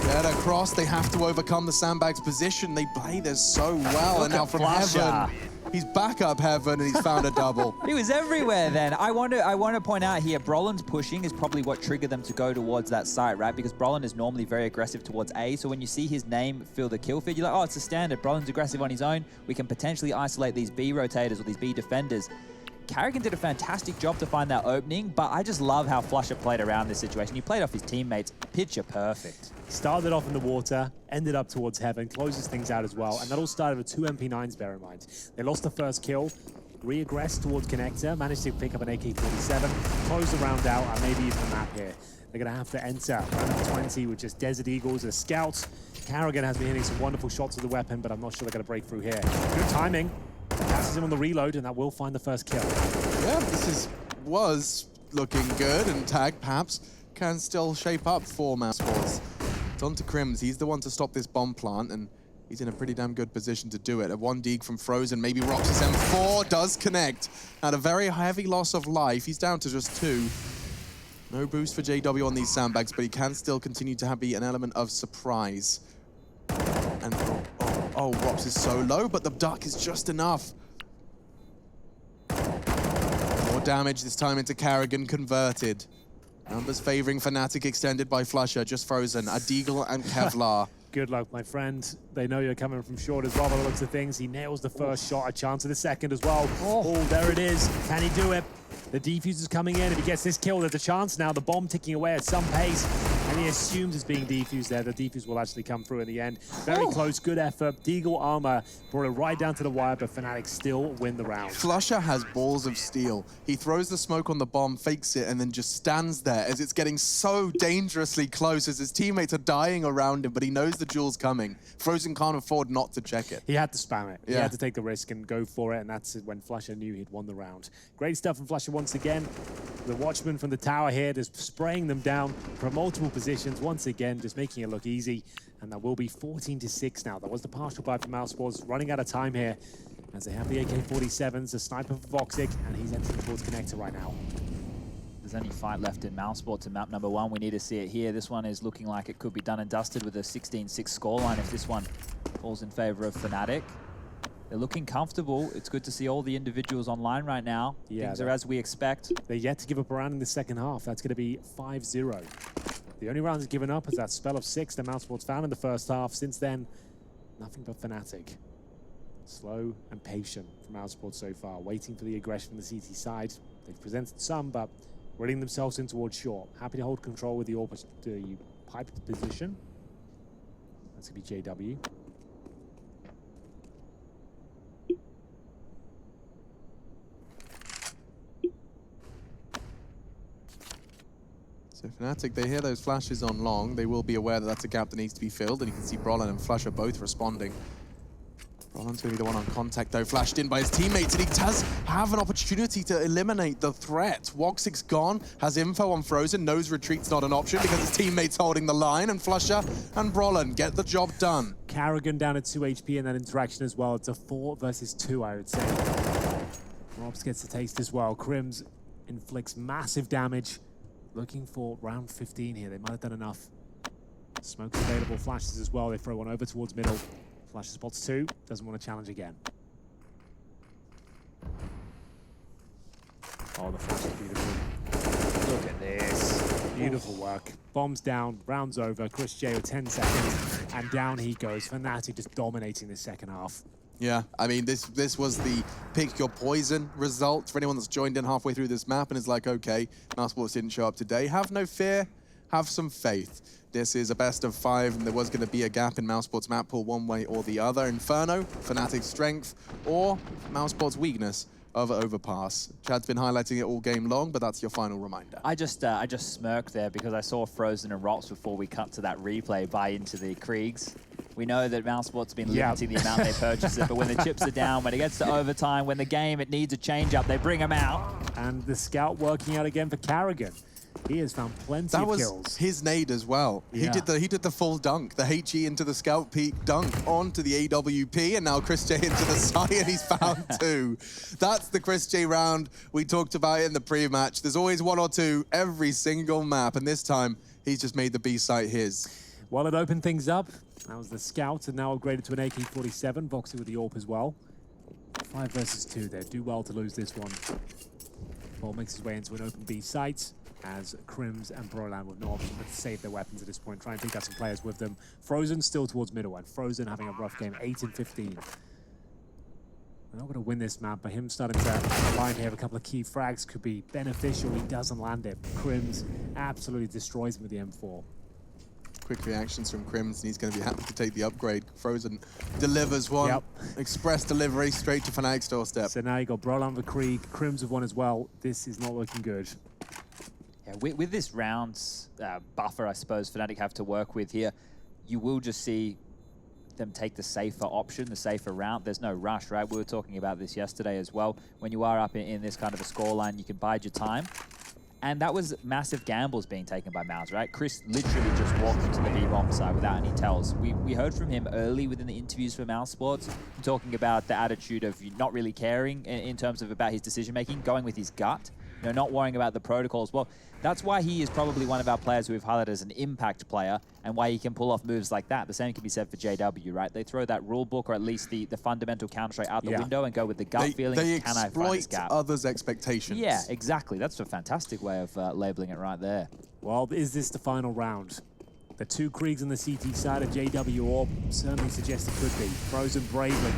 Get across, they have to overcome the sandbag's position. They play this so well, and now from Heaven, he's back up Heaven, and he's found a double. He was everywhere then. I want to point out here, Brolan's pushing is probably what triggered them to go towards that site, right? Because Brolan is normally very aggressive towards A, so when you see his name fill the kill feed, you're like, oh, it's a standard. Brolan's aggressive on his own. We can potentially isolate these B rotators or these B defenders. Karrigan did a fantastic job to find that opening, but I just love how Flusher played around this situation. He played off his teammates, picture perfect. Started off in the water, ended up towards Heaven, closes things out as well, and that all started with 2 MP9s, bear in mind. They lost the first kill, re-aggressed towards connector, managed to pick up an AK-47, close the round out, and maybe even the map here. They're going to have to enter round number 20 with just Desert Eagles as scouts. Karrigan has been hitting some wonderful shots with the weapon, but I'm not sure they're going to break through here. Good timing. Passes him on the reload, and that will find the first kill. Yeah, this was looking good, and Tag perhaps can still shape up for Mouse Sports. It's on to Crims. He's the one to stop this bomb plant, and he's in a pretty damn good position to do it. A 1 dig from Frozen, maybe Roxas M4 does connect. At a very heavy loss of life, he's down to just 2. No boost for JW on these sandbags, but he can still continue to be an element of surprise. And oh, Rops is so low, but the duck is just enough. More damage this time into Karrigan, converted. Numbers favoring Fnatic, extended by Flusher, just Frozen, a Deagle and Kevlar. Good luck, my friend. They know you're coming from short as well by the looks of things. He nails the first shot, a chance of the second as well. Oh, there it is. Can he do it? The defuse is coming in. If he gets this kill, there's a chance now. The bomb ticking away at some pace. And he assumes it's being defused there. The defuse will actually come through in the end. Very close, good effort. Deagle armor brought it right down to the wire, but Fnatic still win the round. Flusher has balls of steel. He throws the smoke on the bomb, fakes it, and then just stands there as it's getting so dangerously close as his teammates are dying around him, but he knows the duel's coming. Frozen can't afford not to check it. He had to spam it. Yeah. He had to take the risk and go for it, and that's when Flusher knew he'd won the round. Great stuff from Flusher once again. The Watchman from the tower here just spraying them down from multiple positions. Once again, just making it look easy. And that will be 14-6 now. That was the partial buy from Mousesports. Running out of time here as they have the AK-47s, the sniper for Voxic, and he's entering towards Connector right now. There's only fight left in Mousesports in map number 1. We need to see it here. This one is looking like it could be done and dusted with a 16-6 scoreline if this one falls in favor of Fnatic. They're looking comfortable. It's good to see all the individuals online right now. Yeah, things are as we expect. They're yet to give up a round in the second half. That's going to be 5-0. The only round that's given up is that spell of 6 that Mousesports found in the first half. Since then, nothing but Fnatic. Slow and patient from Mousesports so far, waiting for the aggression from the CT side. They've presented some, but running themselves in towards short. Happy to hold control with the piped position. That's going to be JW. So Fnatic, they hear those flashes on long. They will be aware that that's a gap that needs to be filled, and you can see Brollan and Flusher both responding. Brollan's going to be the one on contact, though, flashed in by his teammates, and he does have an opportunity to eliminate the threat. Woxic's gone, has info on Frozen, knows retreat's not an option because his teammate's holding the line, and Flusher and Brollan get the job done. Karrigan down at 2 HP in that interaction as well. It's a 4 versus 2, I would say. Robs gets the taste as well. Crims inflicts massive damage. Looking for round 15 here. They might have done enough. Smoke's available, flashes as well. They throw one over towards middle. Flashes spots 2. Doesn't want to challenge again. Oh, the flash is beautiful. Look at this. Beautiful work. Bombs down, rounds over. Chris J with 10 seconds. And down he goes. Fnatic just dominating this second half. Yeah, I mean, this was the pick your poison result for anyone that's joined in halfway through this map and is like, okay, Mousesports didn't show up today. Have no fear, have some faith. This is a best of 5, and there was going to be a gap in Mousesports map pool one way or the other. Inferno, Fnatic's strength, or Mousesports' weakness of overpass. Chad's been highlighting it all game long, but that's your final reminder. I just smirked there because I saw Frozen and Rops before we cut to that replay buy into the Kriegs. We know that Mousesports been limiting the amount they purchase it, but when the chips are down, when it gets to overtime, when the game, it needs a change-up, they bring them out. And the scout working out again for Karrigan. He has found plenty of kills. That was his nade as well. Yeah. He did the full dunk, the HE into the scout peak dunk onto the AWP, and now Chris J into the side, and he's found 2. That's the Chris J round we talked about in the pre-match. There's always 1 or 2 every single map, and this time he's just made the B site his. Well, it opened things up. That was the scout, and now upgraded to an AK-47. Voxy with the AWP as well. 5 versus 2 there. Do well to lose this one. Ball makes his way into an open B site, as Crims and Brollan with no option but to save their weapons at this point. Try and pick up some players with them. Frozen still towards middle, and Frozen having a rough game, 8-15. They're not going to win this map, but him starting to align here, a couple of key frags could be beneficial. He doesn't land it. Crims absolutely destroys him with the M4. Quick reactions from Crims, and he's going to be happy to take the upgrade. Frozen delivers one. Yep. Express delivery straight to Fnatic's doorstep. So now you got Brollan for Krieg, Crims with one as well. This is not looking good. Yeah, with this round's buffer, I suppose, Fnatic have to work with here, you will just see them take the safer option, the safer route. There's no rush, right? We were talking about this yesterday as well. When you are up in this kind of a scoreline, you can bide your time. And that was massive gambles being taken by Mouse, right? Chris literally just walked into the B-bomb side without any tells. We heard from him early within the interviews for Mousesports, talking about the attitude of not really caring in terms of about his decision-making, going with his gut, you know, not worrying about the protocols. Well, that's why he is probably one of our players who we've highlighted as an impact player, and why he can pull off moves like that. The same can be said for JW, right? They throw that rule book, or at least the fundamental counter-strike out the window and go with the gut feeling. They can I find this gap? others' expectations. Yeah, exactly. That's a fantastic way of labeling it right there. Well, is this the final round? The 2 Kriegs on the CT side of JW Orb certainly suggest it could be. Frozen bravely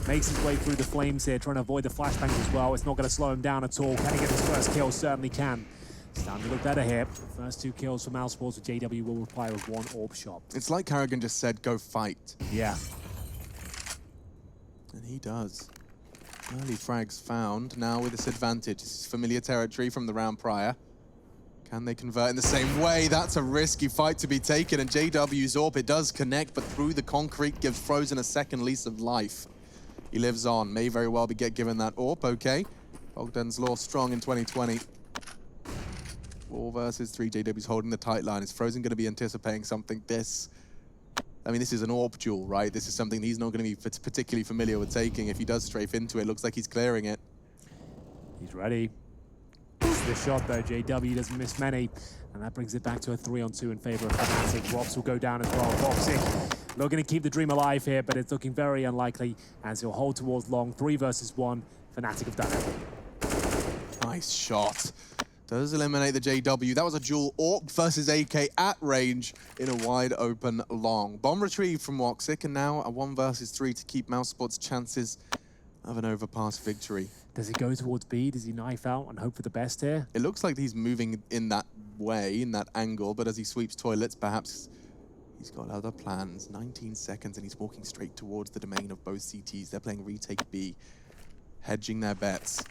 makes his way through the flames here, trying to avoid the flashbangs as well. It's not going to slow him down at all. Can he get his first kill? Certainly can. Starting to look better here. First 2 kills from Mousesports with JW will reply with 1 orb shot. It's like Carrigan just said, go fight. Yeah. And he does. Early frags found, now with this advantage. This is familiar territory from the round prior. Can they convert in the same way? That's a risky fight to be taken, and JW's AWP, it does connect, but through the concrete gives Frozen a second lease of life. He lives on, may very well be given that AWP, okay. Bogdan's Law strong in 2020. 4 versus 3, JW's holding the tight line. Is Frozen gonna be anticipating something this? I mean, this is an AWP duel, right? This is something he's not gonna be particularly familiar with taking. If he does strafe into it, looks like he's clearing it. He's ready. The shot though, JW doesn't miss many, and that brings it back to a 3-on-2 in favor of Fnatic. Rops will go down as well. Voxic looking to keep the dream alive here, but it's looking very unlikely as he'll hold towards long. 3 versus 1. Fnatic have done it. Nice shot. Does eliminate the JW. That was a duel AWP versus AK at range in a wide open long. Bomb retrieved from Voxic, and now a 1 versus 3 to keep Mousesports' chances of an overpass victory. Does he go towards B? Does he knife out and hope for the best here? It looks like he's moving in that way, in that angle, but as he sweeps toilets, perhaps he's got other plans. 19 seconds, and he's walking straight towards the domain of both CTs. They're playing retake B, hedging their bets.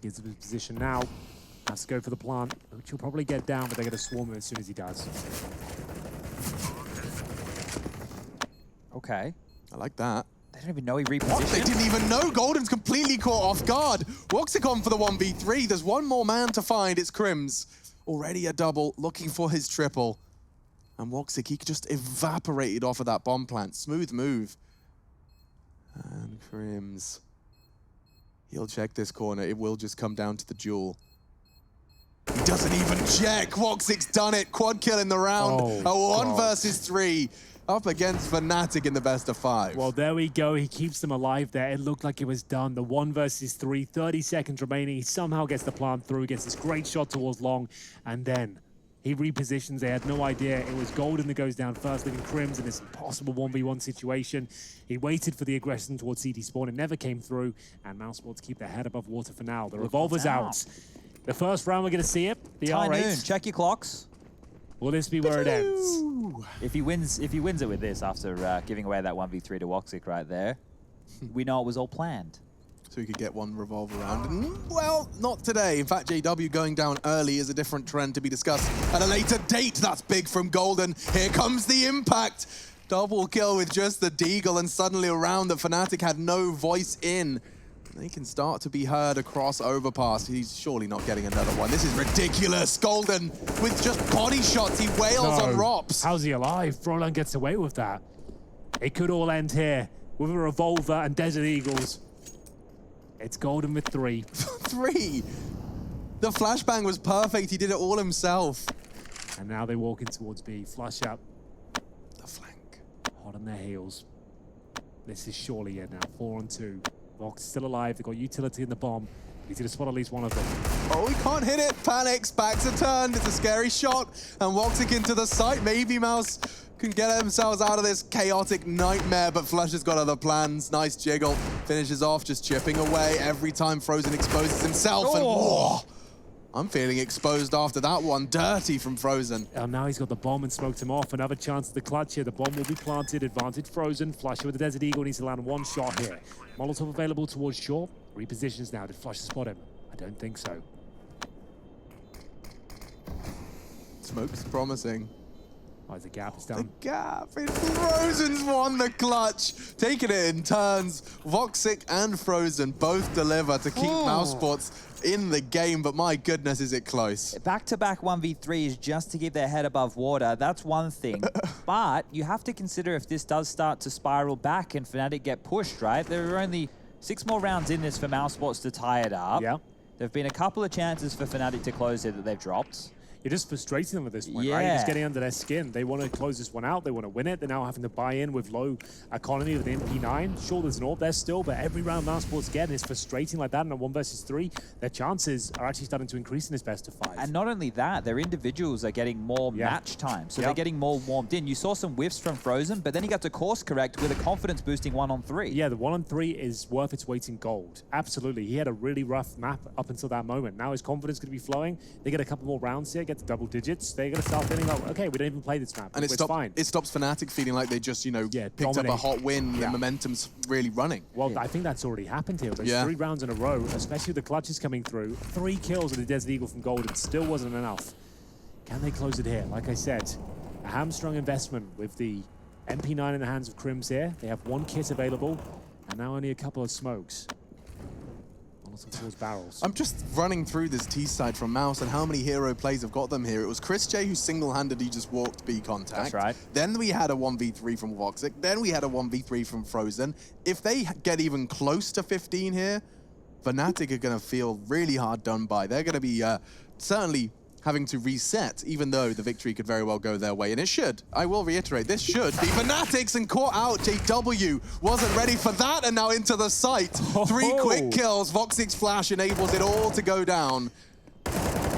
Gives him his position now. Has to go for the plant, which he'll probably get down, but they're going to swarm him as soon as he does. Okay. I like that. They don't even know he repositioned. What? They didn't even know. Golden's completely caught off guard. Voxic on for the 1v3. There's one more man to find. It's Crims. Already a double, looking for his triple. And Voxic, he just evaporated off of that bomb plant. Smooth move. And Crims. He'll check this corner. It will just come down to the duel. He doesn't even check. Voxic's done it. Quad kill in the round. A 1 versus 3. Up against Fnatic in the best of 5. Well, there we go. He keeps them alive there. It looked like it was done. The 1 versus 3, 30 seconds remaining. He somehow gets the plant through, gets this great shot towards long, and then he repositions. They had no idea. It was Golden that goes down first, leaving Crims in this impossible 1v1 situation. He waited for the aggression towards CT spawn. It never came through, and Mousesports keep their head above water for now. The revolver's out. The first round, we're going to see it. The R8. Check your clocks. Will this be where it ends? If he wins it with this after giving away that 1v3 to Voxic right there, we know it was all planned. So he could get 1 revolver round. And, well, not today. In fact, JW going down early is a different trend to be discussed at a later date. That's big from Golden. Here comes the impact. Double kill with just the Deagle, and suddenly a round that Fnatic had no voice in. They can start to be heard across overpass. He's surely not getting another one. This is ridiculous. Golden with just body shots. He wails on Rops. How's he alive? Frolan gets away with that. It could all end here with a revolver and Desert Eagles. It's Golden with 3. 3. The flashbang was perfect. He did it all himself. And now they walk in towards B. Flush up. The flank. Hot on their heels. This is surely it now. 4-on-2. Vox still alive. They've got utility in the bomb. He's going to spot at least one of them. Oh, he can't hit it. Panics. Backs are turned. It's a scary shot. And Voxic into the site. Maybe Mouse can get themselves out of this chaotic nightmare, but Flush has got other plans. Nice jiggle. Finishes off, just chipping away every time Frozen exposes himself. And whoa, I'm feeling exposed after that one. Dirty from Frozen. And now he's got the bomb and smoked him off. Another chance at the clutch here. The bomb will be planted. Advantage Frozen. Flush with the Desert Eagle needs to land 1 shot here. Molotov available towards shore. Repositions now. Did Flush spot him? I don't think so. Smoke's promising. Oh, the gap is down. The gap. Frozen's won the clutch. Taking it in turns. Voxic and Frozen both deliver to keep Mousesports in the game, but my goodness, is it close. Back-to-back 1v3s just to keep their head above water. That's one thing. But you have to consider if this does start to spiral back and Fnatic get pushed, right? There are only 6 more rounds in this for Mousesports to tie it up. Yeah. There have been a couple of chances for Fnatic to close it that they've dropped. You're just frustrating them at this point, right? You're just getting under their skin. They want to close this one out. They want to win it. They're now having to buy in with low economy with the MP9. Sure, there's an AWP there still, but every round Mousesports get is frustrating like that in a 1 versus 3. Their chances are actually starting to increase in this best of 5. And not only that, their individuals are getting more match time, so they're getting more warmed in. You saw some whiffs from Frozen, but then he got to course correct with a confidence-boosting 1-on-3. Yeah, the 1-on-3 is worth its weight in gold. Absolutely. He had a really rough map up until that moment. Now his confidence could be flowing. They get a couple more rounds here, get to double digits. They're going to start feeling like, okay, we don't even play this map. And it's fine. It stops Fnatic feeling like they just, you know, picked up a hot win. The momentum's really running. Well, I think that's already happened here. There's 3 rounds in a row, especially with the clutches coming through. 3 kills with the Desert Eagle from gold. It still wasn't enough. Can they close it here? Like I said, a hamstrung investment with the MP9 in the hands of Crims here. They have 1 kit available, and now only a couple of smokes. Barrels. I'm just running through this T side from Mouse and how many hero plays have got them here. It was Chris J who single-handedly just walked B contact. That's right. Then we had a 1v3 from Voxic. Then we had a 1v3 from Frozen. If they get even close to 15 here, Fnatic are going to feel really hard done by. They're going to be certainly having to reset, even though the victory could very well go their way. And it should. I will reiterate, this should be Fnatic's and caught out. JW wasn't ready for that, and now into the site. 3 quick kills. Voxic's flash enables it all to go down.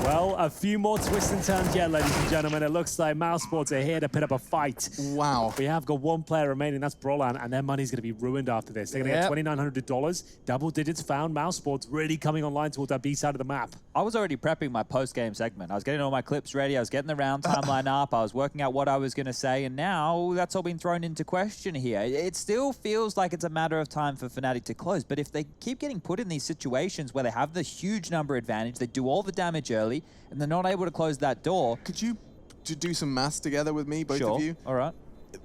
Well, a few more twists and turns yet, ladies and gentlemen. It looks like Mousesports are here to put up a fight. Wow. We have got 1 player remaining, that's Brolan, and their money's going to be ruined after this. They're going to get $2,900. Double digits found. Mousesports really coming online towards that B side of the map. I was already prepping my post-game segment. I was getting all my clips ready. I was getting the round timeline up. I was working out what I was going to say, and now that's all been thrown into question here. It still feels like it's a matter of time for Fnatic to close, but if they keep getting put in these situations where they have the huge number advantage, they do all the damage early, and they're not able to close that door. Could you do some maths together with me, both of you? All right.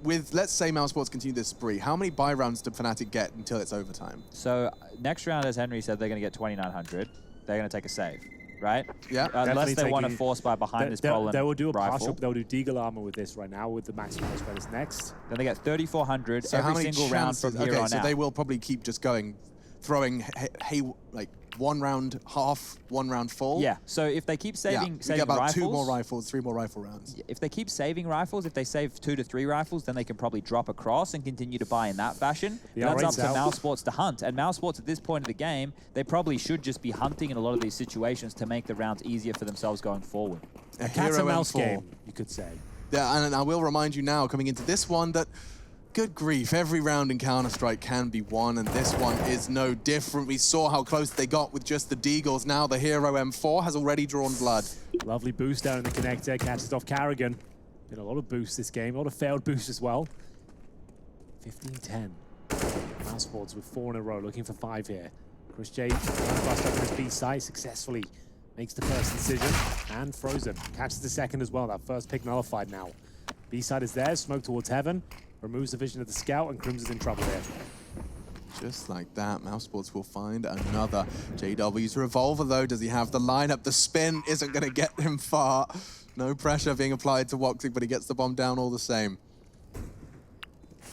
With, let's say, Mousesports continue this spree, how many buy rounds did Fnatic get until it's overtime? So next round, as Henry said, they're going to get 2,900. They're going to take a save, right? Yeah. Unless they want to force buy behind this Brolan They will do a rifle. partial. They'll do Deagle armor with this right now with the maximum credits next. Then they get 3,400 so every single round from here on so out. They will probably keep just going, throwing, like, 1 round half, 1 round full. Yeah, so if they keep saving we get about rifles, 2 more rifles, 3 more rifle rounds. If they keep saving rifles, if they save 2 to 3 rifles, then they can probably drop across and continue to buy in that fashion. That's up to Mousesports to hunt. And Mousesports at this point of the game, they probably should just be hunting in a lot of these situations to make the rounds easier for themselves going forward. A cat and mouse game, you could say. Yeah, and I will remind you now, coming into this one, that good grief, every round in Counter-Strike can be won, and this one is no different. We saw how close they got with just the Deagles. Now the hero M4 has already drawn blood. Lovely boost down in the connector, catches off Carrigan. Been a lot of boosts this game, a lot of failed boosts as well. 15-10. Mousesports with 4 in a row, looking for 5 here. Chris J trying to bust up in his B side, successfully makes the first decision, and Frozen catches the second as well. That first pick nullified now. B side is there, smoke towards heaven. Removes the vision of the scout, and Crims is in trouble here. Just like that, Mousesports will find another. JW's revolver, though, does he have the lineup? The spin isn't going to get him far. No pressure being applied to Voxic, but he gets the bomb down all the same.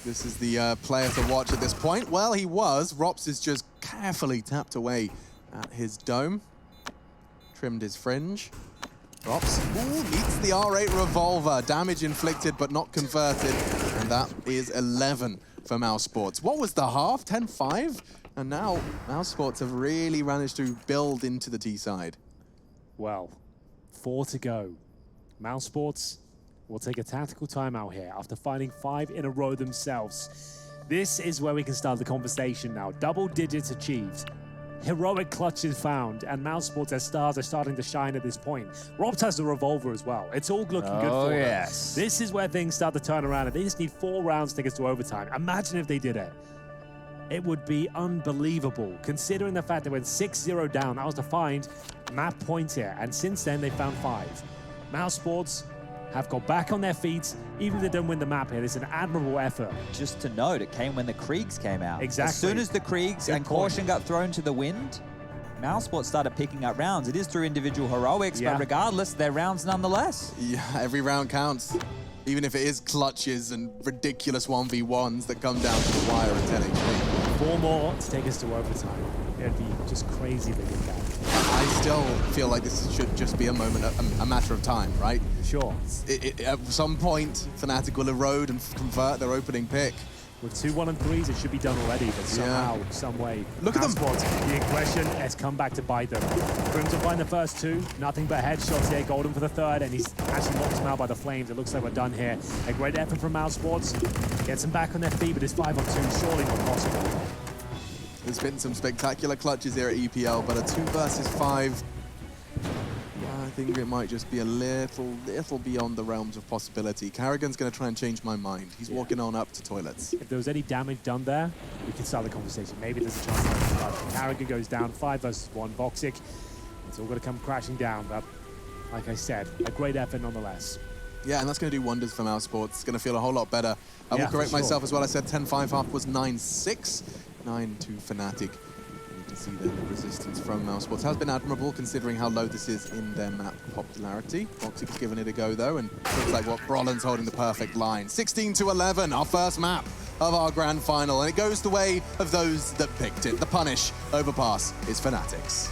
This is the player to watch at this point. Well, he was. Rops is just carefully tapped away at his dome. Trimmed his fringe. Rops, meets the R8 revolver. Damage inflicted, but not converted. And that is 11 for Mousesports. What was the half? 10-5? And now Mousesports have really managed to build into the T side. Well, 4 to go. Mousesports will take a tactical timeout here after finding 5 in a row themselves. This is where we can start the conversation now. Double digits achieved. Heroic clutches found, and Mousesports, their stars are starting to shine at this point. Robs has the revolver as well. It's all looking good for them. This is where things start to turn around, and they just need 4 rounds to get to overtime. Imagine if they did it. It would be unbelievable, considering the fact they went 6-0 down. That was to find map point here, and since then they found 5. Mousesports have got back on their feet, even if they don't win the map here. It's an admirable effort. Just to note, it came when the Kriegs came out. Exactly. As soon as the Kriegs and Caution got thrown to the wind, Mousesports started picking up rounds. It is through individual heroics, but regardless, they're rounds nonetheless. Yeah, every round counts. Even if it is clutches and ridiculous 1v1s that come down to the wire at 10 HP. 4 more to take us to overtime. It'd be just crazy if they did that. I still feel like this should just be a matter of time, right? Sure. At some point, Fnatic will erode and convert their opening pick. With 2 1-3s, it should be done already, but somehow, some way. Look at them. The aggression has come back to bite them. Crimson find the first 2, nothing but headshots here. Golden for the 3rd, and he's actually knocked him out by the flames. It looks like we're done here. A great effort from Mouse Sports. Gets them back on their feet, but it's 5-on-2, surely not possible. There's been some spectacular clutches here at EPL, but a 2 versus 5. I think it might just be a little beyond the realms of possibility. Carrigan's going to try and change my mind. He's walking on up to toilets. If there was any damage done there, we could start the conversation. Maybe there's a chance that Carrigan goes down, 5 versus 1. Voxic, it's all going to come crashing down, but like I said, a great effort nonetheless. Yeah, and that's going to do wonders for Mouse Sports. It's going to feel a whole lot better. I will correct myself as well. I said 10-5 half was 9-6, 9-2 Fnatic. You can see the resistance from Mouse Sports has been admirable considering how low this is in their map popularity. Voxic's given it a go though, and looks like Brollan's holding the perfect line. 16-11, our first map of our grand final, and it goes the way of those that picked it. The punish overpass is Fnatic's.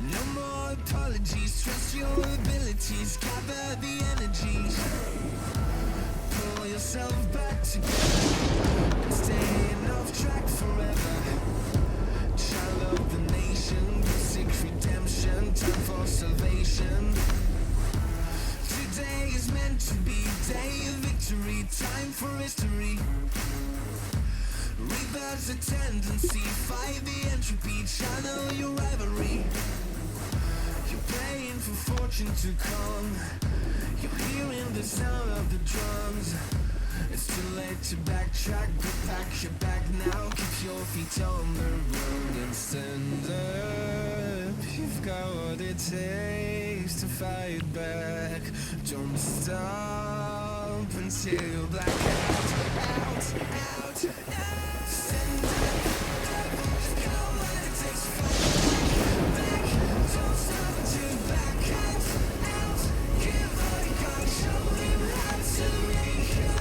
No more apologies, trust your abilities, gather the energy. Pull yourself back together, staying off track forever. Child of the nation, seek redemption, time for salvation. Today is meant to be day of victory, time for history. Reverse the tendency, fight the entropy, channel your rivalry. You're praying for fortune to come, you're hearing the sound of the drums. It's too late to backtrack, but pack your bag now. Keep your feet on the road and stand up. You've got what it takes to fight back. Don't stop until you're black out. Stand up. Come on, it takes to fight back. Don't stop until you're back out. Give all you got, show him how to make it.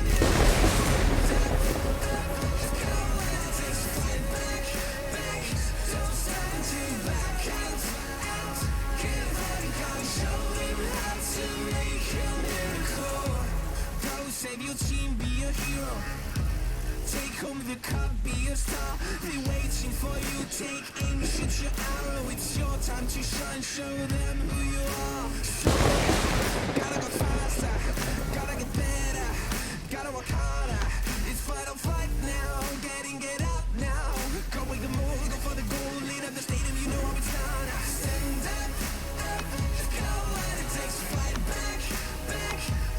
Save your team, be a hero. Take home the cup, be a star. They're waiting for you, take aim, shoot your arrow. It's your time to shine, show them who you are. Show them. Gotta go faster, gotta get better, gotta work harder. It's fight or flight now, get up now. Go with the move, go for the goal, lead up the stadium, you know how it's done. Stand up, come on, it takes to fight back.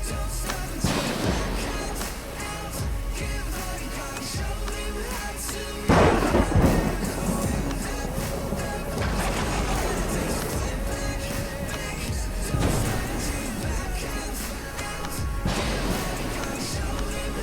Don't stop until you're back out. Give all you got, show him how to make it. It takes to fight back. Don't stop until you're back out. Give all you got, show him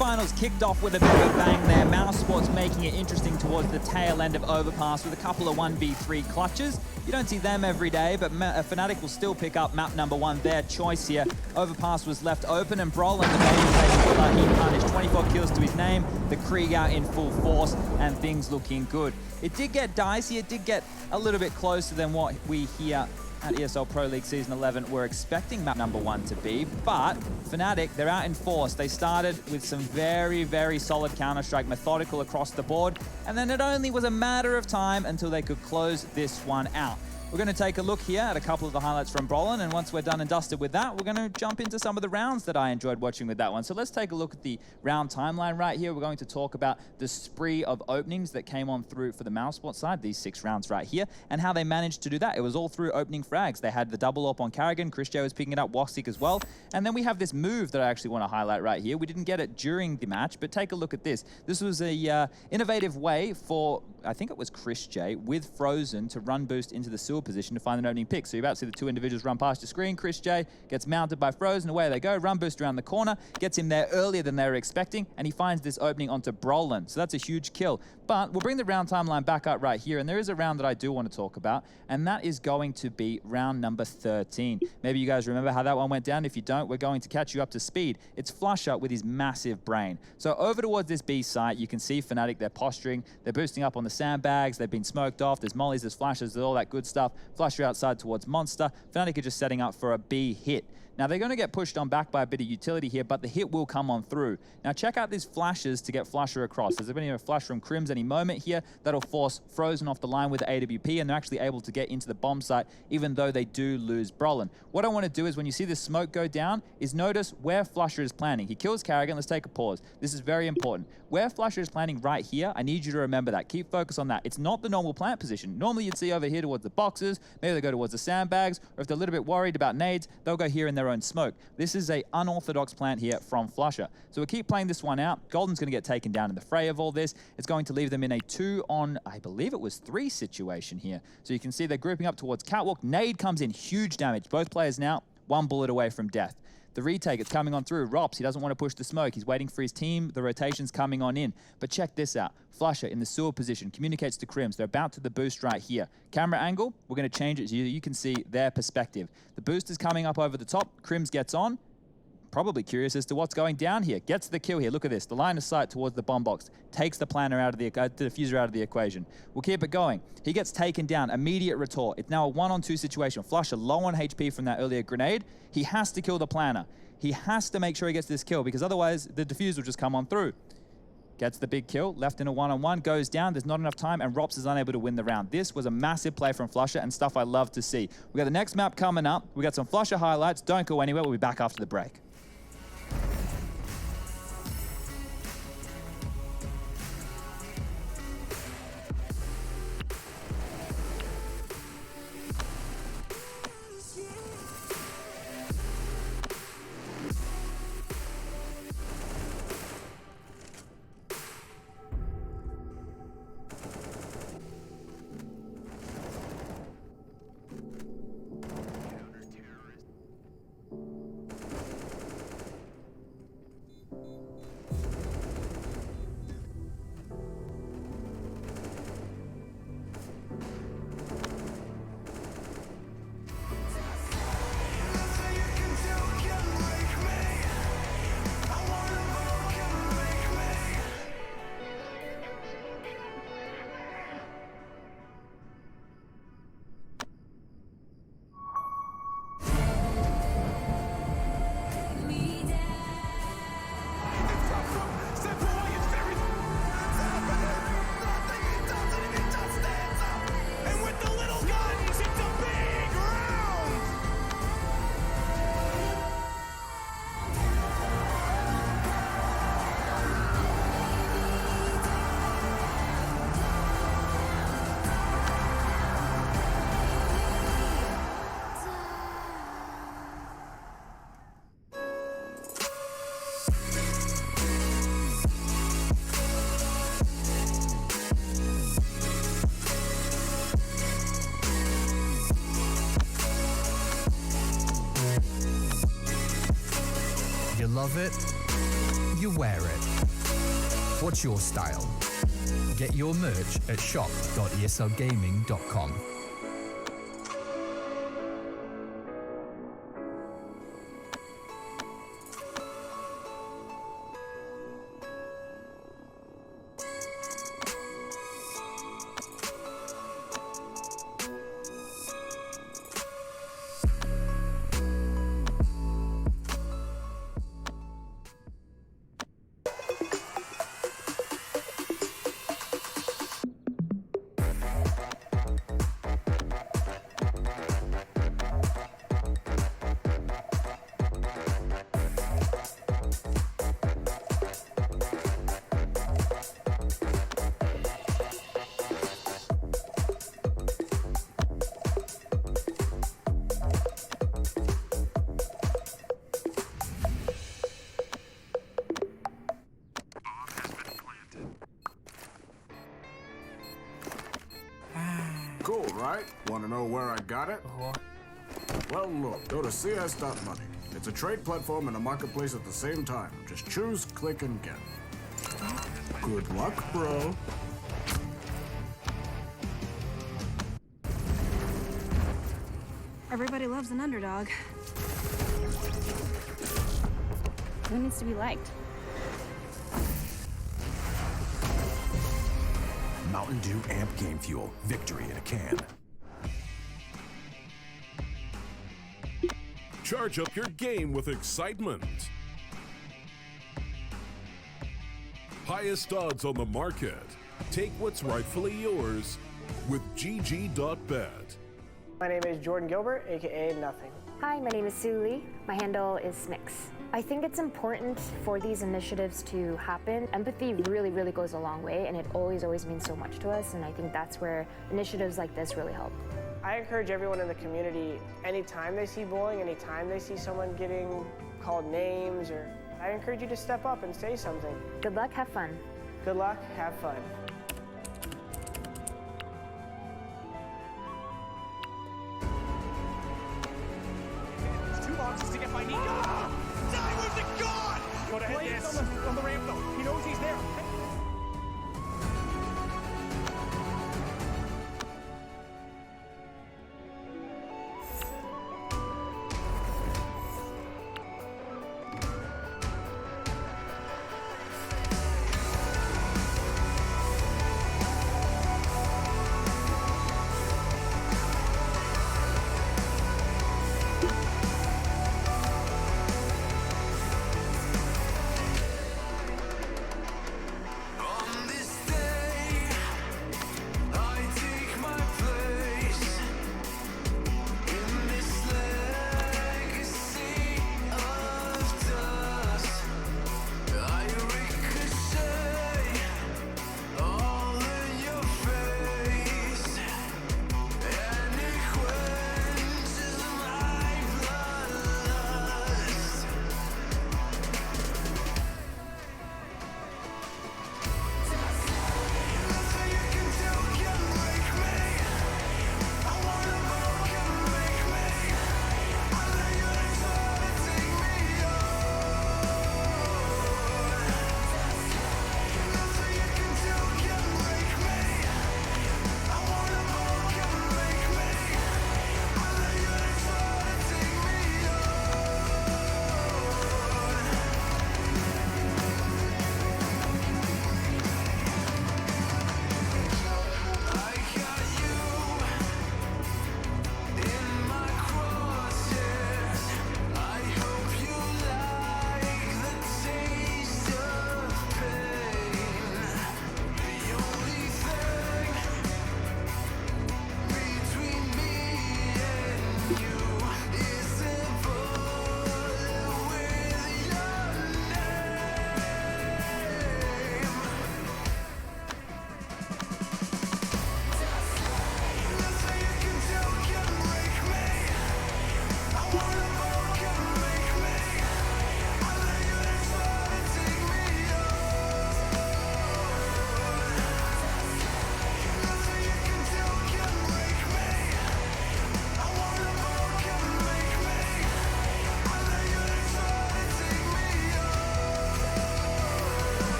finals kicked off with a bit of a bang there. Mouse Sports making it interesting towards the tail end of Overpass with a couple of 1v3 clutches. You don't see them every day, but Fnatic will still pick up map number 1, their choice here. Overpass was left open, and Brolin, the babyface killer, he punished 24 kills to his name. The Krieg out in full force, and things looking good. It did get dicey. It did get a little bit closer than what we here at ESL Pro League Season 11 were expecting map number 1 to be, but Fnatic, they're out in force. They started with some very, very solid Counter-Strike, methodical across the board, and then it only was a matter of time until they could close this one out. We're going to take a look here at a couple of the highlights from Brolin, and once we're done and dusted with that, we're going to jump into some of the rounds that I enjoyed watching with that one. So let's take a look at the round timeline right here. We're going to talk about the spree of openings that came on through for the Mousesport side, these 6 rounds right here, and how they managed to do that. It was all through opening frags. They had the double up on Karrigan, Cristio was picking it up, Wasik as well, and then we have this move that I actually want to highlight right here. We didn't get it during the match, but take a look at this. This was a innovative way for, I think it was Cristio, with Frozen to run boost into the sewer position to find an opening pick. So you're about to see the 2 individuals run past your screen. Cristio gets mounted by Frozen, away they go. Run boost around the corner, gets him there earlier than they were expecting, and he finds this opening onto Brolin. So that's a huge kill. But we'll bring the round timeline back up right here, and there is a round that I do want to talk about, and that is going to be round number 13. Maybe you guys remember how that one went down. If you don't, we're going to catch you up to speed. It's Flusher with his massive brain. So over towards this B site, you can see Fnatic, they're posturing, they're boosting up on the sandbags, they've been smoked off, there's mollies, there's flashes, there's all that good stuff. Flusher outside towards Monster. Fnatic are just setting up for a B hit. Now, they're going to get pushed on back by a bit of utility here, but the hit will come on through. Now, check out these flashes to get Flusher across. There's been a flash from Crims any moment here. That'll force Frozen off the line with the AWP, and they're actually able to get into the bomb site, even though they do lose Brolin. What I want to do is, when you see this smoke go down, is notice where Flusher is planning. He kills Karrigan. Let's take a pause. This is very important. Where Flusher is planning right here, I need you to remember that. Keep focus on that. It's not the normal plant position. Normally, you'd see over here towards the boxes. Maybe they go towards the sandbags, or if they're a little bit worried about nades, they'll go here in their own smoke. This is a unorthodox plant here from Flusher. So we'll keep playing this one out. Golden's going to get taken down in the fray of all this. It's going to leave them in a 2 on, I believe it was 3 situation here. So you can see they're grouping up towards Catwalk. Nade comes in, huge damage. Both players now 1 bullet away from death. The retake, it's coming on through. Rops, he doesn't want to push the smoke. He's waiting for his team. The rotation's coming on in. But check this out. Flusher in the sewer position communicates to Crims. They're about to the boost right here. Camera angle, we're going to change it so you can see their perspective. The boost is coming up over the top. Crims gets on. Probably curious as to what's going down here. Gets the kill here. Look at this. The line of sight towards the bomb box. Takes the planner out of the diffuser out of the equation. We'll keep it going. He gets taken down. Immediate retort. It's now a 1-on-2 situation. Flusher low on HP from that earlier grenade. He has to kill the planner. He has to make sure he gets this kill, because otherwise the diffuse will just come on through. Gets the big kill, left in a 1-on-1, goes down, there's not enough time, and Rops is unable to win the round. This was a massive play from Flusher and stuff I love to see. We got the next map coming up. We got some Flusher highlights. Don't go anywhere. We'll be back after the break. You love it, you wear it. What's your style? Get your merch at shop.eslgaming.com. Cool, right? Want to know where I got it? Well, look, go to Cs.money. It's a trade platform and a marketplace at the same time. Just choose, click, and get. Good luck, bro. Everybody loves an underdog. Who needs to be liked? Mountain Dew Amp Game Fuel. Victory in a can. Charge up your game with excitement. Highest odds on the market. Take what's rightfully yours with GG.bet. My name is Jordan Gilbert, aka Nothing. Hi, my name is Sue Lee. My handle is Smix. I think it's important for these initiatives to happen. Empathy really, really goes a long way, and it always means so much to us, and I think that's where initiatives like this really help. I encourage everyone in the community, anytime they see bullying, anytime they see someone getting called names, I encourage you to step up and say something. Good luck, have fun. Good luck, have fun. Two boxes to get by Nico. Die with the god! Go to hit this. On the ramp though. He knows he's there.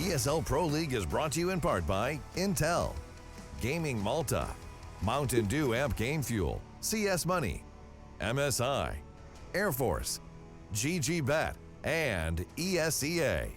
ESL Pro League is brought to you in part by Intel, Gaming Malta, Mountain Dew Amp Game Fuel, CS Money, MSI, Air Force, GG Bet, and ESEA.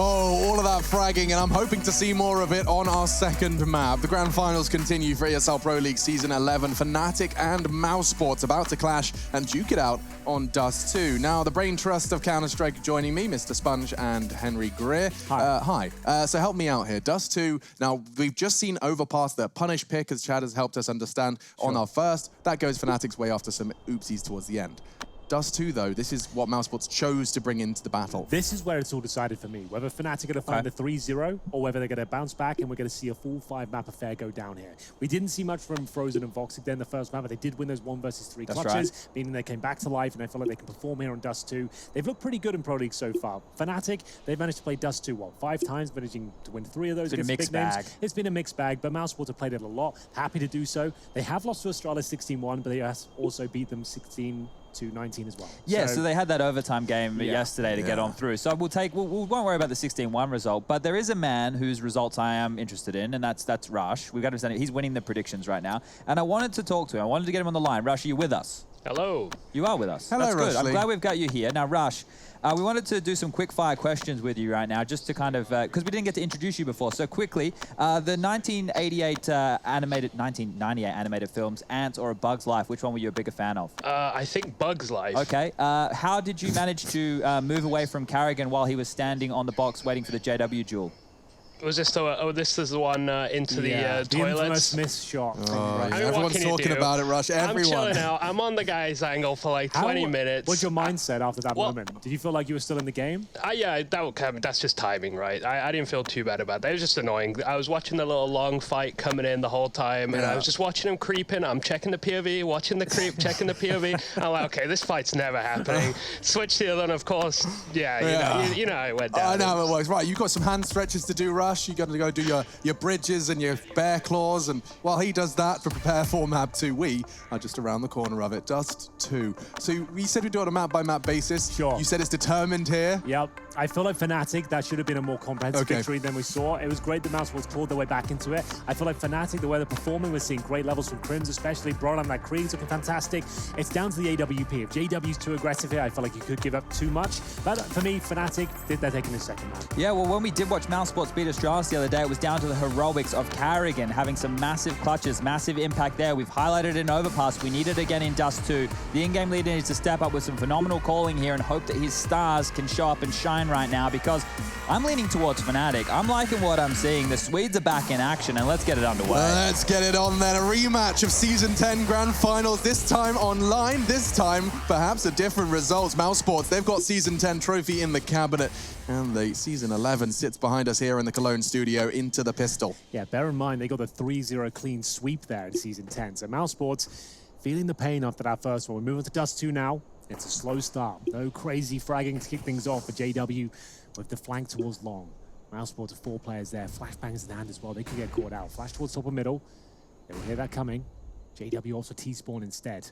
Oh, all of that fragging, and I'm hoping to see more of it on our second map. The grand finals continue for ESL Pro League Season 11. Fnatic and Mousesports about to clash and duke it out on Dust 2. Now, the brain trust of Counter-Strike joining me, Mr. Sponge and Henry Greer. Hi. So help me out here. Dust 2, now we've just seen Overpass, the punish pick, as Chad has helped us understand on our first. That goes Fnatic's way after some oopsies towards the end. Dust 2, though, this is what Mousesports chose to bring into the battle. This is where it's all decided for me. Whether Fnatic are going to find the 3-0 or whether they're going to bounce back and we're going to see a full 5-map affair go down here. We didn't see much from Frozen and Voxic in the first map, but they did win those 1 versus 3 clutches, meaning they came back to life and I feel like they can perform here on Dust 2. They've looked pretty good in Pro League so far. Fnatic, they've managed to play Dust 2, 5 times, managing to win 3 of those against big names. It's been a mixed bag, but Mousesports have played it a lot. Happy to do so. They have lost to Astralis 16-1, but they also beat them 16-19 as well. Yeah, so they had that overtime game yesterday to get on through. So we won't worry about the 16-1 result, but there is a man whose results I am interested in, and that's Rush. We've got to understand he's winning the predictions right now, and I wanted to talk to him. I wanted to get him on the line. Rush, are you with us? Hello. You are with us. Hello, That's good. Rush. I'm glad we've got you here. Now, Rush, we wanted to do some quick-fire questions with you right now, just to kind of, because we didn't get to introduce you before. So quickly, the 1998 1998 animated films, Ants or A Bug's Life, which one were you a bigger fan of? I think Bug's Life. Okay. How did you manage to move away from Carrigan while he was standing on the box waiting for the JW duel? Was this the, this is the one into the toilets? Infamous miss shot. Everyone's talking about it, Rush. Everyone. I'm chilling out. I'm on the guy's angle for like 20 minutes. What's your mindset after that moment? Did you feel like you were still in the game? Yeah, that's just timing, right? I didn't feel too bad about that. It was just annoying. I was watching the little long fight coming in the whole time, and I was just watching him creeping. I'm checking the POV, watching the creep, checking the POV. I'm like, okay, this fight's never happening. Switch to the other, and of course, you know how it went down. I know how it works. Right, you've got some hand stretches to do, Rush. You got to go do your bridges and your bear claws, and while he does that for prepare for map 2, we are just around the corner of it. Dust 2. So we said we do it on a map-by-map basis. Sure. You said it's determined here. Yep. I feel like Fnatic, that should have been a more comprehensive victory than we saw. It was great that Mousesports clawed their way back into it. I feel like Fnatic, the way they're performing, we're seeing great levels from Crims, especially Broadham. That Creed's looking fantastic. It's down to the AWP. If JW's too aggressive here, I feel like you could give up too much. But for me, Fnatic, they're taking the second map. Yeah, well, when we did watch Mousesports beat Astralis the other day, it was down to the heroics of Carrigan having some massive clutches, massive impact there. We've highlighted in Overpass. We need it again in Dust 2. The in-game leader needs to step up with some phenomenal calling here and hope that his stars can show up and shine right now, because I'm leaning towards Fnatic. I'm liking what I'm seeing. The Swedes are back in action, and let's get it underway. Let's get it on then. A rematch of Season 10 Grand Finals, this time online, this time perhaps a different result. Mousesports, they've got Season 10 trophy in the cabinet, and the Season 11 sits behind us here in the Cologne studio into the pistol. Yeah, bear in mind, they got the 3-0 clean sweep there in Season 10. So Mousesports feeling the pain after that first one. We're moving to Dust 2 now. It's a slow start. No crazy fragging to kick things off for JW with the flank towards long. Mousesports are 4 players there. Flashbangs in hand as well. They could get caught out. Flash towards top of middle. They will hear that coming. JW also T-spawn instead.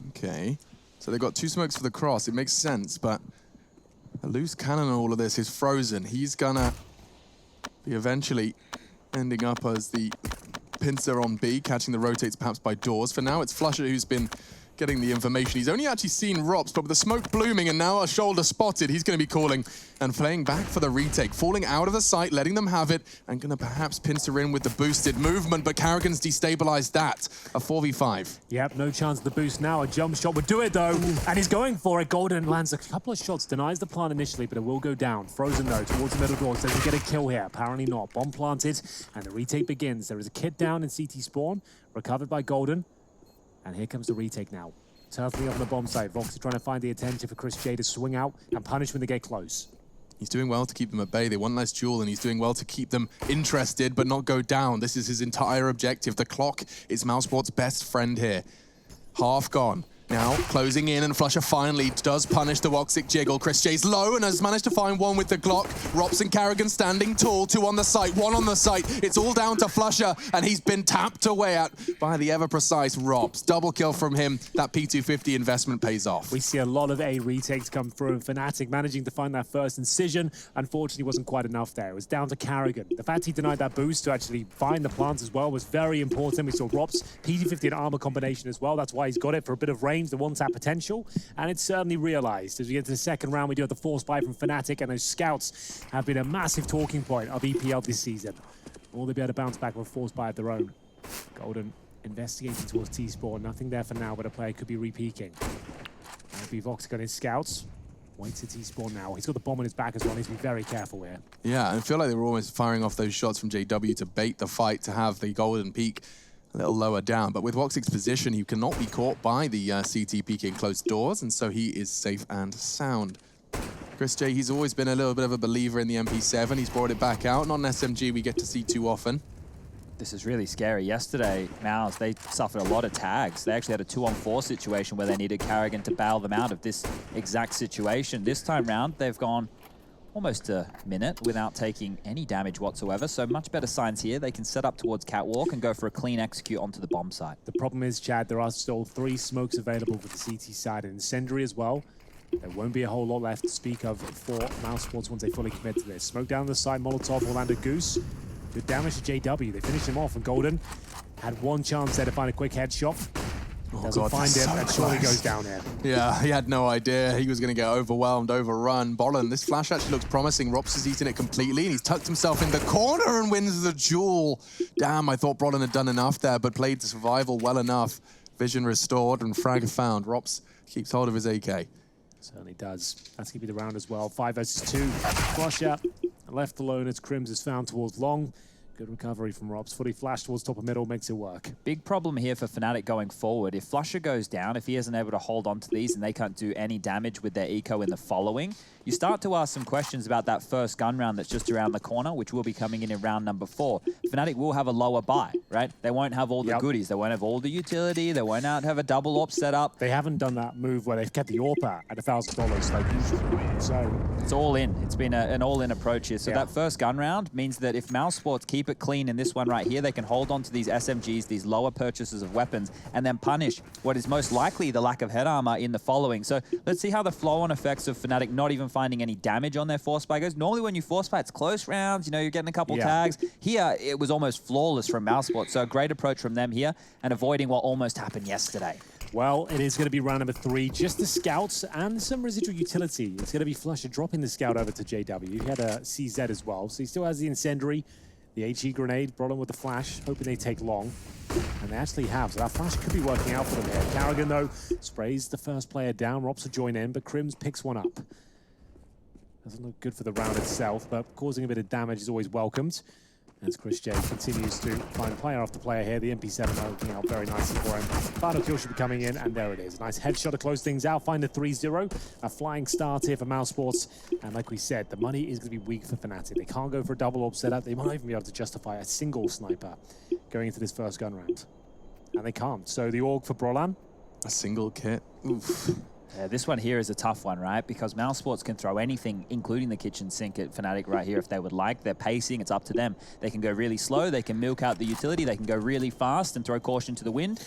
Okay. So they've got 2 smokes for the cross. It makes sense, but a loose cannon in all of this is Frozen. He's gonna be eventually ending up as the pincer on B, catching the rotates perhaps by doors. For now, it's Flusher who's been getting the information. He's only actually seen Rops, but with the smoke blooming and now a shoulder spotted, he's going to be calling and playing back for the retake, falling out of the sight, letting them have it, and going to perhaps pincer in with the boosted movement, but Carrigan's destabilized that. A 4v5. Yep, no chance of the boost now. A jump shot would do it, though, and he's going for it. Golden lands a couple of shots, denies the plant initially, but it will go down. Frozen, though, towards the middle doors. Does he get a kill here? Apparently not. Bomb planted, and the retake begins. There is a kit down in CT spawn, recovered by Golden, and here comes the retake now. Turtling up on the bomb site. Voxy trying to find the attention for Chris J to swing out and punish when they get close. He's doing well to keep them at bay. They want a nice duel, and he's doing well to keep them interested, but not go down. This is his entire objective. The clock is Mousesport's best friend here. Half gone. Now, closing in, and Flusher finally does punish the Woxic jiggle. Chris J's low and has managed to find one with the Glock. Rops and Carrigan standing tall, 2 on the site, 1 on the site. It's all down to Flusher, and he's been tapped away at by the ever-precise Rops. Double kill from him. That P250 investment pays off. We see a lot of A retakes come through, and Fnatic managing to find that first incision. Unfortunately, wasn't quite enough there. It was down to Carrigan. The fact he denied that boost to actually find the plants as well was very important. We saw Rops, P250 and armor combination as well. That's why he's got it for a bit of range, the one-tap potential, and it's certainly realized. As we get to the second round, we do have the force buy from Fnatic, and those scouts have been a massive talking point of EPL this season. Will they be able to bounce back with a force buy of their own? Golden investigating towards T-Spawn. Nothing there for now, but a player could be re-peeking. Maybe Vox got his scouts. Waits to T-Spawn now. He's got the bomb on his back as well. He needs to be very careful here. Yeah, I feel like they were almost firing off those shots from JW to bait the fight to have the Golden peak a little lower down, but with Woxic's position, he cannot be caught by the CT peeking closed doors, and so he is safe and sound. Chris J, he's always been a little bit of a believer in the MP7. He's brought it back out. Not an SMG we get to see too often. This is really scary. Yesterday, Mouse, they suffered a lot of tags. They actually had a 2-on-4 situation where they needed Carrigan to bail them out of this exact situation. This time round, they've gone almost a minute without taking any damage whatsoever, so much better signs here. They can set up towards Catwalk and go for a clean execute onto the bomb site. The problem is, Chad, there are still 3 smokes available for the CT side and Incendiary as well. There won't be a whole lot left to speak of for Mousesports once they fully commit to this. Smoke down the side, Molotov, Orlando Goose. Good damage to JW. They finish him off, and Golden had one chance there to find a quick headshot. Doesn't find him, and surely goes down here. Yeah, he had no idea. He was going to get overwhelmed, overrun. Bollen, this flash actually looks promising. Rops has eaten it completely, and he's tucked himself in the corner and wins the duel. Damn, I thought Bollen had done enough there, but played the survival well enough. Vision restored and frag found. Rops keeps hold of his AK. Certainly does. That's going to be the round as well. 5 versus 2. Flusher left alone as Crims is found towards long. Good recovery from Rops. Fully flashed towards top of middle, makes it work. Big problem here for Fnatic going forward. If Flusher goes down, if he isn't able to hold on to these and they can't do any damage with their eco in the following, you start to ask some questions about that first gun round that's just around the corner, which will be coming in round number 4. Fnatic will have a lower buy, right? They won't have all the goodies. They won't have all the utility. They won't have a double AWP set up. They haven't done that move where they've kept the AWP at $1,000 like usual. So it's all in. It's been an all-in approach here. So that first gun round means that if Mousesports keep it clean in this one right here, they can hold on to these SMGs, these lower purchases of weapons, and then punish what is most likely the lack of head armor in the following. So let's see how the flow-on effects of Fnatic not even finding any damage on their force buy goes. Normally when you force buy, it's close rounds, you know, you're getting a couple tags. Here, it was almost flawless from Mousesports. So a great approach from them here and avoiding what almost happened yesterday. Well, it is going to be round number 3. Just the scouts and some residual utility. It's going to be Flusher dropping the scout over to JW. He had a CZ as well, so he still has the Incendiary, the HE grenade, brought him with the flash, hoping they take long. And they actually have, so that flash could be working out for them here. Carrigan, though, sprays the first player down. Rops will join in, but Crims picks one up. Doesn't look good for the round itself, but causing a bit of damage is always welcomed. As Chris J continues to find player after player here, the MP7 working out very nicely for him. Final kill should be coming in, and there it is. A nice headshot to close things out, find a 3-0. A flying start here for Mousesports. And like we said, the money is going to be weak for Fnatic. They can't go for a double AWP setup. They might even be able to justify a single sniper going into this first gun round. And they can't. So the AUG for Brolan. A single kit. Oof. Yeah, this one here is a tough one, right? Because Mousesports can throw anything, including the kitchen sink at Fnatic right here if they would like. They're pacing, it's up to them. They can go really slow, they can milk out the utility, they can go really fast and throw caution to the wind.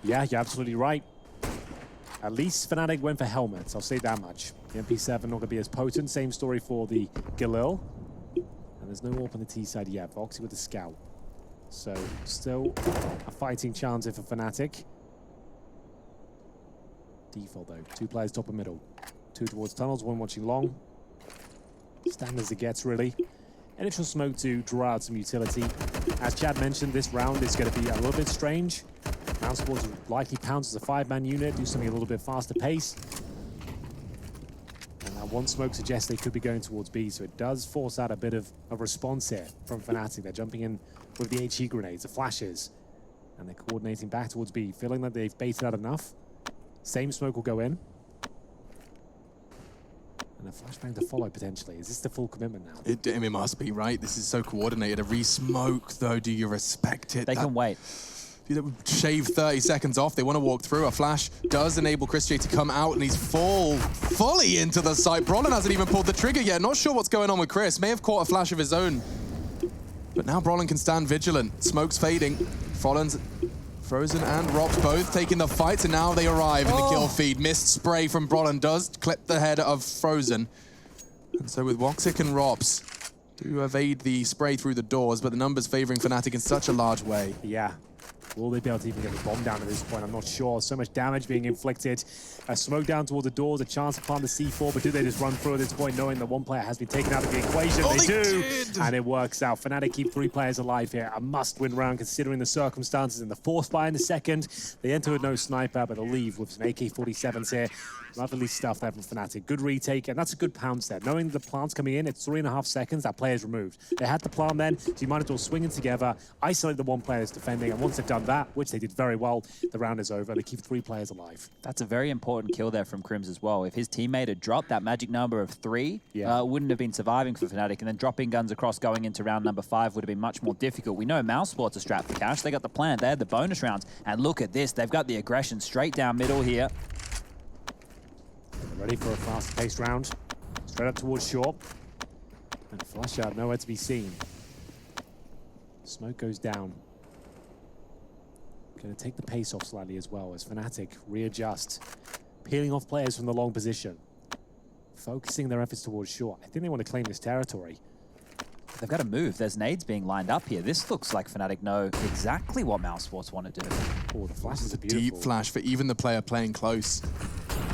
Yeah, you're absolutely right. At least Fnatic went for helmets, I'll say that much. The MP7 not going to be as potent. Same story for the Galil. And there's no AWP on the T side yet. Voxy with the scout. So still a fighting chance here for Fnatic. Default though, 2 players top and middle. 2 towards tunnels, 1 watching long. Standard as it gets, really. Initial smoke to draw out some utility. As Chad mentioned, this round is going to be a little bit strange. Mousesports will likely pounce as a 5-man unit, do something a little bit faster pace. And that 1 smoke suggests they could be going towards B, so it does force out a bit of a response here from Fnatic. They're jumping in with the HE grenades, the flashes, and they're coordinating back towards B, feeling that they've baited out enough. Same smoke will go in. And a flashbang to follow, potentially. Is this the full commitment now? It must be, right? This is so coordinated. A re-smoke, though, do you respect it? They can wait. Shave 30 seconds off. They want to walk through. A flash does enable Chris J to come out, and he's fully into the site. Brolin hasn't even pulled the trigger yet. Not sure what's going on with Chris. May have caught a flash of his own. But now Brolin can stand vigilant. Smoke's fading. Frozen and Rops both taking the fights, and now they arrive in the kill feed. Mist spray from Brolin does clip the head of Frozen. And so with Woxic and Rops do evade the spray through the doors, but the numbers favoring Fnatic in such a large way. Yeah. Will they be able to even get the bomb down at this point? I'm not sure. So much damage being inflicted. A smoke down towards the doors, a chance to plant the C4, but do they just run through at this point, knowing that 1 player has been taken out of the equation? They do! And it works out. Fnatic keep 3 players alive here. A must-win round considering the circumstances. And the 4th spy in the second. They enter with no sniper, but they'll leave with some AK-47s here. Lovely stuff there from Fnatic. Good retake, and that's a good pounce there. Knowing the plant's coming in, it's 3.5 seconds, that player's removed. They had the plant then, so you might as well swing it together, isolate the 1 player that's defending, and once they've done that, which they did very well, the round is over. They keep 3 players alive. That's a very important kill there from Crims as well. If his teammate had dropped that magic number of 3, wouldn't have been surviving for Fnatic, and then dropping guns across going into round number 5 would have been much more difficult. We know Mousesports are strapped for cash. They got the plant, they had the bonus rounds, and look at this. They've got the aggression straight down middle here. Ready for a fast-paced round. Straight up towards short. And flush out, nowhere to be seen. Smoke goes down. Going to take the pace off slightly as well as Fnatic readjust. Peeling off players from the long position. Focusing their efforts towards short. I think they want to claim this territory. They've got to move. There's nades being lined up here. This looks like Fnatic know exactly what Mousesports want to do. Oh, the flashes are beautiful. Deep flash for even the player playing close.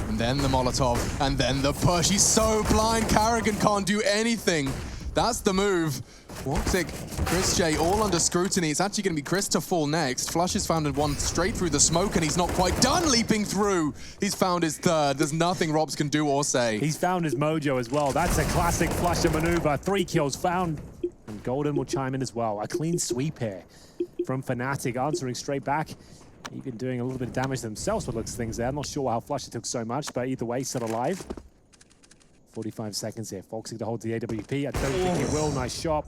And then the Molotov, and then the push. He's so blind, Carrigan can't do anything. That's the move. Woxic, Chris J, all under scrutiny. It's actually going to be Chris to fall next. Flush has found one straight through the smoke, and he's not quite done leaping through. He's found his 3rd. There's nothing Robs can do or say. He's found his mojo as well. That's a classic flusher maneuver. 3 kills found. And Golden will chime in as well. A clean sweep here from Fnatic, answering straight back. Even doing a little bit of damage themselves by looks things there. I'm not sure how Flusher took so much, but either way, still alive. 45 seconds here. Foxy to hold the AWP. I don't think he will. Nice shot.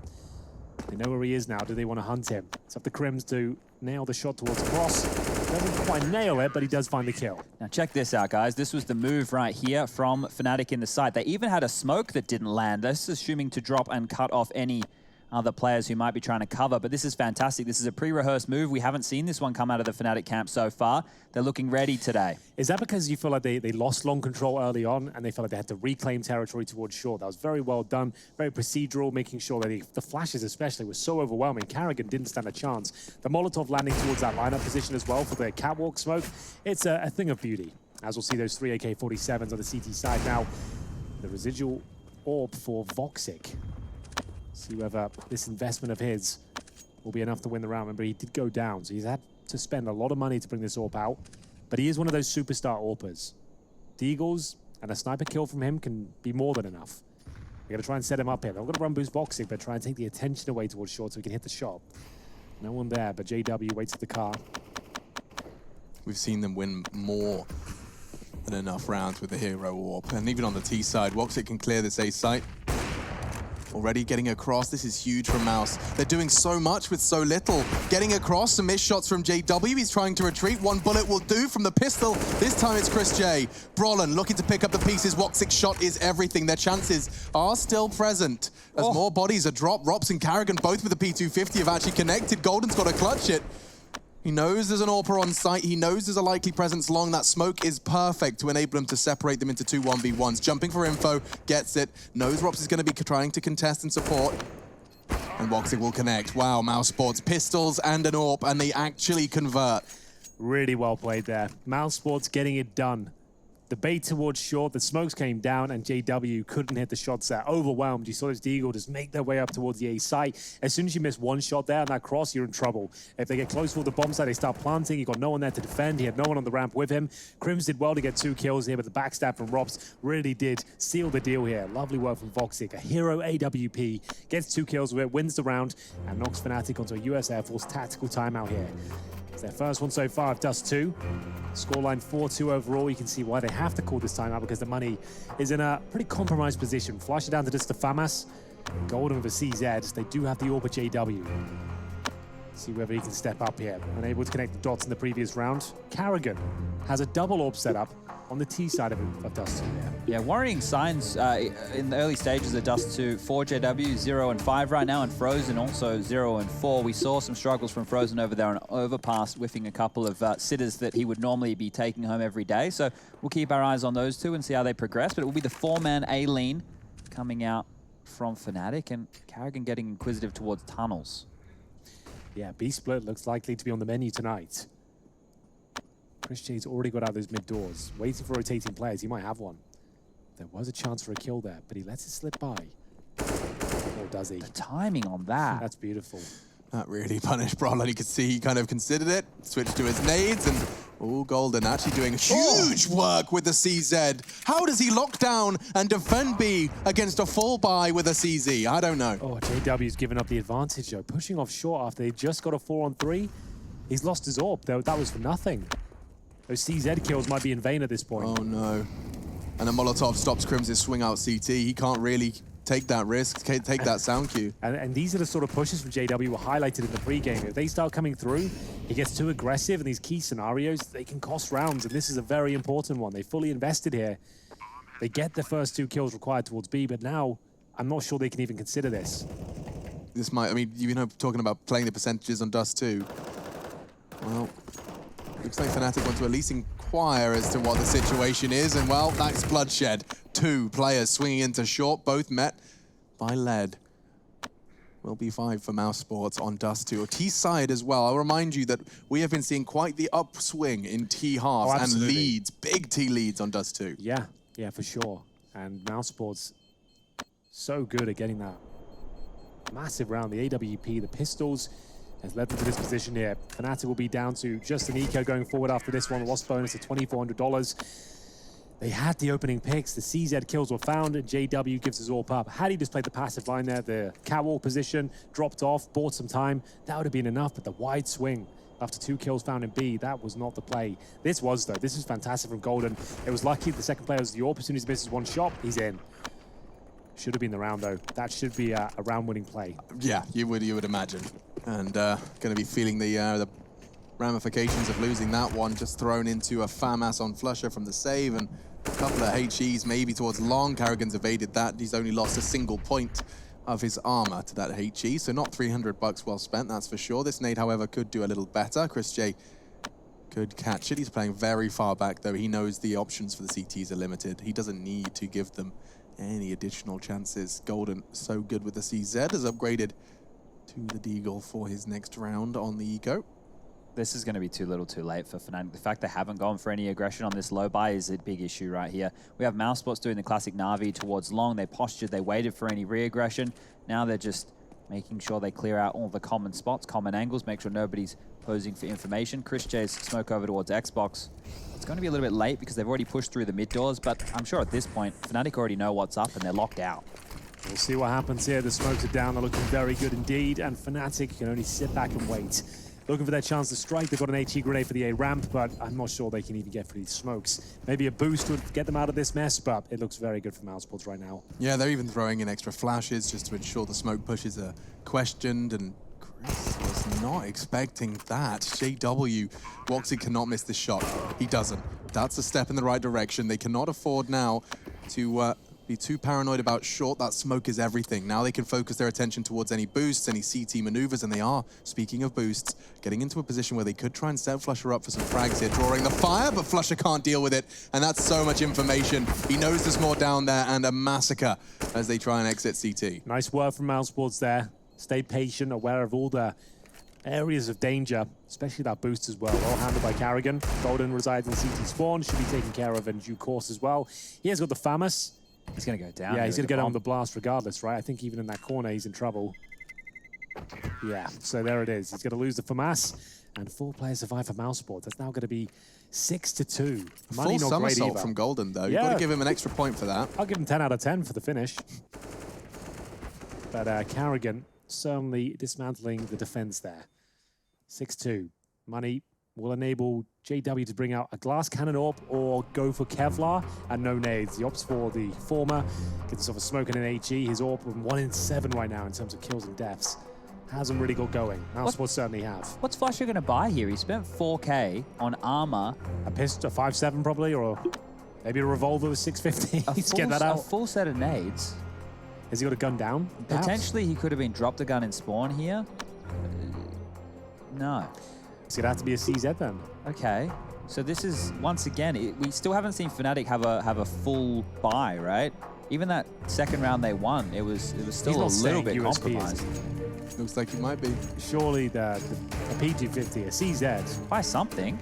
They know where he is now. Do they want to hunt him? It's up to Crims to nail the shot towards Cross. Doesn't quite nail it, but he does find the kill. Now check this out, guys. This was the move right here from Fnatic in the site. They even had a smoke that didn't land. This is assuming to drop and cut off any other players who might be trying to cover, but this is fantastic. This is a pre-rehearsed move. We haven't seen this one come out of the Fnatic camp so far. They're looking ready today. Is that because you feel like they lost long control early on and they felt like they had to reclaim territory towards short? That was very well done, very procedural, making sure that the flashes especially were so overwhelming. Carrigan didn't stand a chance. The Molotov landing towards that lineup position as well for the catwalk smoke. It's a thing of beauty. As we'll see those 3 AK-47s on the CT side now. The residual orb for Woxic. See whether this investment of his will be enough to win the round. Remember, he did go down, so he's had to spend a lot of money to bring this AWP out. But he is one of those superstar AWPers. Deagles and a sniper kill from him can be more than enough. We're going to try and set him up here. They're going to run boost Woxic, but try and take the attention away towards short so he can hit the shot. No one there, but JW waits at the car. We've seen them win more than enough rounds with the hero AWP. And even on the T side, Woxic can clear this A site. Already getting across. This is huge from Mouse. They're doing so much with so little. Getting across, some missed shots from JW. He's trying to retreat. 1 bullet will do from the pistol. This time it's Chris J. Brolin looking to pick up the pieces. Woxic's shot is everything. Their chances are still present as more bodies are dropped. Rops and Carrigan, both with the P250, have actually connected. Golden's got to clutch it. He knows there's an AWPer on site. He knows there's a likely presence long. That smoke is perfect to enable him to separate them into 2 1v1s. Jumping for info, gets it. Knows Rops is going to be trying to contest and support. And Woxic will connect. Wow, Mousesports, pistols and an AWP, and they actually convert. Really well played there. Mousesports getting it done. The bait towards short, the smokes came down, and JW couldn't hit the shots there. Overwhelmed. You saw this Deagle just make their way up towards the A site. As soon as you miss one shot there on that cross, you're in trouble. If they get close for the bomb site, they start planting. He got no one there to defend. He had no one on the ramp with him. Crims did well to get 2 kills here, but the backstab from Robs really did seal the deal here. Lovely work from Voxic. A hero AWP. Gets 2 kills with it, wins the round, and knocks Fnatic onto a US Air Force tactical timeout here. It's their first one so far of Dust 2. Scoreline 4-2 overall. You can see why they have to call this time out, because the money is in a pretty compromised position. Flush it down to just the FAMAS. Golden with a CZ. They do have the AWP JW. See whether he can step up here. Unable to connect the dots in the previous round. Karrigan has a double AWP setup on the T side of Dust 2 there. Yeah, worrying signs in the early stages of Dust 2 for JW, 0 and 5 right now, and Frozen also 0 and 4. We saw some struggles from Frozen over there on Overpass, whiffing a couple of sitters that he would normally be taking home every day. So we'll keep our eyes on those two and see how they progress. But it will be the 4-man A-Lean coming out from Fnatic, and Karrigan getting inquisitive towards tunnels. Yeah, B-Split looks likely to be on the menu tonight. Chris J's already got out those mid doors, waiting for rotating players. He might have one. There was a chance for a kill there, but he lets it slip by. Or does he? The timing on that. That's beautiful. That really punished Brolin. You could see he kind of considered it, switched to his nades, and Golden actually doing huge work with the CZ. How does he lock down and defend B against a full buy with a CZ? I don't know. Oh, JW's given up the advantage though, pushing off short after they just got a 4-on-3. He's lost his AWP though. That was for nothing. Those CZ kills might be in vain at this point. Oh no. And a Molotov stops Crims' swing out CT. He can't really take that risk, take that sound cue. And these are the sort of pushes from JW were highlighted in the pregame. If they start coming through, he gets too aggressive in these key scenarios, they can cost rounds, and this is a very important one. They fully invested here. They get the first 2 kills required towards B, but now I'm not sure they can even consider this. This might, I mean, you know, talking about playing the percentages on Dust 2. Well, looks like Fnatic want to at least inquire as to what the situation is, and well, that's bloodshed. 2 players swinging into short, both met by lead. Will be 5 for Mouse Sports on Dust 2. T side as well. I'll remind you that we have been seeing quite the upswing in T halves and leads, big T leads on Dust 2. Yeah, for sure. And Mouse Sports so good at getting that massive round. The AWP, the pistols, has led them to this position here. Fnatic will be down to just an eco going forward after this one. Lost bonus of $2,400. They had the opening picks. The CZ kills were found, and JW gives his AWP up. Had he just played the passive line there, the catwalk position, dropped off, bought some time, that would have been enough. But the wide swing after 2 kills found in B, that was not the play. This was, though. This is fantastic from Golden. It was lucky the second player was the AWP. As soon as he misses 1 shot, he's in. Should have been the round, though. That should be a round-winning play. Yeah, you would imagine. And going to be feeling the ramifications of losing that one. Just thrown into a FAMAS on Flusher from the save, and a couple of HEs maybe towards long. Karrigan's evaded that. He's only lost a single point of his armor to that HE, so not $300 well spent, that's for sure. This nade, however, could do a little better. Chris J could catch it. He's playing very far back, though. He knows the options for the CTs are limited. He doesn't need to give them any additional chances. Golden, so good with the CZ, has upgraded to the Deagle for his next round on the eco. This is going to be too little too late for Fnatic. The fact they haven't gone for any aggression on this low buy is a big issue right here. We have Mouse Sports doing the classic Na'Vi towards long. They postured, they waited for any re-aggression. Now they're just making sure they clear out all the common spots, common angles, make sure nobody's posing for information. Chris J's smoke over towards Xbox. It's going to be a little bit late because they've already pushed through the mid doors, but I'm sure at this point, Fnatic already know what's up and they're locked out. We'll see what happens here. The smokes are down, they're looking very good indeed, and Fnatic can only sit back and wait. Looking for their chance to strike. They've got an HE grenade for the A ramp, but I'm not sure they can even get through these smokes. Maybe a boost would get them out of this mess, but it looks very good for Mouse Sports right now. Yeah, they're even throwing in extra flashes just to ensure the smoke pushes are questioned, and Chris was not expecting that. JW, Woxy cannot miss the shot. He doesn't. That's a step in the right direction. They cannot afford now to be too paranoid about short. That smoke is everything. Now they can focus their attention towards any boosts, any CT maneuvers, and they are, speaking of boosts, getting into a position where they could try and set Flusher up for some frags here, drawing the fire, but Flusher can't deal with it, and that's so much information. He knows there's more down there, and a massacre as they try and exit CT. Nice work from Mouse Sports there. Stay patient, aware of all the areas of danger, especially that boost as well. Well handled by Karrigan. Golden resides in CT spawn, should be taken care of in due course as well. He has got the Famous. He's going to go down. Yeah, he's going to go down on the blast regardless, right? I think even in that corner, he's in trouble. Yeah, so there it is. He's going to lose the FAMAS, and 4 players survive for Mouseport. That's now going to be 6-2. Full somersault from Golden, though. Yeah. You've got to give him an extra point for that. I'll give him 10 out of 10 for the finish. But Karrigan certainly dismantling the defense there. 6-2. Money will enable JW to bring out a glass cannon orb or go for Kevlar and no nades. He opts for the former, gets himself a smoke and an HE. His orb 1 in 7 right now in terms of kills and deaths. Hasn't really got going. Mouseport certainly have. What's Flasher going to buy here? He spent 4K on armor. A pistol, a 5.7 probably, or maybe a revolver with 650. To get that out. A full set of nades. Has he got a gun down? Perhaps? Potentially he could have been dropped a gun in spawn here. No. It's going to have to be a CZ then. Okay. So this is, once again, we still haven't seen Fnatic have a full buy, right? Even that second round they won, it was still a little bit compromised. Looks like he might be. Surely the P250, a CZ. Buy something.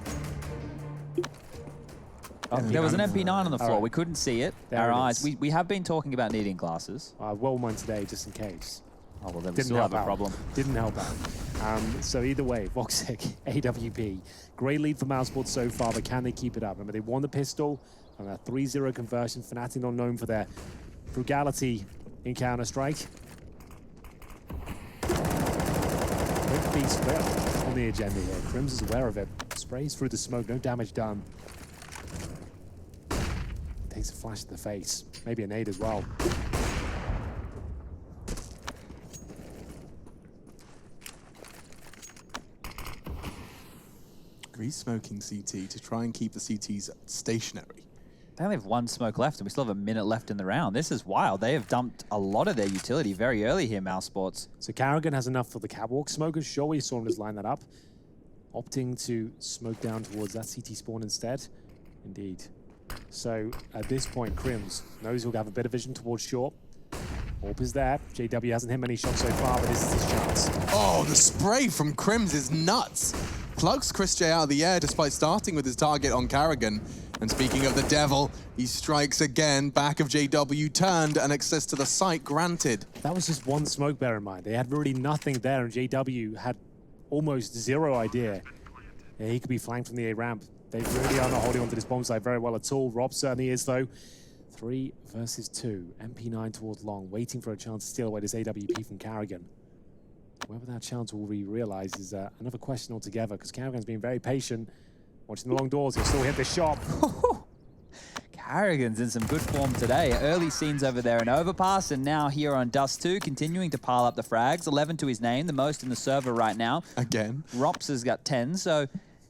Oh, there was an MP9 on the floor. Right. We couldn't see it. Our eyes. We have been talking about needing glasses. Well, one today, just in case. Oh, well, then we still have a problem. Didn't help out. So either way, Voxic, AWP, great lead for Mouseport so far, but can they keep it up? Remember, they won the pistol on a 3-0 conversion. Fnatic not known for their frugality in Counter-Strike. Quick beast on the agenda here. Crims is aware of it. Sprays through the smoke, no damage done. Takes a flash to the face. Maybe a nade as well. He's smoking CT to try and keep the CTs stationary. They only have 1 smoke left, and we still have a minute left in the round. This is wild. They have dumped a lot of their utility very early here, Mousesports. So Karrigan has enough for the catwalk smokers. Sure, we saw him just line that up. Opting to smoke down towards that CT spawn instead. Indeed. So at this point, Crims knows he'll have a bit of vision towards short. Orb is there. JW hasn't hit many shots so far, but this is his chance. Oh, the spray from Crims is nuts. Plugs Chris J out of the air despite starting with his target on Karrigan. And speaking of the devil, he strikes again. Back of JW turned and access to the site granted. That was just 1 smoke, bear in mind. They had really nothing there, and JW had almost 0 idea. Yeah, he could be flanked from the A ramp. They really are not holding onto this bomb site very well at all. Rob certainly is, though. 3 versus 2. MP9 towards long, waiting for a chance to steal away this AWP from Karrigan. Whether that chance will be realized is another question altogether, because Karrigan's been very patient. Watching the long doors, he'll still hit the shot. Karrigan's in some good form today. Early scenes over there in Overpass, and now here on Dust 2, continuing to pile up the frags. 11 to his name, the most in the server right now. Again. Rops has got 10, so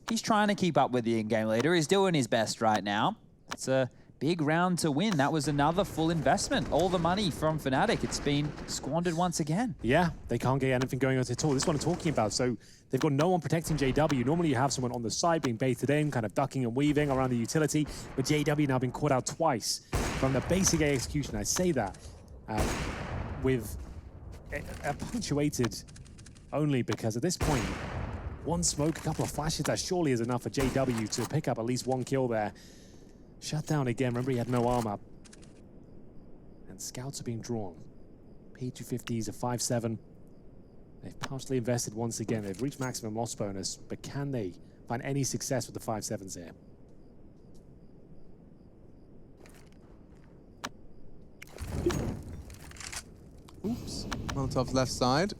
he's trying to keep up with the in-game leader. He's doing his best right now. It's a big round to win. That was another full investment. All the money from Fnatic, it's been squandered once again. Yeah, they can't get anything going on at all. This is what I'm talking about. So they've got no one protecting JW. Normally you have someone on the side being baited in, kind of ducking and weaving around the utility, but JW now been caught out twice from the basic A execution. I say that with punctuated only because at this point, 1 smoke, a couple of flashes, that surely is enough for JW to pick up at least 1 kill there. Shut down again. Remember, he had no armor. And scouts are being drawn. P250s, a 5-7. They've partially invested once again. They've reached maximum loss bonus, but can they find any success with the 5-7s here? Oops. Molotov's left side.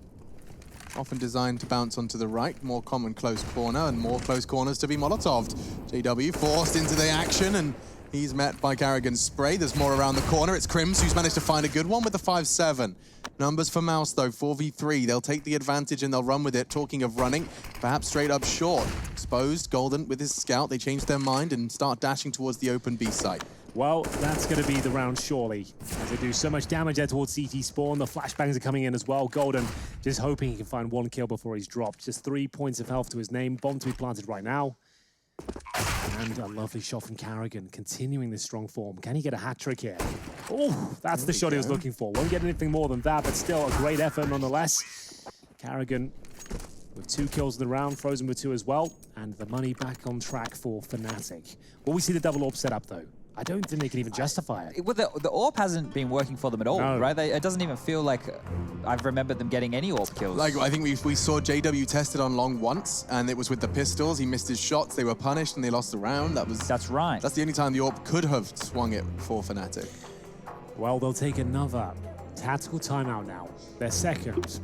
Often designed to bounce onto the right. More common close corner and more close corners to be Molotov'd. JW forced into the action and he's met by Karrigan's spray. There's more around the corner. It's Crims who's managed to find a good one with the 5-7. Numbers for Mouse though, 4v3. They'll take the advantage and they'll run with it. Talking of running, perhaps straight up short. Exposed, Golden with his scout. They change their mind and start dashing towards the open B site. Well, that's going to be the round, surely. As they do so much damage there towards CT spawn. The flashbangs are coming in as well. Golden just hoping he can find 1 kill before he's dropped. Just 3 points of health to his name. Bomb to be planted right now. And a lovely shot from Karrigan, continuing this strong form. Can he get a hat trick here? Oh, that's the shot he was looking for. Won't get anything more than that, but still a great effort nonetheless. Karrigan with 2 kills in the round, Frozen with 2 as well, and the money back on track for Fnatic. Will we see the double AWP set up though? I don't think they can even justify it. Well, the AWP hasn't been working for them at all, No. right? It doesn't even feel like I've remembered them getting any AWP kills. Like, I think we saw JW tested on long once, and it was with the pistols. He missed his shots, they were punished, and they lost the round. That's right. That's the only time the AWP could have swung it for Fnatic. Well, they'll take another tactical timeout now. Their second.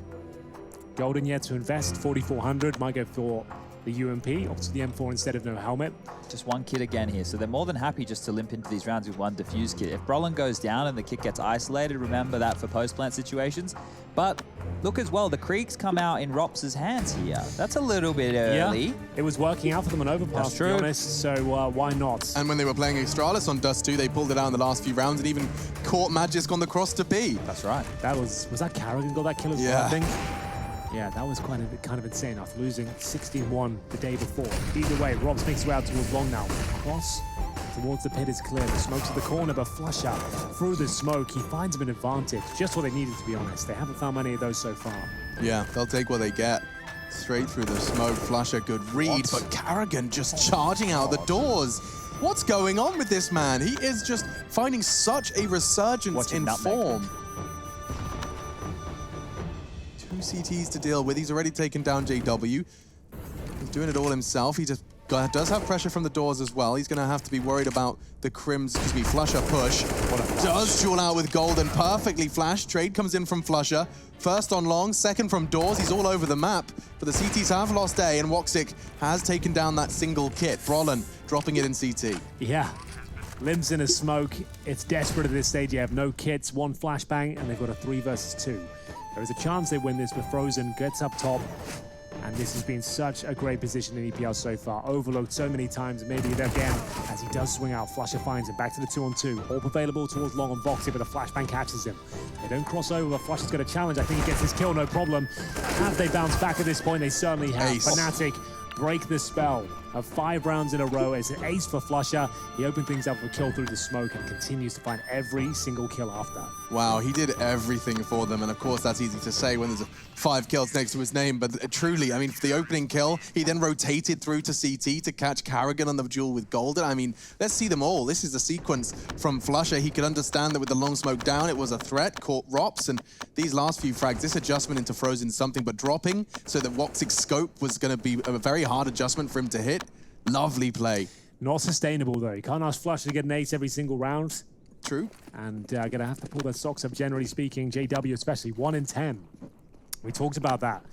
Golden yet to invest, 4,400. Might go for the UMP, opts for the M4 instead of no helmet. Just 1 kit again here, so they're more than happy just to limp into these rounds with 1 defuse kit. If Brolin goes down and the kit gets isolated, remember that for post-plant situations. But look as well, the creeks come out in Rops' hands here. That's a little bit early. Yeah, it was working out for them on overpass, to be honest, so why not? And when they were playing Astralis on Dust 2, they pulled it out in the last few rounds and even caught Magisk on the cross to B. That's right. That was that Karrigan got that kill as well, I think? Yeah, that was kind of insane after losing 16-1 the day before. Either way, Robs makes his way out towards long now. Cross towards the pit is clear. The smoke's at the corner, but Flush out through the smoke. He finds him an advantage. Just what they needed, to be honest. They haven't found many of those so far. Yeah, they'll take what they get. Straight through the smoke. Flush a good read, but Karrigan just charging out the doors. What's going on with this man? He is just finding such a resurgence in form. 2 CTs to deal with. He's already taken down JW. He's doing it all himself. He just does have pressure from the doors as well. He's going to have to be worried about the Flusher push. Does duel out with Golden. Perfectly flashed. Trade comes in from Flusher. First on long, second from doors. He's all over the map. But the CTs have lost A, and Woxic has taken down that single kit. Brolin dropping it in CT. Yeah. Limbs in a smoke. It's desperate at this stage. You have no kits, 1 flashbang, and they've got a 3 versus 2. There is a chance they win this, but Frozen gets up top. And this has been such a great position in EPL so far. Overlooked so many times, maybe again, as he does swing out. Flusher finds him, back to the 2-on-2. AWP available towards long on Voxy, but the flashbang catches him. They don't cross over, but Flusher's got a challenge. I think he gets his kill, no problem. Have they bounced back at this point? They certainly have. Ace. Fnatic break the spell of 5 rounds in a row. It's an ace for Flusher. He opened things up with a kill through the smoke and continues to find every single kill after. Wow, he did everything for them, and of course that's easy to say when there's 5 kills next to his name, but truly, I mean, for the opening kill, he then rotated through to CT to catch Karrigan on the duel with Golden. I mean, let's see them all. This is a sequence from Flusher. He could understand that with the long smoke down, it was a threat, caught Rops, and these last few frags, this adjustment into Frozen something but dropping, so that Woxic's scope was going to be a very hard adjustment for him to hit. Lovely play. Not sustainable, though. You can't ask Flusher to get an ace every single round. True. And gonna have to pull their socks up, generally speaking. JW especially, 1 in 10. We talked about that.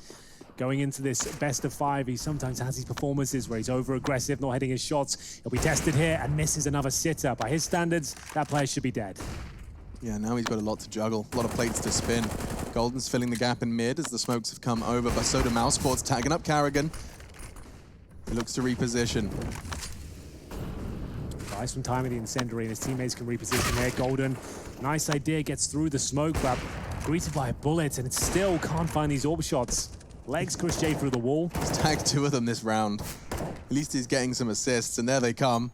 Going into this best of 5, he sometimes has these performances where he's over-aggressive, not hitting his shots. He'll be tested here and misses another sitter. By his standards, that player should be dead. Yeah, now he's got a lot to juggle, a lot of plates to spin. Golden's filling the gap in mid as the smokes have come over, but so do Mousesports tagging up Karrigan. He looks to reposition. Buys some time in the incendiary and his teammates can reposition there. Golden, nice idea, gets through the smoke, but greeted by a bullet, and it still can't find these AWP shots. Legs Chris J through the wall. He's tagged 2 of them this round. At least he's getting some assists, and there they come.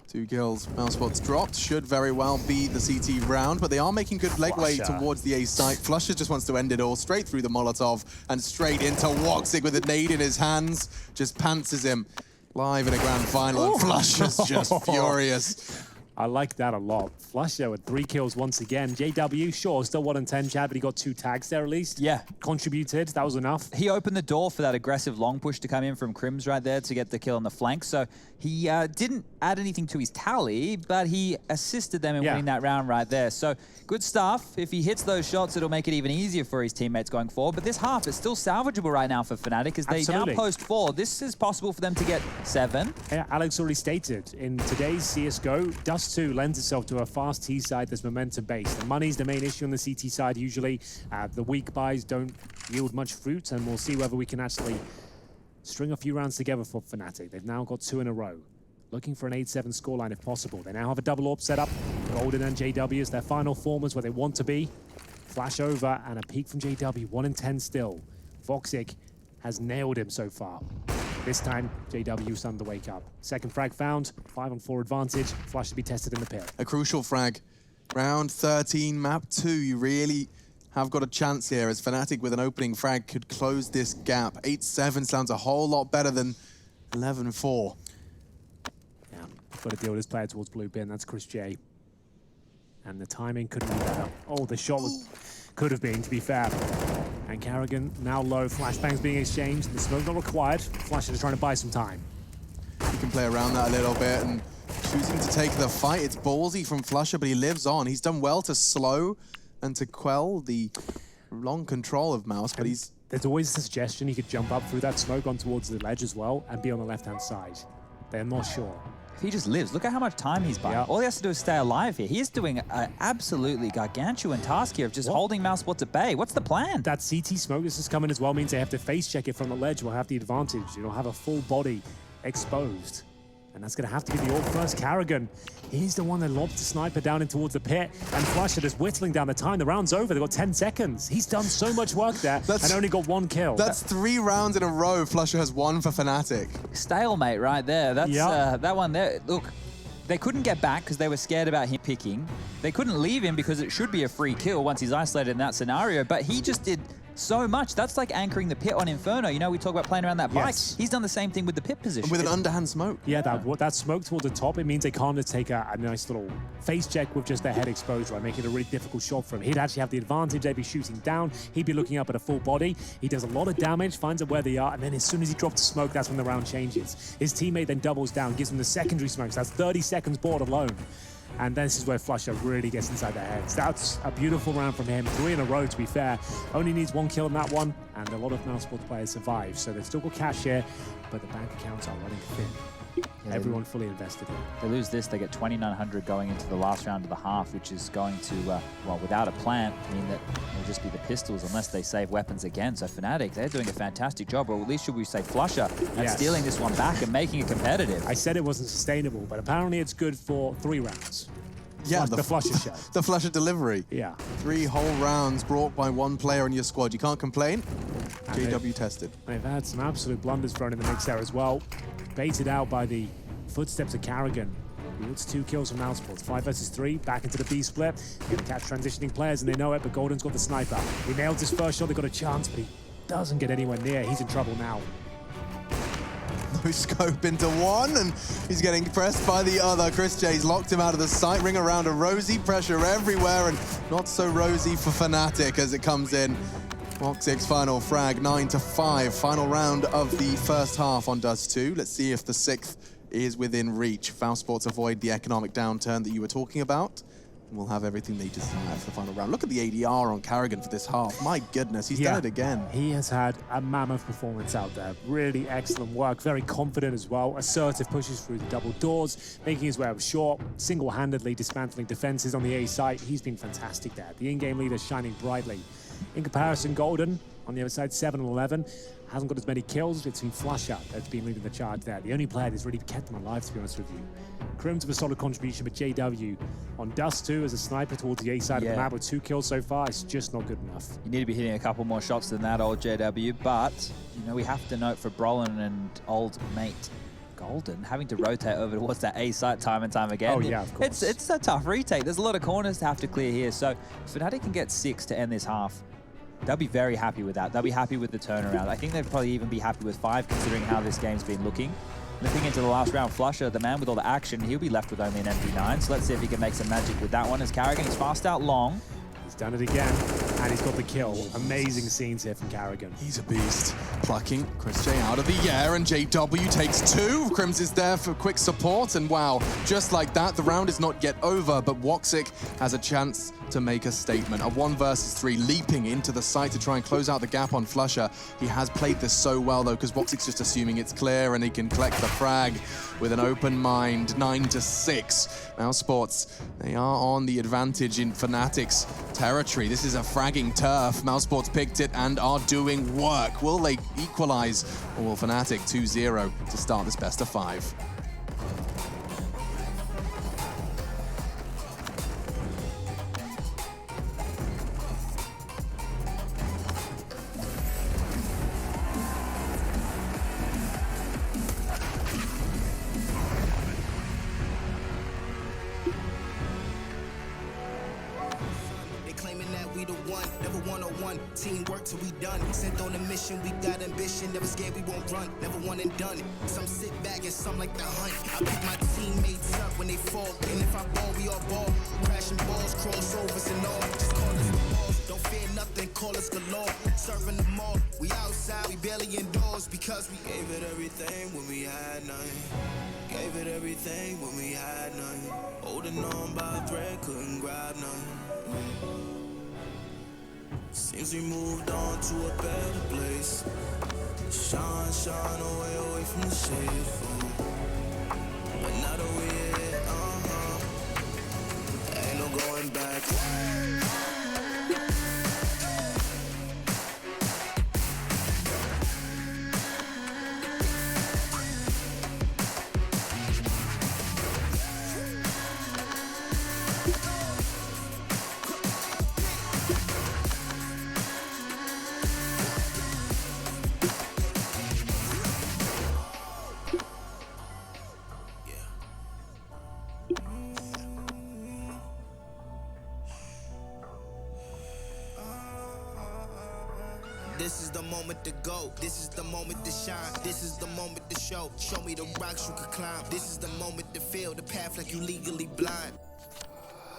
2 kills. Mousesports dropped. Should very well be the CT round, but they are making good legway towards the A site. Flusher just wants to end it all. Straight through the Molotov and straight into Woxic with a nade in his hands. Just pantsers him live in a grand final, and Flusher's just furious. I like that a lot. Flusher with 3 kills once again. JW, sure, still 1 in 10, Chad, but he got 2 tags there at least. Yeah. Contributed, that was enough. He opened the door for that aggressive long push to come in from Crims right there to get the kill on the flank. So he didn't add anything to his tally, but he assisted them in winning that round right there. So good stuff. If he hits those shots, it'll make it even easier for his teammates going forward. But this half is still salvageable right now for Fnatic as they now post 4. This is possible for them to get 7. Yeah, Alex already stated, in today's CSGO, Dust 2 lends itself to a fast T side that's momentum-based. The money's the main issue on the CT side usually. The weak buys don't yield much fruit, and we'll see whether we can actually string a few rounds together for Fnatic. They've now got 2 in a row. Looking for an 8-7 scoreline if possible. They now have a double AWP set up. Golden and JW as their final formers where they want to be. Flash over and a peek from JW. 1 in 10 still. Voxic has nailed him so far. This time, JW starting to wake up. Second frag found, 5-on-4 advantage. Flash to be tested in the pit. A crucial frag. Round 13, map 2. You really have got a chance here, as Fnatic with an opening frag could close this gap. 8-7 sounds a whole lot better than 11-4. Yeah, got to deal with this player towards blue bin. That's Chris J. And the timing couldn't be better. Oh, the shot could have been, to be fair. And Karrigan now low. Flashbangs being exchanged. The smoke not required. Flusha is trying to buy some time. He can play around that a little bit and choosing to take the fight. It's ballsy from Flusha, but he lives on. He's done well to slow and to quell the long control of Mouse, but he's... There's always a suggestion he could jump up through that smoke on towards the ledge as well and be on the left-hand side. They're not sure. If he just lives, look at how much time he's buying. All he has to do is stay alive here. He is doing an absolutely gargantuan task here of just holding Mouseport at bay. What's the plan? That CT smoke that's just coming as well means they have to face check it from the ledge. Will have the advantage. You'll have a full body exposed. And that's going to have to be the ult first. Karrigan, he's the one that lobbed the sniper down in towards the pit. And Flusha just whittling down the time. The round's over. They've got 10 seconds. He's done so much work there and only got 1 kill. That's 3 rounds in a row Flusha has won for Fnatic. Stalemate right there. That's that one there. Look, they couldn't get back because they were scared about him picking. They couldn't leave him because it should be a free kill once he's isolated in that scenario. But he just did so much. That's like anchoring the pit on Inferno. You know, we talk about playing around that bike. Yes. He's done the same thing with the pit position. And with an underhand smoke. Yeah, that smoke towards the top, it means they can't just take a nice little face check with just their head exposed, right? Making it a really difficult shot for him. He'd actually have the advantage. They'd be shooting down. He'd be looking up at a full body. He does a lot of damage, finds out where they are, and then as soon as he drops the smoke, that's when the round changes. His teammate then doubles down, gives him the secondary smokes. That's 30 seconds board alone. And this is where Flusha really gets inside their heads. That's a beautiful round from him. 3 in a row, to be fair. Only needs 1 kill in that one, and a lot of Mouseport players survive. So they've still got cash here, but the bank accounts are running thin. Yeah, everyone fully invested in. They lose this, they get 2,900 going into the last round of the half, which is going to, well, without a plant, mean that it'll just be the pistols unless they save weapons again. So Fnatic, they're doing a fantastic job, or at least should we say Flusha, at stealing this one back and making it competitive. I said it wasn't sustainable, but apparently it's good for 3 rounds. Yeah, the Flusha show. The Flusha delivery. Yeah. 3 whole rounds brought by 1 player in your squad. You can't complain. JW tested. They've had some absolute blunders thrown in the mix there as well. Baited out by the footsteps of Karrigan. He wants 2 kills from Mouseport. 5 versus 3, back into the B split. They're going to catch transitioning players, and they know it, but Golden's got the sniper. He nails his first shot, they got a chance, but he doesn't get anywhere near. He's in trouble now. No scope into one, and he's getting pressed by the other. Chris J's locked him out of the sight. Ring around a rosy, pressure everywhere, and not so rosy for Fnatic as it comes in. Woxic's final frag, 9-5. Final round of the first half on Dust 2. Let's see if the 6th is within reach. Sports avoid the economic downturn that you were talking about. And we'll have everything they desire for the final round. Look at the ADR on Karrigan for this half. My goodness, he's done it again. He has had a mammoth performance out there. Really excellent work, very confident as well. Assertive pushes through the double doors, making his way up short, single-handedly dismantling defenses on the A site. He's been fantastic there. The in-game leader shining brightly. In comparison, Golden, on the other side, 7-11, hasn't got as many kills. Between Flusha that's been leading the charge there. The only player that's really kept him alive, to be honest with you. Crims with a solid contribution, but JW on Dust 2 as a sniper towards the A side of the map with 2 kills so far. It's just not good enough. You need to be hitting a couple more shots than that, old JW, but you know we have to note for Brolin and old mate Golden having to rotate over towards that A site time and time again. Oh yeah, of course. It's a tough retake. There's a lot of corners to have to clear here. So if Fnatic can get 6 to end this half, they'll be very happy with that. They'll be happy with the turnaround. I think they'd probably even be happy with 5 considering how this game's been looking. Looking into the last round, Flusha, the man with all the action, he'll be left with only an MP9. So let's see if he can make some magic with that one as Karrigan is fast out long. He's done it again, and he's got the kill. Amazing scenes here from Karrigan. He's a beast. Plucking Chris J out of the air, and JW takes 2. Crims is there for quick support, and wow, just like that, the round is not yet over, but Woxic has a chance to make a statement. A 1 versus 3, leaping into the site to try and close out the gap on Flusha. He has played this so well, though, because Woxic's just assuming it's clear, and he can collect the frag with an open mind, 9-6. Now, Sports, they are on the advantage in Fnatic's territory. This is a fragging turf. Mousesports picked it and are doing work. Will they equalize, or will Fnatic 2-0 to start this best of 5? one. Teamwork till we done. Sent on a mission, we got ambition. Never scared, we won't run. Never one and done. Some sit back and some like the hunt. I pick my teammates up when they fall. And if I ball, we all ball. Crashing balls, crossovers and all. Just call us the balls. Don't fear nothing, call us galore. Serving them all. We outside, we barely indoors. Because we gave it everything when we had nothing. Gave it everything when we had nothing. Holding on by a thread, couldn't grab nothing. Seems we moved on to a better place. Shine, shine away from the shade. But now that we're here, ain't no going back. This is the moment to go. This is the moment to shine. This is the moment to show. Show me the rocks you could climb. This is the moment to feel the path like you legally blind.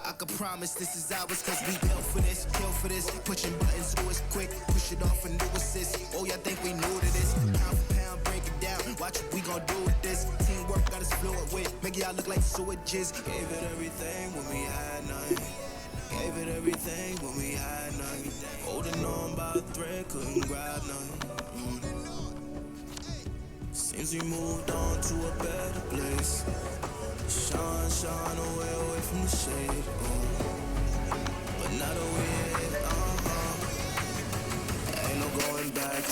I can promise this is ours cause we built for this, kill for this. Pushing buttons, do it quick, push it off and do assist. Oh, y'all think we new to this? Pound for pound, break it down. Watch what we gon' do with this. Teamwork got us fluid with. Make y'all look like sewages. Gave it everything when we had nothing. Gave it everything when we had nothing. Holding on by a thread, couldn't grab nothing. Seems we moved on to a better place. Shine, shine away from the shade. But now that we're here, ain't no going back.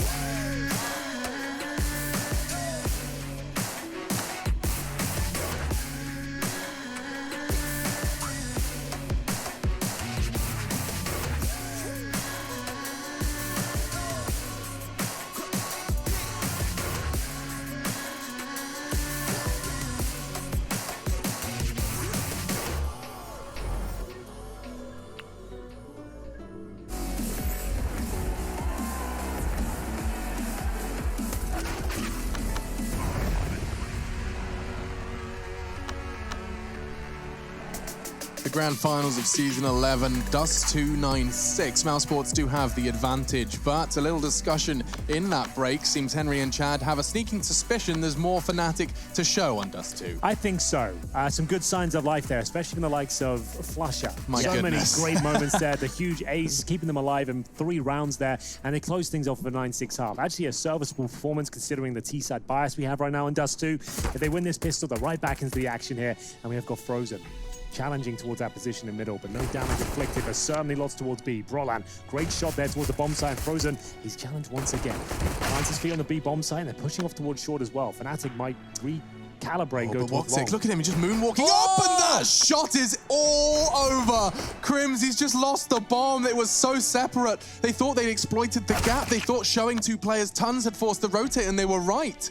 The grand finals of season 11, Dust 296. Mousesports do have the advantage, but a little discussion in that break. Seems Henry and Chad have a sneaking suspicion there's more Fnatic to show on Dust 2. I think so. Some good signs of life there, especially from the likes of Flusher. My so goodness. many great moments there. The huge ace, keeping them alive in 3 rounds there, and they close things off with a 9-6 half. Actually a serviceable performance considering the T-side bias we have right now in Dust 2. If they win this pistol, they're right back into the action here, and we have got Frozen. Challenging towards that position in middle, but no damage inflicted, but certainly lots towards B. Brolan, great shot there towards the bomb site. Frozen, he's challenged once again. Finds his feet on the B bomb site, and they're pushing off towards short as well. Fnatic might recalibrate, go towards long. Look at him, he's just moonwalking up, and that shot is all over. Crims, he's just lost the bomb. It was so separate. They thought they'd exploited the gap. They thought showing 2 players tons had forced the rotate, and they were right.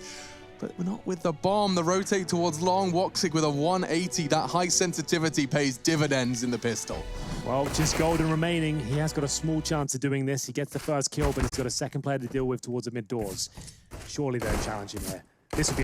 But not with the bomb. The rotate towards long. Woxic with a 180. That high sensitivity pays dividends in the pistol. Well, just golden remaining. He has got a small chance of doing this. He gets the first kill, but he's got a second player to deal with towards the mid doors. Surely they're challenging there. This would be